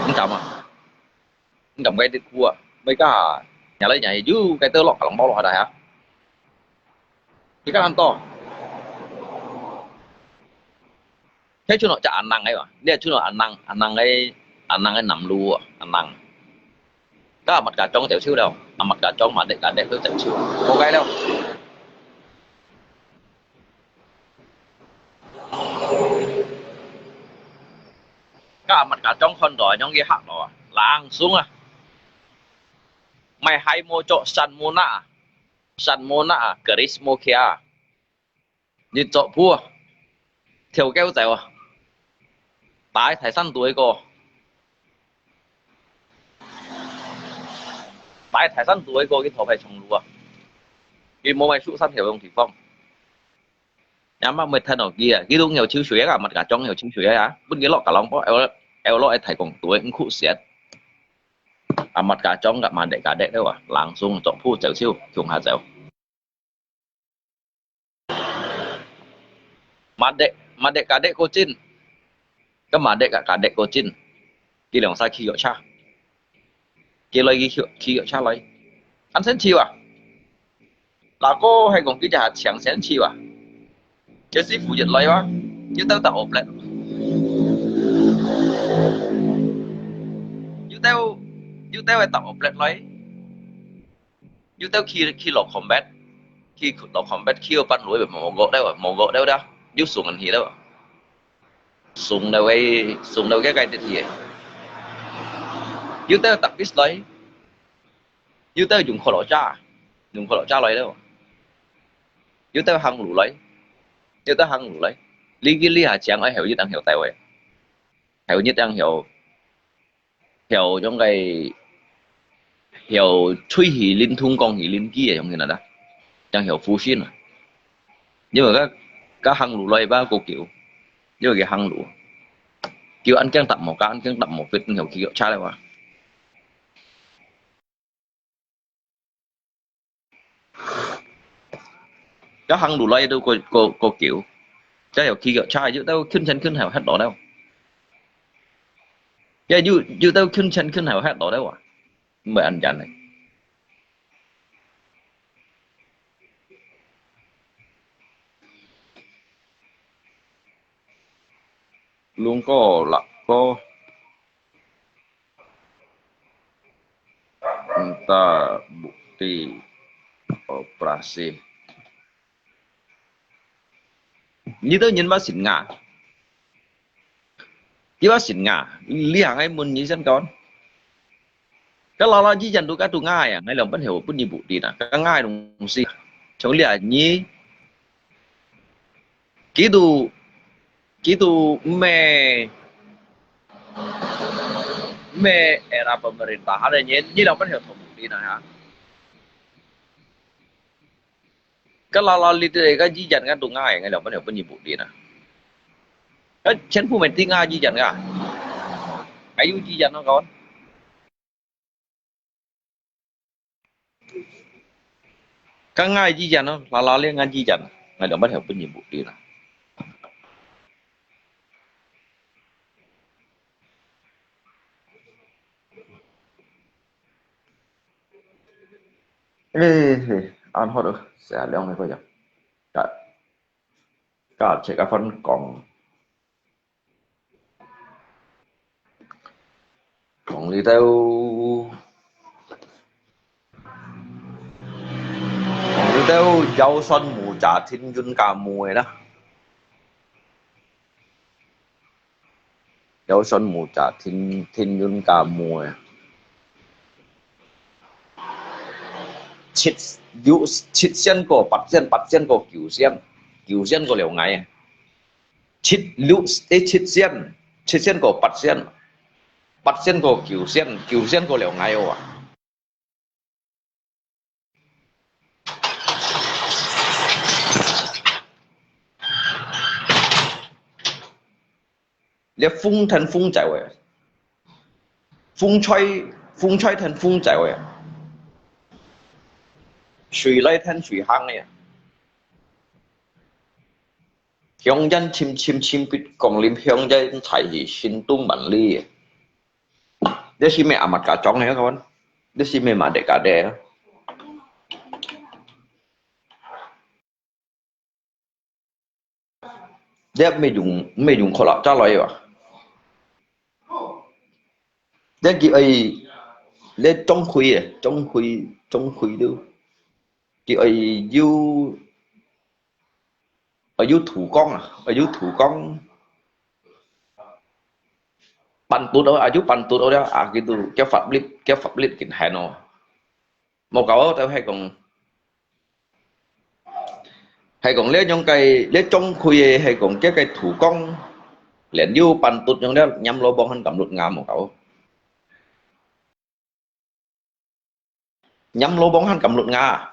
không cầm à. Cầm cái đi cua mấy cái nhà lấy nhà dưới cái tơ lọt cả lòng bao lọt đây hả cái ăn to thế chú nó chả ăn năng ấy mà đây chú nó ăn năng cái nằm lùa ăn năng cái mặt cả trong tiểu siêu đâu mặt cả trong mà để cả đẹp tiểu siêu có cái đâu cái mặt cả trong con rồi trong cái hạt rồi láng xuống à mày hay mua chỗ san mona charisma kia như chỗ vua theo kéo dẻo tái thái san tuổi cô tái thái san tuổi cô cái thổ phải trồng lúa cái mua mày sụt san hiểu không thì phong nhắm mà mệt thân ở kia cái đúng nhiều chiếu xuế cả mặt cả trong nhiều chiếu xuế á bên cái lọ cả lòng bó eo lọ thầy còn tuổi cũng khụ xiết mặt cả trong gặp màn để cả đệ đâu à làng xuống chỗ phu chèo siêu chung hà dẻo mà đệ cả đệ cô chín cái mà đệ cả đệ cô chín cái lòng sai khi gọi cha cái lấy khi gọi cha lấy ăn sen chiều à là cô hay còn cái trà chẳng sen chiều à cái sĩ phụ dịch lấy quá chứ tao tạo ộp lại như tao phải tập ộp lại lấy như tao khi lọc combat khi lọc combat khi ở ban núi về một gỗ đâu đó như súng anh gì đâu súng đâu cái gì như tao tập pistol lấy như tao dùng khẩu lọ cha lấy đâu như tao hăng lũ lấy lý hà chẳng ấy hiểu như đang hiểu tài vậy hiểu như đang hiểu trong cái hiểu truy hỉ linh thung con hỉ linh kia giống như là đó đang hiểu phú xin à nhưng mà các hăng lũ lấy ba cô kiểu nhưng mà cái hăng lũ kiểu ăn căng tập một việc hiểu kiểu cha đây mà các hăng lũ lấy đâu cô kiểu cái hiểu khi kiểu cha chứ đâu khinh chân khinh hào hết đó đâu cái như đâu khinh chân khinh hào hết đó đâu à mày ăn chán này luôn có là có kata bukti operasi. Như tôi nhìn bác xỉn ngà. Chứ bác xỉn ngà, lý hàng ấy muốn như dân con. Cái lo chỉ dành tôi ngay à, ngay lòng bắt hiểu bất nhiệm vụ đi nè, cái ngay đồng gì. Chống lìa nhí. Kỹ tu me era pemerintah ada nyi lòng bắt hiểu thống vụ đi nè hả. Cái lo lý cái chỉ dành tôi ngay, ngay lòng bắt hiểu bất nhiệm vụ đi nè. Cái chính phủ mình tiếng ngay chỉ dành à. Cái yêu chỉ dành nó con. Cái ngay chỉ dành nó là liên ngay chỉ dành, ngay lòng bắt hiểu bất nhiệm vụ đi nè. Ê, ăn hết rồi, sẽ leo này coi giờ. Cả chạy cả phân còn đi theo giao xuân mùa trả thiên duyên cả mùa đó. Giao xuân mùa trả thiên duyên cả mùa. Chít sen của bắt sen của cửu sen của liều ngày. Chít sen của bắt sen của cửu sen của liều ngày à. Lẽ phung thành phung chạy vậy. Phung吹thành phung chạy vậy.水來thành水行này. Hướng dân chim biết công liêm hướng dân thải gì xin tung bản lý. Để xin mẹ mặt cả chóng này các bạn. Để xin mẹ mặt để cả đẻ. Để mày dùng khó lạc trả lời à. Để kì ấy để trong khuy đâu. Kì ấy ở dưới thủ công bàn tụt đó, ở dưới bàn tụt đó à cái từ cái pháp lý kiện hay nó một cậu tao hay còn lấy trong cây lấy trong khuya hay còn cái cây thủ công lẹn vô bàn tụt trong đó nhắm lô bông hơn cầm lụt ngàm một cậu nhắm lô bông hơn cầm lụt ngà.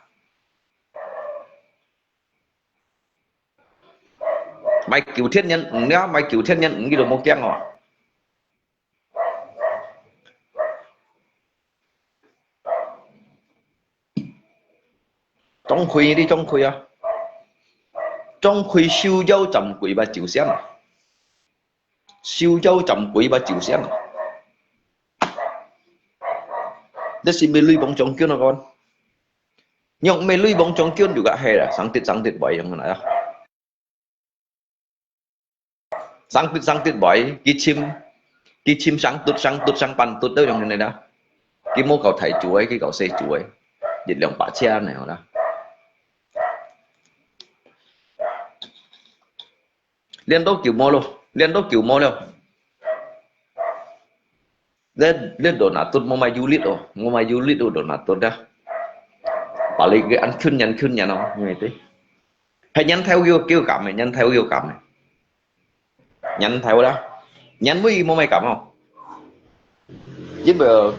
Mày cứu thiên nhân nếu mày cứu thiên nhân cái đồ một tiếng rồi trong khuy đi trong khuy siêu dâu chậm quỷ và chịu xén siêu dâu chậm quỷ và chịu xén đó xin mê lui bóng trong kia nó con nhưng mê lui bóng trong kia juga hay là sáng tiết bảy trong này đó. Sang tiết bảy cái chim sáng tút pan tút đâu trong này đó cái mô cầu thầy chuối cái cầu xây chuối dịch lòng bả che này đó liên đốc kiểu mô luôn lên đồ nát tút mô mai du lít đồ nát tút đó bảo lý cái ăn khuyên nhà nó như thế hay nhắn theo kêu cảm này nhắn theo đó nhắn với mô mai cảm không chứ bây giờ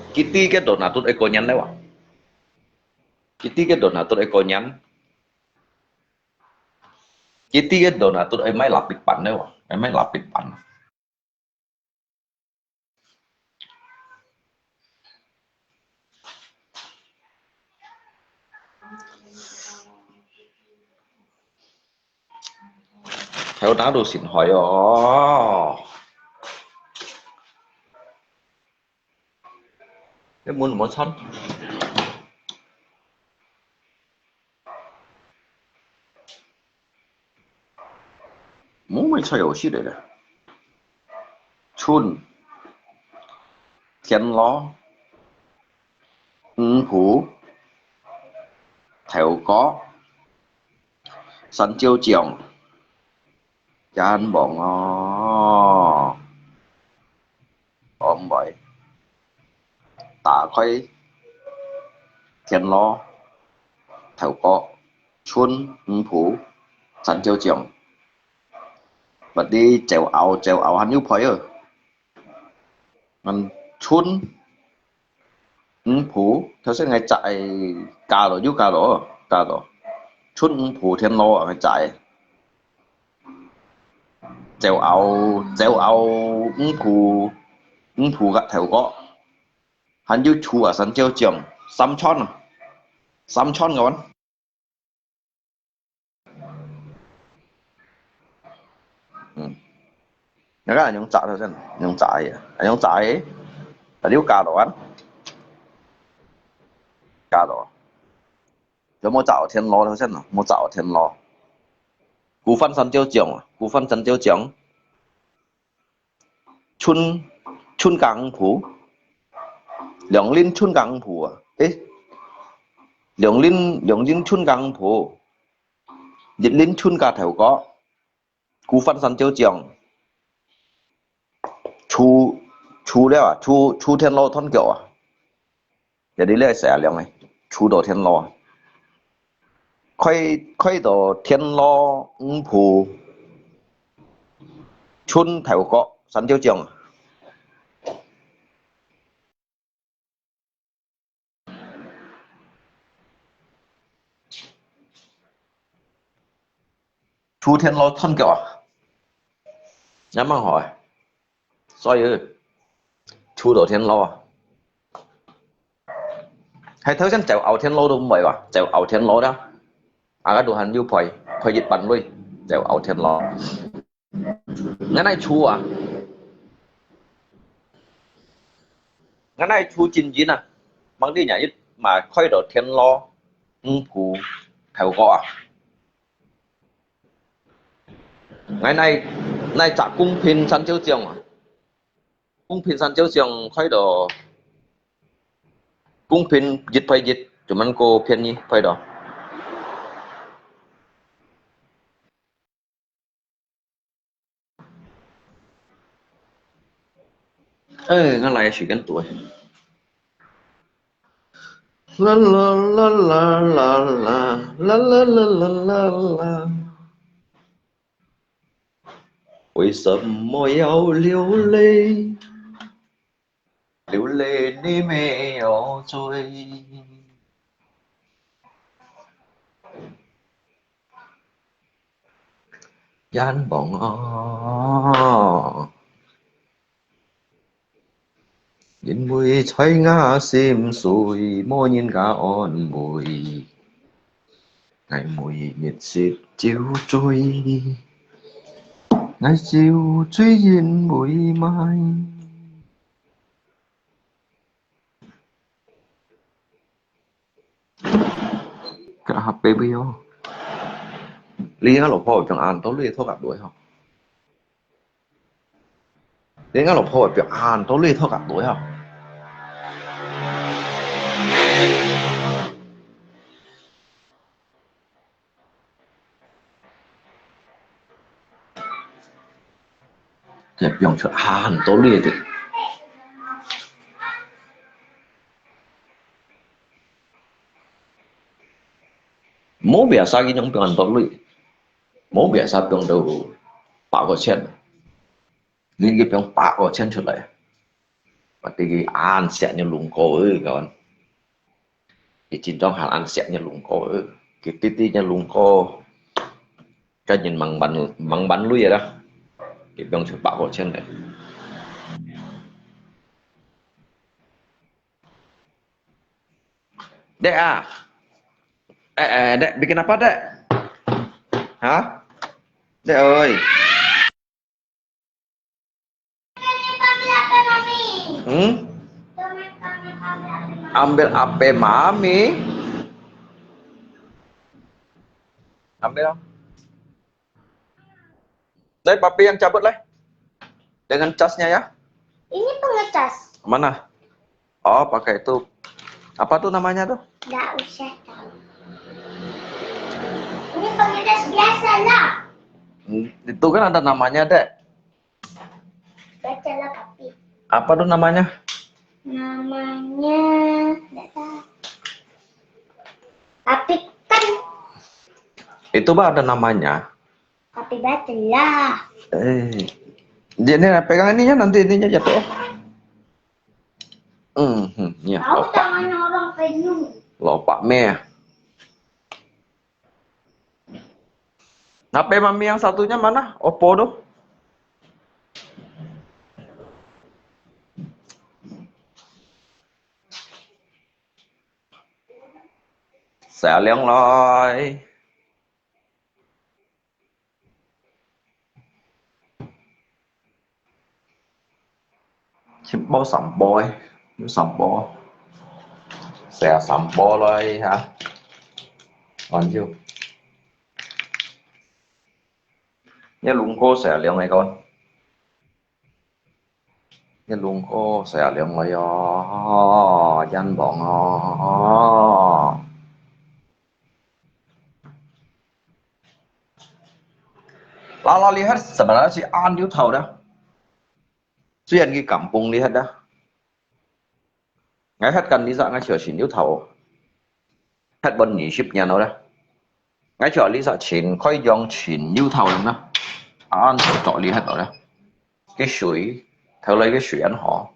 cái đồ nát tút ấy có nhắn đấy ạ cái đồ nát tút ấy có nhắn cái đồ nát tút ấy máy lặp bịch bản đấy ạ máy lặp bịch bản theo ná đồ xỉn hỏi cái muốn một sẵn muốn mấy chơi遊戲嚟嘅春天咯 phủ thèo có sân chiêu trường chan bọn ôm vậy tạ khuấy thiên lo thèo có xuân phủ sân chiêu trường và đi trèo ảo hắn như phơi rồi mình xuân phủ theo sẽ ngày chạy cà rồi cà rồi xuân phủ thiên lo ở ngày chạy trèo ảo phủ gặt thèo có hắn như chú ở sân chiêu trường xăm chon các bạn nó cái là những chạy thôi xem những chạy là điếu cà đồ ăn cà đồ cho mua chảo thiên lo thôi xem nào mua chảo thiên lo cú phân sân chiêu trường chun cảng phủ lượng linh chun cảng phủ à ấy lượng linh chun cảng phủ dịch linh chun cà thèo có cú phân sân chiêu trường chú đấy à chú thiên lo thôn kiểu à để đi lên xẻ lượng này chú đồ thiên lo khoai đồ thiên lo phủ chun thèo có sân chiêu trường chú thiên lo thôn kiểu à nhắm mang hỏi soi ơi chú đồ thiên lo hay thấy xem chèo ảo thiên lo đâu vậy à chèo ảo thiên lo đó cái đồ hành như phải dịch bắn lui chèo ảo thiên lo cái này chú à cái này chú chín chín à bằng đi nhà ít mà khoai đồ thiên lo phủ thèo có à ngày này chả cung pin sân chiêu trường à cung pin sân chiêu trường khoai đồ cung pin dịch phải dịch chúng mình cô pin gì phải đó ê nó lại chỉ cái tuổi la la la la la la la la la la la为什么要流泪？流泪你没有罪。gian bọn nhìn mùi xoay ngã xìm xùi môi nhìn gà on mùi ngày mùi nhiệt xịt chiếu trôi ngày chiều truy nhìn bụi mai cả hấp baby không liên á lộc phò chẳng an tố liên thô gặp đuổi không liên á lộc phò chẳng an tố liên thô gặp đuổi không đẹp dòng cho an tố liên thì mỗi bẻ sao cái nhóm toàn tố liên mỗi bẻ sao toàn đầu bảo có chen liên cái 병 bảo có chen trở lại và cái an sẽ như lùng cổ ơi các bạn cái chính trong hàng an sẽ như lùng cổ ơi cái tí như lùng cổ cái nhìn bằng bắn lui vậy đó cái 병 cho bảo có chen này Dek ah Dek bikin apa Dek hả Dek ơi ambil HP mami ambil không đây papi yang cabut lah dengan casnya ya Ini pengecas. mana oh pakai itu Apa tuh namanya tuh? Nggak usah tahu. Ini pengetes biasa lah. Itu kan ada namanya, Dek. Bacalah tapi. Apa tuh namanya? Namanya nggak tahu. Tapi kan. Itu bah ada namanya. Tapi bacalah. Dia ini pegang ininya nanti ininya jatuh. Ya, Tahu tangan orang penyung. lopak meh. HP mami yang satunya mana? Oppo tuh. Xả liang loi. Chim bao sắm bôi. Sắm bó. Xẻ sắm bó loi hả? Còn chưa? Nhớ luôn cô xẻ liang này con. Nhớ luôn cô xẻ liang này dân bọn Lala lihat sebenarnya si An itu tahu dah. Xuyên cái kampung lihat dah. Ngay hết cần đi ra ngay chỗ xin yêu thầu. Hết bên nhị ship nhà nó dah. Ngay chỗ lý ra xin khói dòng xin yêu thầu lắm đó. An chỗ lý hết rồi dah. Cái suối, theo lấy cái suối ăn họ.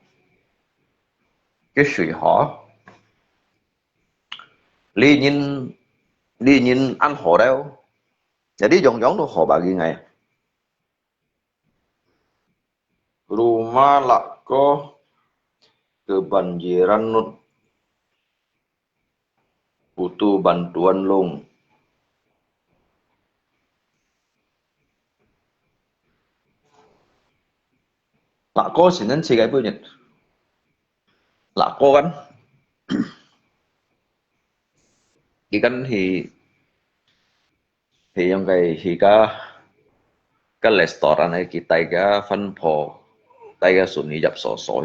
Cái suối họ. Lý nhìn ăn họ đâu. Jadi jong-jong tuh họ bagi ngay. Rumah Lako kebanjiran Nut, butuh bantuan Lung. Lako sini sih kayak punya. Lako kan, ikan yang kayak cái restoran này kita cái phân phò tay cái sụn nhập sổ sổ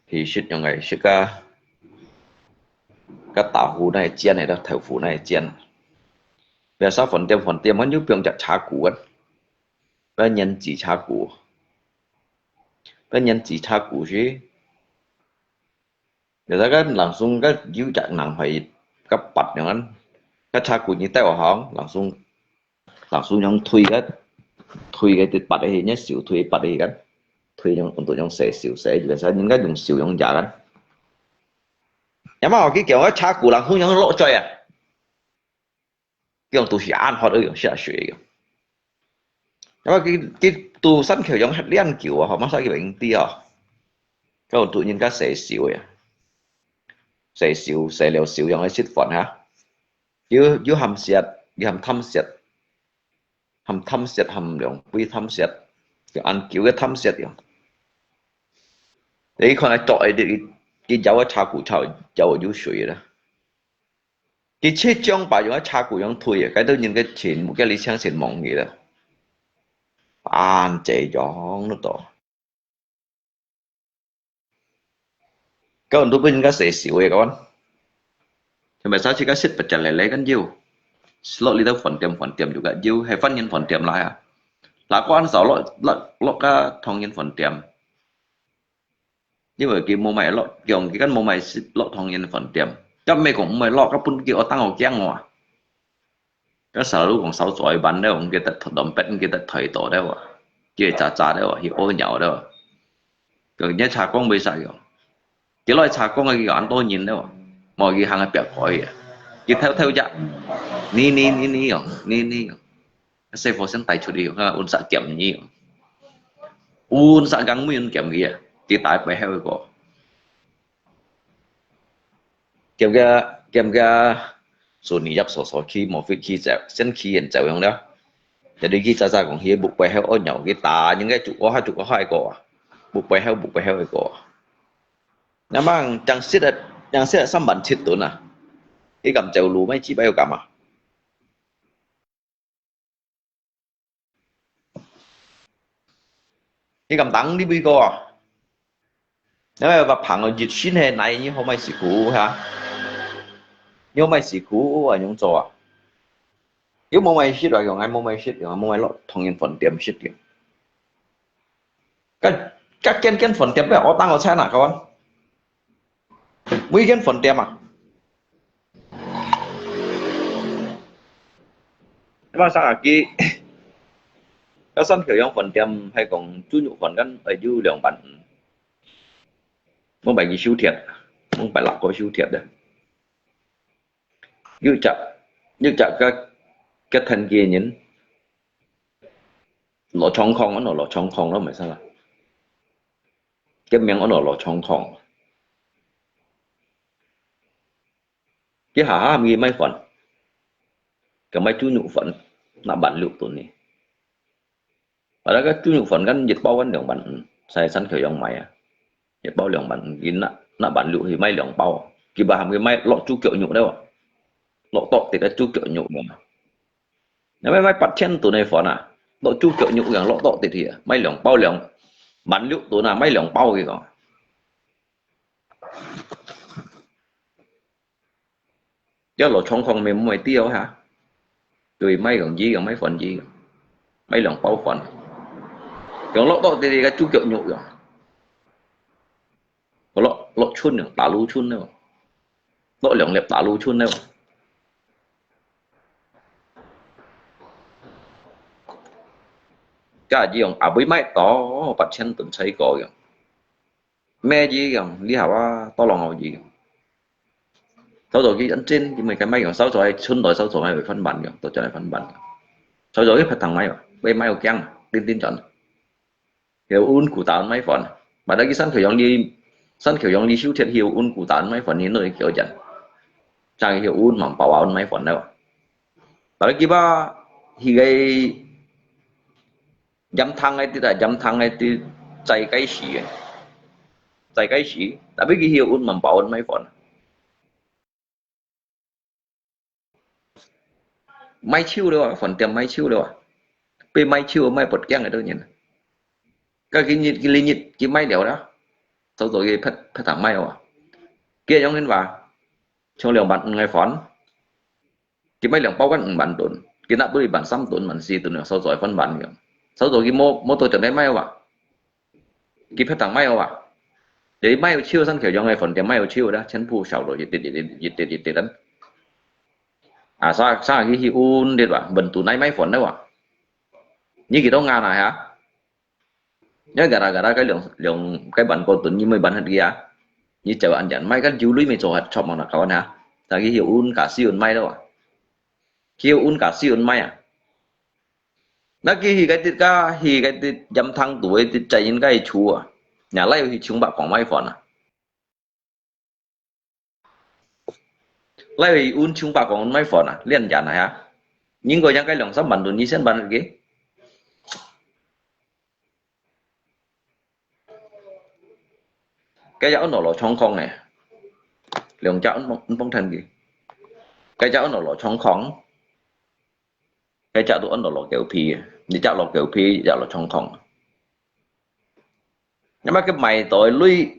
thì shit yang ngày shit cái tàu hũ này chiên này đó thầu phủ này chiên bây giờ phần tiêm nó như biếng chặt trà củ ấy bây nhân chỉ trà củ bây nhân chỉ trà củ chứ người ta cái langsung cái dữ chặt nặng phải cái bạchอย่างนั้นcái trà củ như tay vào hóng langsung yang thui cái tiết bạch ấy nhé xỉu thui bạch ấy cái thui yang untuk yang xỉu biasa những cái dùng xỉu yang giả cái nhưng mà cái kiểu cái trà củ langsung yang lộ chơi à kiểu tu sĩ ăn họ ở sẽ sửa nhưng mà cái tu sẵn kiểu giống hạt liên kiểu họ mắc sao cái bệnh tia cái ông tự nhiên cái xẻ liều xỉu giống cái xịt phận ha chứ hầm xiết hầm thăm xiết hầm lượng quy thăm xiết cái ăn kiểu cái thăm xiết vậy đấy con này trọi đi cái giáo cái trà củ chảo giáo ở suy đó cái chết trong bà dùng cái trà củ giống thui cái tự nhiên cái chuyện một cái lý sáng xịn mỏng gì đó ăn chạy gió nó to các bạn tôi bên cái xẻ xỉu vậy các bạn thì mà sao chỉ cái xịt bật chặt lấy cái diêu slot little phần tiệm juga diêu hay phân nhân phần tiệm lại à là có ăn sáu lọ cái thong nhân phần tiệm như vậy cái mô mày lọ kiểu cái mô mày lọ thong nhân phần tiệm cho mày cũng mày lọ các pun kiểu tăng ở giang ngoài cái sở lúc còn sáu tuổi bắn đấy ông kia tật đầm pet kia tật thầy tổ đấy à kia chả đấy à thì ôi nhậu đấy à rồi nhớ trà con bây giờ cái loại trà con cái ăn tôi nhìn đấy à mọi người hàng là bẹo khỏi à cái theo dạ ni sẽ phô sinh tay chủ đi ha un sạ kiểm nhỉ un sạ gắng nguyên kiểm gì à thì tại phải heo có kiểm cái số này nhập số khi một khi dạo sinh khi hiện dạo không đó jadi khi ra còn hiệp buộc phải heo ở nhau cái ta những cái chủ có hai có buộc phải heo cái có nhưng mà chẳng xét xăm bản chết tuần à cái cầm chèo lú mấy chi bao cầm à cái cầm tặng đi bi co 因為話朋友熱酸係奶你可唔可以試估嚇？你可唔可以試估啊？樣做啊？如果冇咪 shit 嚟用，係冇咪 shit 用，冇咪落同人飯店 shit 嘅。các cái phần tiệm đấy ở tăng ở xe nào các bạn? Mấy cái phần tiệm à? Các bạn sao kia? Các sân khởi phần tiệm hay còn chú nhụ phần gắn ở dưới lượng bản muốn bài gì siêu thiệt, muốn bài lạc có siêu thiệt đấy. Như chặt cái thân kia nhẫn lọ trong không nó lọ trong không đó mày sao là cái miệng nó lọ trong không cái hả mi mấy phần cái mấy chú nhụ phần là bản liệu tụi này ở đó cái chú nhụ phần gắn dịch bao gắn lượng bản xài sẵn khởi dòng mày à dịch bao lượng bản in là bản liệu thì mấy lượng bao kỳ bà cái mấy lọ chú kiểu nhụ đâu à lọ tọt thì cái chú kiểu nhụ mà nếu mấy bắt chân tụi này phần à lọ chú kiểu nhụ rằng lọ tọt thì mấy lượng bao lượng bản liệu tụi nào mấy lượng bao gì còn chứ lọ trong không mình mày tiêu hả rồi mấy còn gì còn mấy phần gì mấy lượng bao phần còn lọ tọt thì cái chú kiểu nhụ rồi lọ chun nữa đá lú chun đâu lọ lượng lẹp đá lú chun đâu cái gì ông à với mấy to bắt chân từng thấy coi kìa mẹ gì kìa đi học to lòng nào gì sau rồi cái dẫn trên thì mình cái máy còn sau rồi xuân rồi sau rồi phải phân bản kìa tôi cho lại phân bản sau rồi phải thằng máy rồi bên máy keng tin tin chọn hiểu un cụ tán máy phần mà đây cái sân kiểu dòng đi siêu thiệt hiểu un cụ tán máy phần như nơi kiểu chẳng chẳng hiểu un mà bảo áo máy phần đâu và cái ba thì cái dâm thăng ấy thì chạy cái gì đã biết cái hiệu un mà bảo un mấy phần máy chiêu đâu à phần tiệm máy chiêu đâu à bên máy chiêu máy bật keng ở đâu nhỉ cái linh nhịp cái máy đéo đó sau rồi cái phát thẳng máy à kia giống lên vào trong liều bạn ngày phón cái máy lượng bao quát bạn tuần cái nắp bưởi bạn xăm tuần bạn xì tuần sau rồi phân bạn kìa sau rồi cái mô tô chẳng đấy may không ạ cái phát thẳng may không ạ đấy may chiêu sang kiểu cho ngày phần tiền may chiêu đó chân phu sầu rồi dịch tiền đánh à sao cái hiệu un đi bạn bần tụ nay mấy phần đâu ạ như cái đó nga này hả nhớ gara cái lượng cái bản con tuần như mấy bản hạt kia như chờ anh nhận may cái chú lưới mấy chỗ hạt chọn mà là các hả là cái hiệu un cả siêu may đâu ạ hiệu un cả siêu may à nó cái dâm thăng tuổi thì chạy những cái chùa nhà lấy thì chúng bạn còn mấy phần à lấy thì un chúng bạn còn mấy phần à liên giả này hả những người những cái lòng sắp bắn được như sen bắn cái cháu nó trong không này lượng cháu nó phong thành gì cái cháu nó trong không cái cháu tụi nó kiểu phi đi cháu lọ kiểu phi cháu lọ trong không nhưng mà cái mày tội lui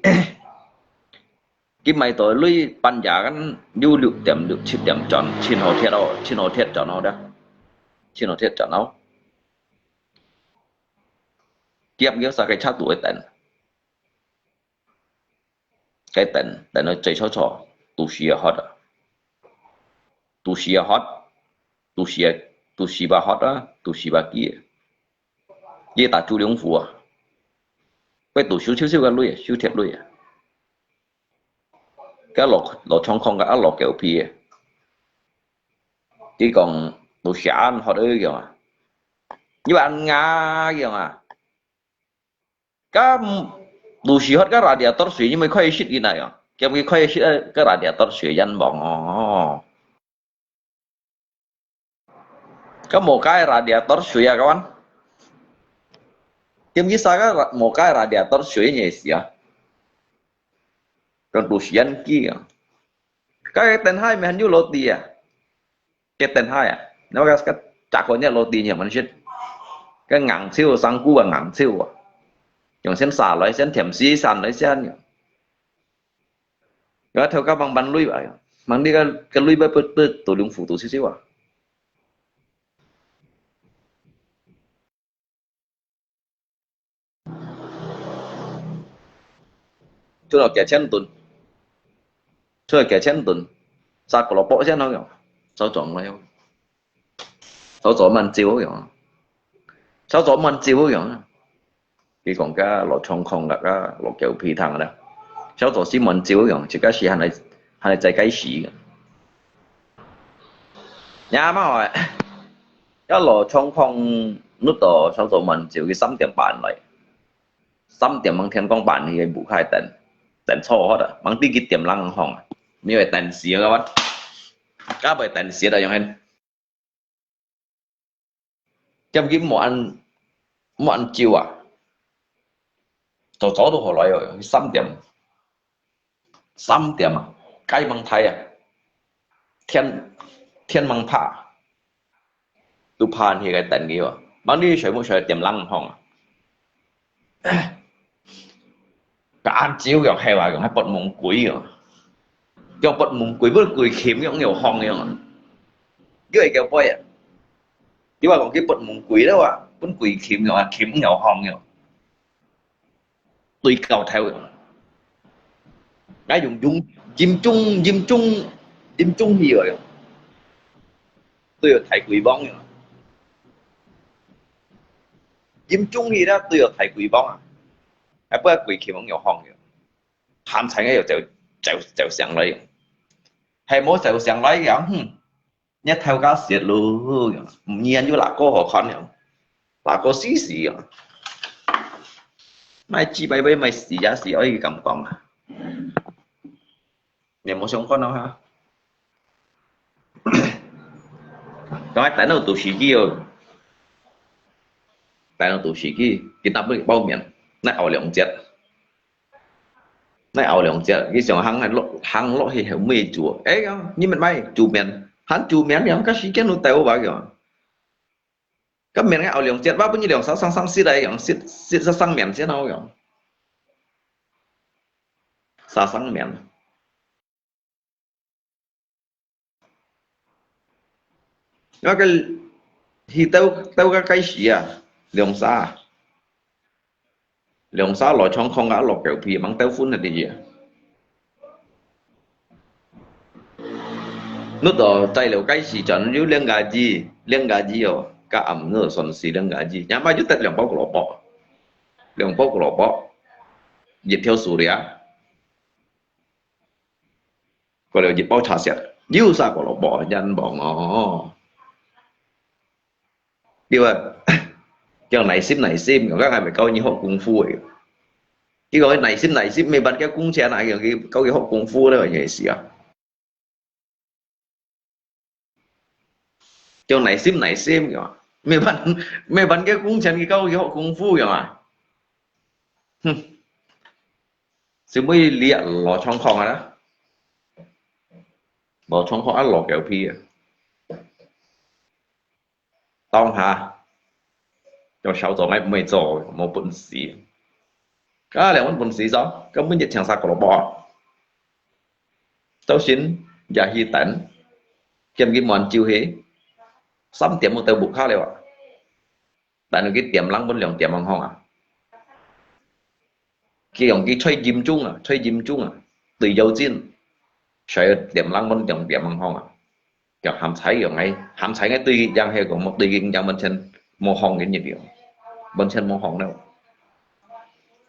cái mày tội lui ban giả cái du lượng điểm được chỉ điểm chọn xin hồ thiệt cho nó đó xin hồ thiệt cho nó tiếp nghĩa sao cái cháu tuổi tận cái tận nó chạy cho tu sĩ hot tu sĩ ba hot á tu sĩ ba kia ye ta chú liễng phù à cái tu siêu cái lui siêu thiệt lui cái lọ trong không cái lọ kiểu phi chỉ còn tu sĩ ăn hot ấy kìa mà như bạn nga kìa mà cái tu sĩ hot cái radiator suy nhưng mà khoai shit gì này à cái khoai shit cái radiator suy dân bỏng có một cái radiator suy à các bạn kiếm như sao cái một cái radiator suy nhỉ gì à còn tu sĩ ăn kia cái tên hai mình như lô tì à cái tên hai à nó cái chả có nhớ lô tì nhỉ mình shit cái ngẳng siêu sang cua ngẳng siêu à dùng sen xả lấy sen thèm xí sàn lấy sen Rồi theo các bằng lui vậy bằng đi cái lui bớt tổ đường phụ tổ xíu xíu à chỗ nào kẻ chen tuần chỗ nào kẻ chen tuần sao có lọ bỏ chen đâu nhở sao chọn này sao chọn mình chiếu nhở sao chọn mình chiếu nhở cái còn cái lọ trong không là cái lọ kiểu phi thằng đó sao chọn xí mình chiếu nhở chỉ cái gì hay là chạy cái gì nhà mà hỏi cái lọ trong không nút đó sao chọn mình chiếu cái 3:00嚟3:00bằng thiên công bản thì bù khai tận错hết啊，忙啲佢點冷行，因為等時嘅話，加埋等時就用係，咁佢冇按照啊，就走到河來喎3點啊，街掹睇啊，天掹怕，都怕佢嘅等佢喎，忙啲全部係點冷行啊。cái ăn chiếu kiểu hay là kiểu hay bật mông quỷ kiểu bật mông quỷ với cười khiếm kiểu nhiều hong kiểu cái kiểu vậy à chứ mà còn cái bật mông quỷ đó à vẫn quỷ khiếm kiểu là khiếm nhiều hong kiểu tùy cầu theo cái dùng diêm chung gì rồi tôi thầy quỷ bóng kiểu diêm chung gì đó tôi thầy quỷ bóng à hay bữa quỷ khiếm nhiều hong kiểu tham thành cái就上嚟，係冇就上嚟咁，一頭家蝕咯，唔驗咗嗱個何看樣，嗱個試試啊，咪自閉閉咪試一試可以咁講啊，你有冇上過啊？咁喺等到讀書機哦，等到讀書機，佢搭俾包面，那熬2節。này ảo lượng chết cái xong hàng lọ thì hiểu mê chùa ấy không nhưng mình bay chủ miền hắn chủ miền nhắm các sĩ kiến nó tèo vào kiểu các miền cái ảo lượng chết bao nhiêu lượng sáu sang xí đây kiểu xí ra sang miền xí đâu kiểu sa sang miền nó cái thì tao cái gì à lượng xa lọ trong không ngã lọ kiểu phì mang tao phun là gì lúc đó chạy liệu cái gì chọn nếu liên gà gì rồi cả ẩm nữa xuân xì liên gà gì nhà mai chút tết lượng bốc lọ bọ dịch theo số đấy à còn liệu dịch bao trà sẹt yêu sao của lọ bọ dân bỏ ngõ đi vậy cho này sim các ai phải coi như họ cung phu ấy cái gọi này sim mấy bạn cái cung xe này cái câu cái họ cung phu đó là gì xí à cho này sim kiểu mấy bạn cái cung xe cái câu cái họ cung phu kiểu mà sự mới liệt lò trong phòng đó lò trong phòng ăn lò kiểu phi tông hả cho小組咪唔係做冇本事，啊兩揾本事咗，根本就長沙個蘿蔔，就算也去等，見佢望照起，3點冇到buộc khác了，但係佢點冷本2點ang không à，佢用佢吹劍鐘啊，對右肩，誰點冷本2點ang không à，就鹹踩cái tuy giang hay còn một tuy giang bên trên mồ hong cái nhiệt điều bên trên mồ hong đâu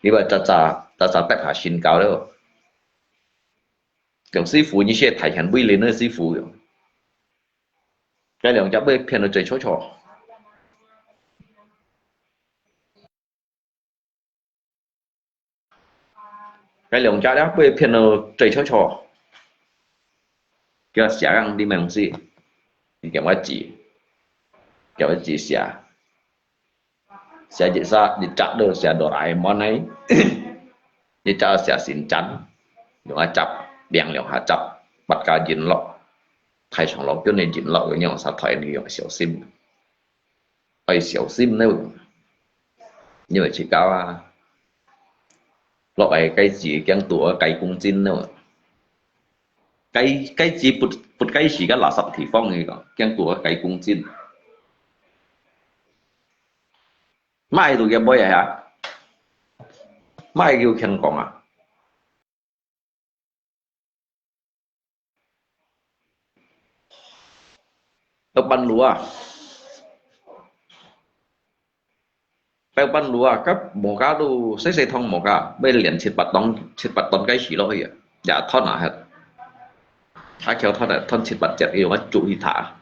như vậy ta tất cả xin cao đâu kiểu sư phụ như sẽ thầy hành quy lên nơi sư phụ cái lượng cháu bây phiền nó chơi trò cái lượng cháu đó bây phiền nó chơi trò cái xả răng đi mềm gì thì kiểu cái gì xả dịch ra dịch chặt được xả đồ lại món ấy dịch chặt xả xin chắn dùng ai chập đèn liệu hạ chập bắt cả dính lọ thay xong lọ cho nên dính lọ cái nhau sao thấy đi dùng xỉu sim ai xỉu sim đâu nhưng mà chỉ cao lọ cái gì cái tủa cái cung chín đâu cái chỉ bút cái時間垃圾地方嘅個，驚過計公斤，買到嘅乜嘢啊？買叫香港啊？ở ban lúa ban lúa các mỏ cá đồ xây thông mỏ cá bây giờ liền chít bát tông cái gì đó vậy dạ thon à hết thả kéo thon là thon chít bát chẹt dùng cái trụ y thả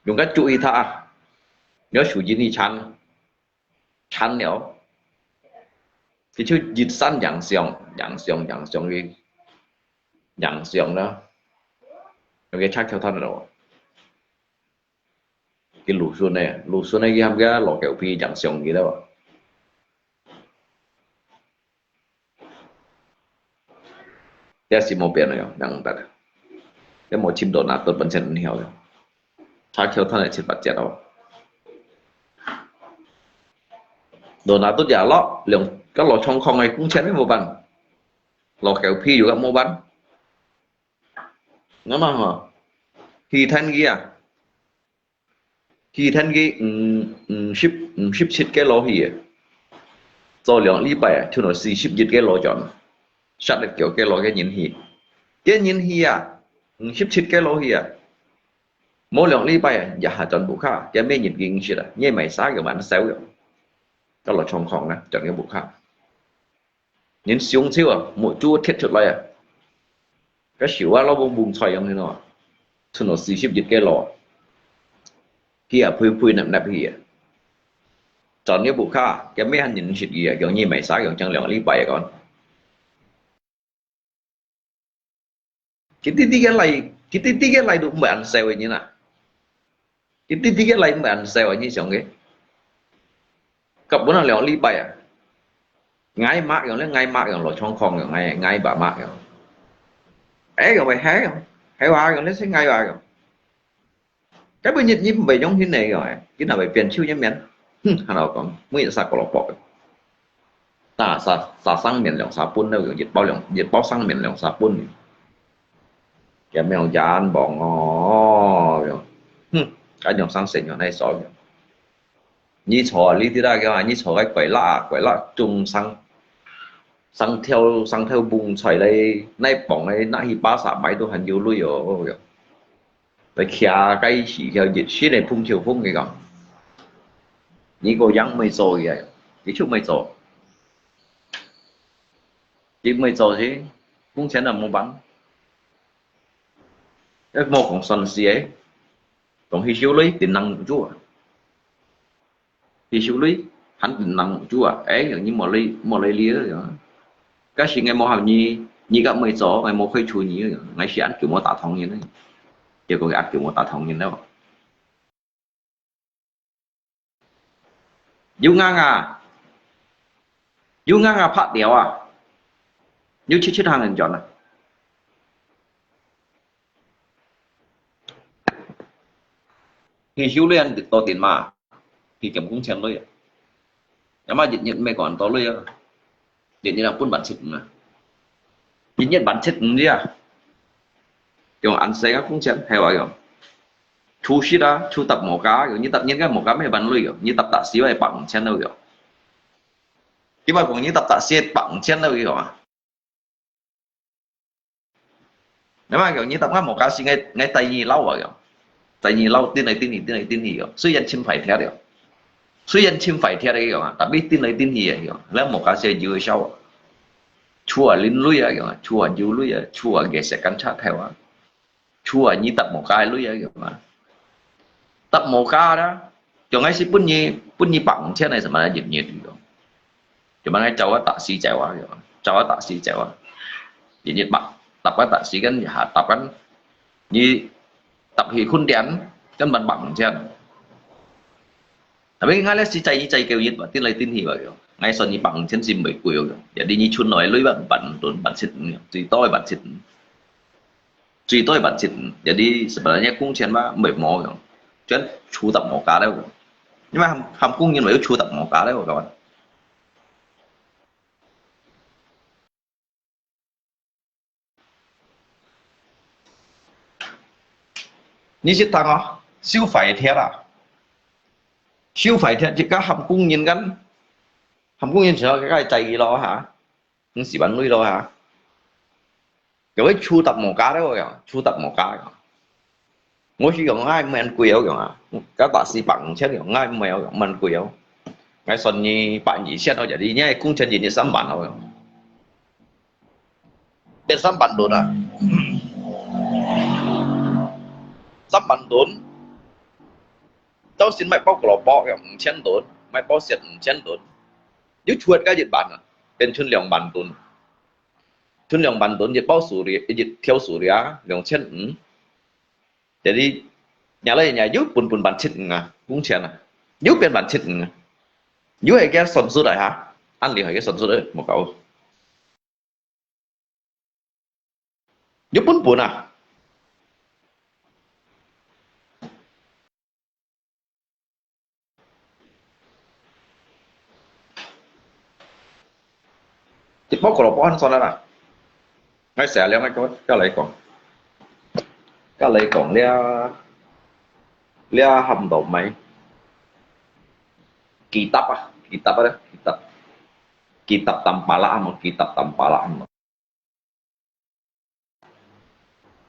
dùng cái trụ y thả nhớ chủ gì đi chăn nhở thì chứ dịch san dạng xiong đó dùng cái thả kéo thon là cái lũ xuân này cái ham cái lò kẹo phi chẳng xong gì đâu cái gì một biển này đang đặt cái một chim đồn nào tôi vẫn chân hiểu rồi thà kêu thân này chết bạch chết đâu đồn nào tôi giả lọ lượng các lò trong không này cũng chén với một bàn lò kẹo phi juga mau bán nó mà hả thì thanh kia thì thanh cái ship ship cái lò gì cho lượng lý bài cho nó xì ship dịch cái lò chọn sát được kiểu cái lò cái nhìn hi à ship ship cái lò gì à mỗi lượng lý bài giả hạ chọn bộ khác cái mấy nhìn kinh gì đó như mày sáng kiểu bạn xéo rồi cái lò trong phòng này chọn cái bộ khác nhìn xuống xíu à một chút thiết thực lại à cái xíu á nó bùng xoay không thế nào cho nó xì ship dịch cái lò kia phui nạp kia chọn cái bộ khác cái mấy anh nhìn shit kia kiểu như mày sáng kiểu chẳng lượng lý bài con cái tí cái này đúng bạn sale như nào cái tí cái này bạn sale như xong cái cặp bốn là lượng lý bài à ngay mát rồi lấy ngay mát rồi lột trong con rồi ngay bà mát rồi ấy rồi mày hé không hé hoa rồi lấy sẽ ngay hoa rồi cái bây nhiệt như vậy giống thế này rồi cái nào phải biến chiêu nhém nhén hà nào còn mới nhận sạc của lọc bọ ta sa sang miền lượng sa pun đâu nhiệt bao sang miền lượng sa pun cái mèo dán bỏ ngò rồi cái nhóm sang xịn này sỏi như chó lý thì ra cái như chó cái quẩy lạ trùng sang theo bùng xoay đây nay bỏng này nãy hi ba xã bảy đồ hành nhiều lui rồi phải kia cái gì kia dịch xí này phun chiều phun cái còn như cô dáng mây rồi vậy cái chút mây rồi chỉ mây rồi chứ cũng sẽ là mua bắn cái một con sân xí ấy còn khi siêu lý tính năng của chúa thì siêu lý hắn tính năng của chúa ấy giống như một lấy lía rồi cái gì ngày một học như các mây gió ngày một khơi chui như ngày sẽ ăn kiểu một tạ thông như thế chỉ có cái kiểu một tạ thông như thế đâu yêu ngang à phát đéo à như chết hàng hình chọn này thì siêu liên to tiền mà thì kiếm cũng chém thôi nhưng mà nhận mày còn to luôn điện như là quân bản chất mà nhận bản chất gì à kiểu ăn xe cũng chém hay vậy không chú shit á chú tập mổ cá kiểu như tập những cái mổ cá mấy bạn lui kiểu như tập tạ xí vậy bằng chân đâu kiểu cái mà cũng như tập tạ xí bằng chân đâu kiểu nếu mà kiểu như tập các mổ cá xí ngay tay nhì lâu vậy kiểu tay nhì lâu tin này kiểu suy dân chim phải theo kiểu suy dân chim phải theo đấy kiểu tại biết tin này tin gì kiểu lấy mổ cá xí dưới sau chua linh lui à kiểu chua dưới lui à chua ghé sẽ cắn chặt theo à chua như tập mổ cá lui à kiểu mà tập mổ cá đó cho ngay si bún nhì bằng thế này mà dịch nhiệt rồi cho bạn ngay cháu á tạ xí chéo á cháu á tạ xí chéo á dịch nhiệt bằng tập cái tạ xí cái hạ tập cái như tập thì khuôn đen chân bạn bằng chân tapi ngay là si chạy kêu nhiệt và tin lại tin thì vậy ngay sau như bằng chân sim bảy quều giờ đi như chun nói lưới bạn xịt tùy tôi bạn xịt giờ đi sebenarnya cũng chén ba bảy mỏ rồi chứ chú tập mổ cá đấy nhưng mà hàm cung như vậy chú tập mổ cá đấy các bạn 你是当啊，消費貼啦，消費貼而家含公認緊，含公認仲有梗係制咯嚇，50萬女咯嚇，有啲粗特無價đó kìa，粗特無價kìa，我是用ai men queue kìa à, các bạn sĩ bằng chết kìa, ai mèo kìa, men queue, ngay xuân như bạn nhỉ xét nó vậy đi nhé, cũng chân gì như sắm bản thôi, bên sắm bản đồn à, sắm bản đồn tao xin mày bao cỏ bọ kìa, 1000 đồn, mày bao xiết 1000 đồn, nếu chuột cái gì bản à, bên chân lượng bản đồn, chân lượng bản đồn gì bao số đi, gì theo số đi á, 2000, jadi nhà lấy nhà giúp bùn bản chất à, cũng chén à, giúp bên bản chất à, giúp hay cái sản xuất đấy hả, ăn liền hay cái sản xuất đấy, một cậu, giúp bùn à, thì bao cỏ bọ ăn sao đó, ngay xẻ liền ngay cái lấy còn lia hầm đầu máy kỳ tập đó kỳ tập tầm bà lạ một kỳ tập tầm bà lạ một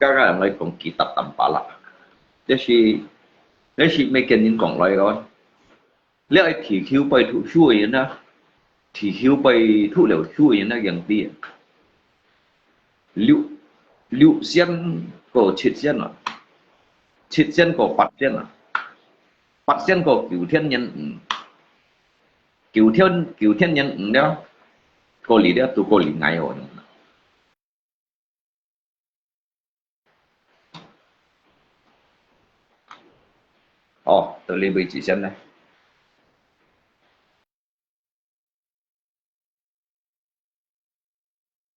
các bạn lấy còn kỳ tập tầm bà lạ thế thì mấy cái những còn lại rồi lia thì thiếu bay thủ suy nữa thì thiếu bay thủ liệu suy nữa gần tí liệu liệu sen có chết sen à chết sen có bắt sen có cửu thiên nhân đó có lý đó tôi có lý ngay rồi tôi lên vị trí sen này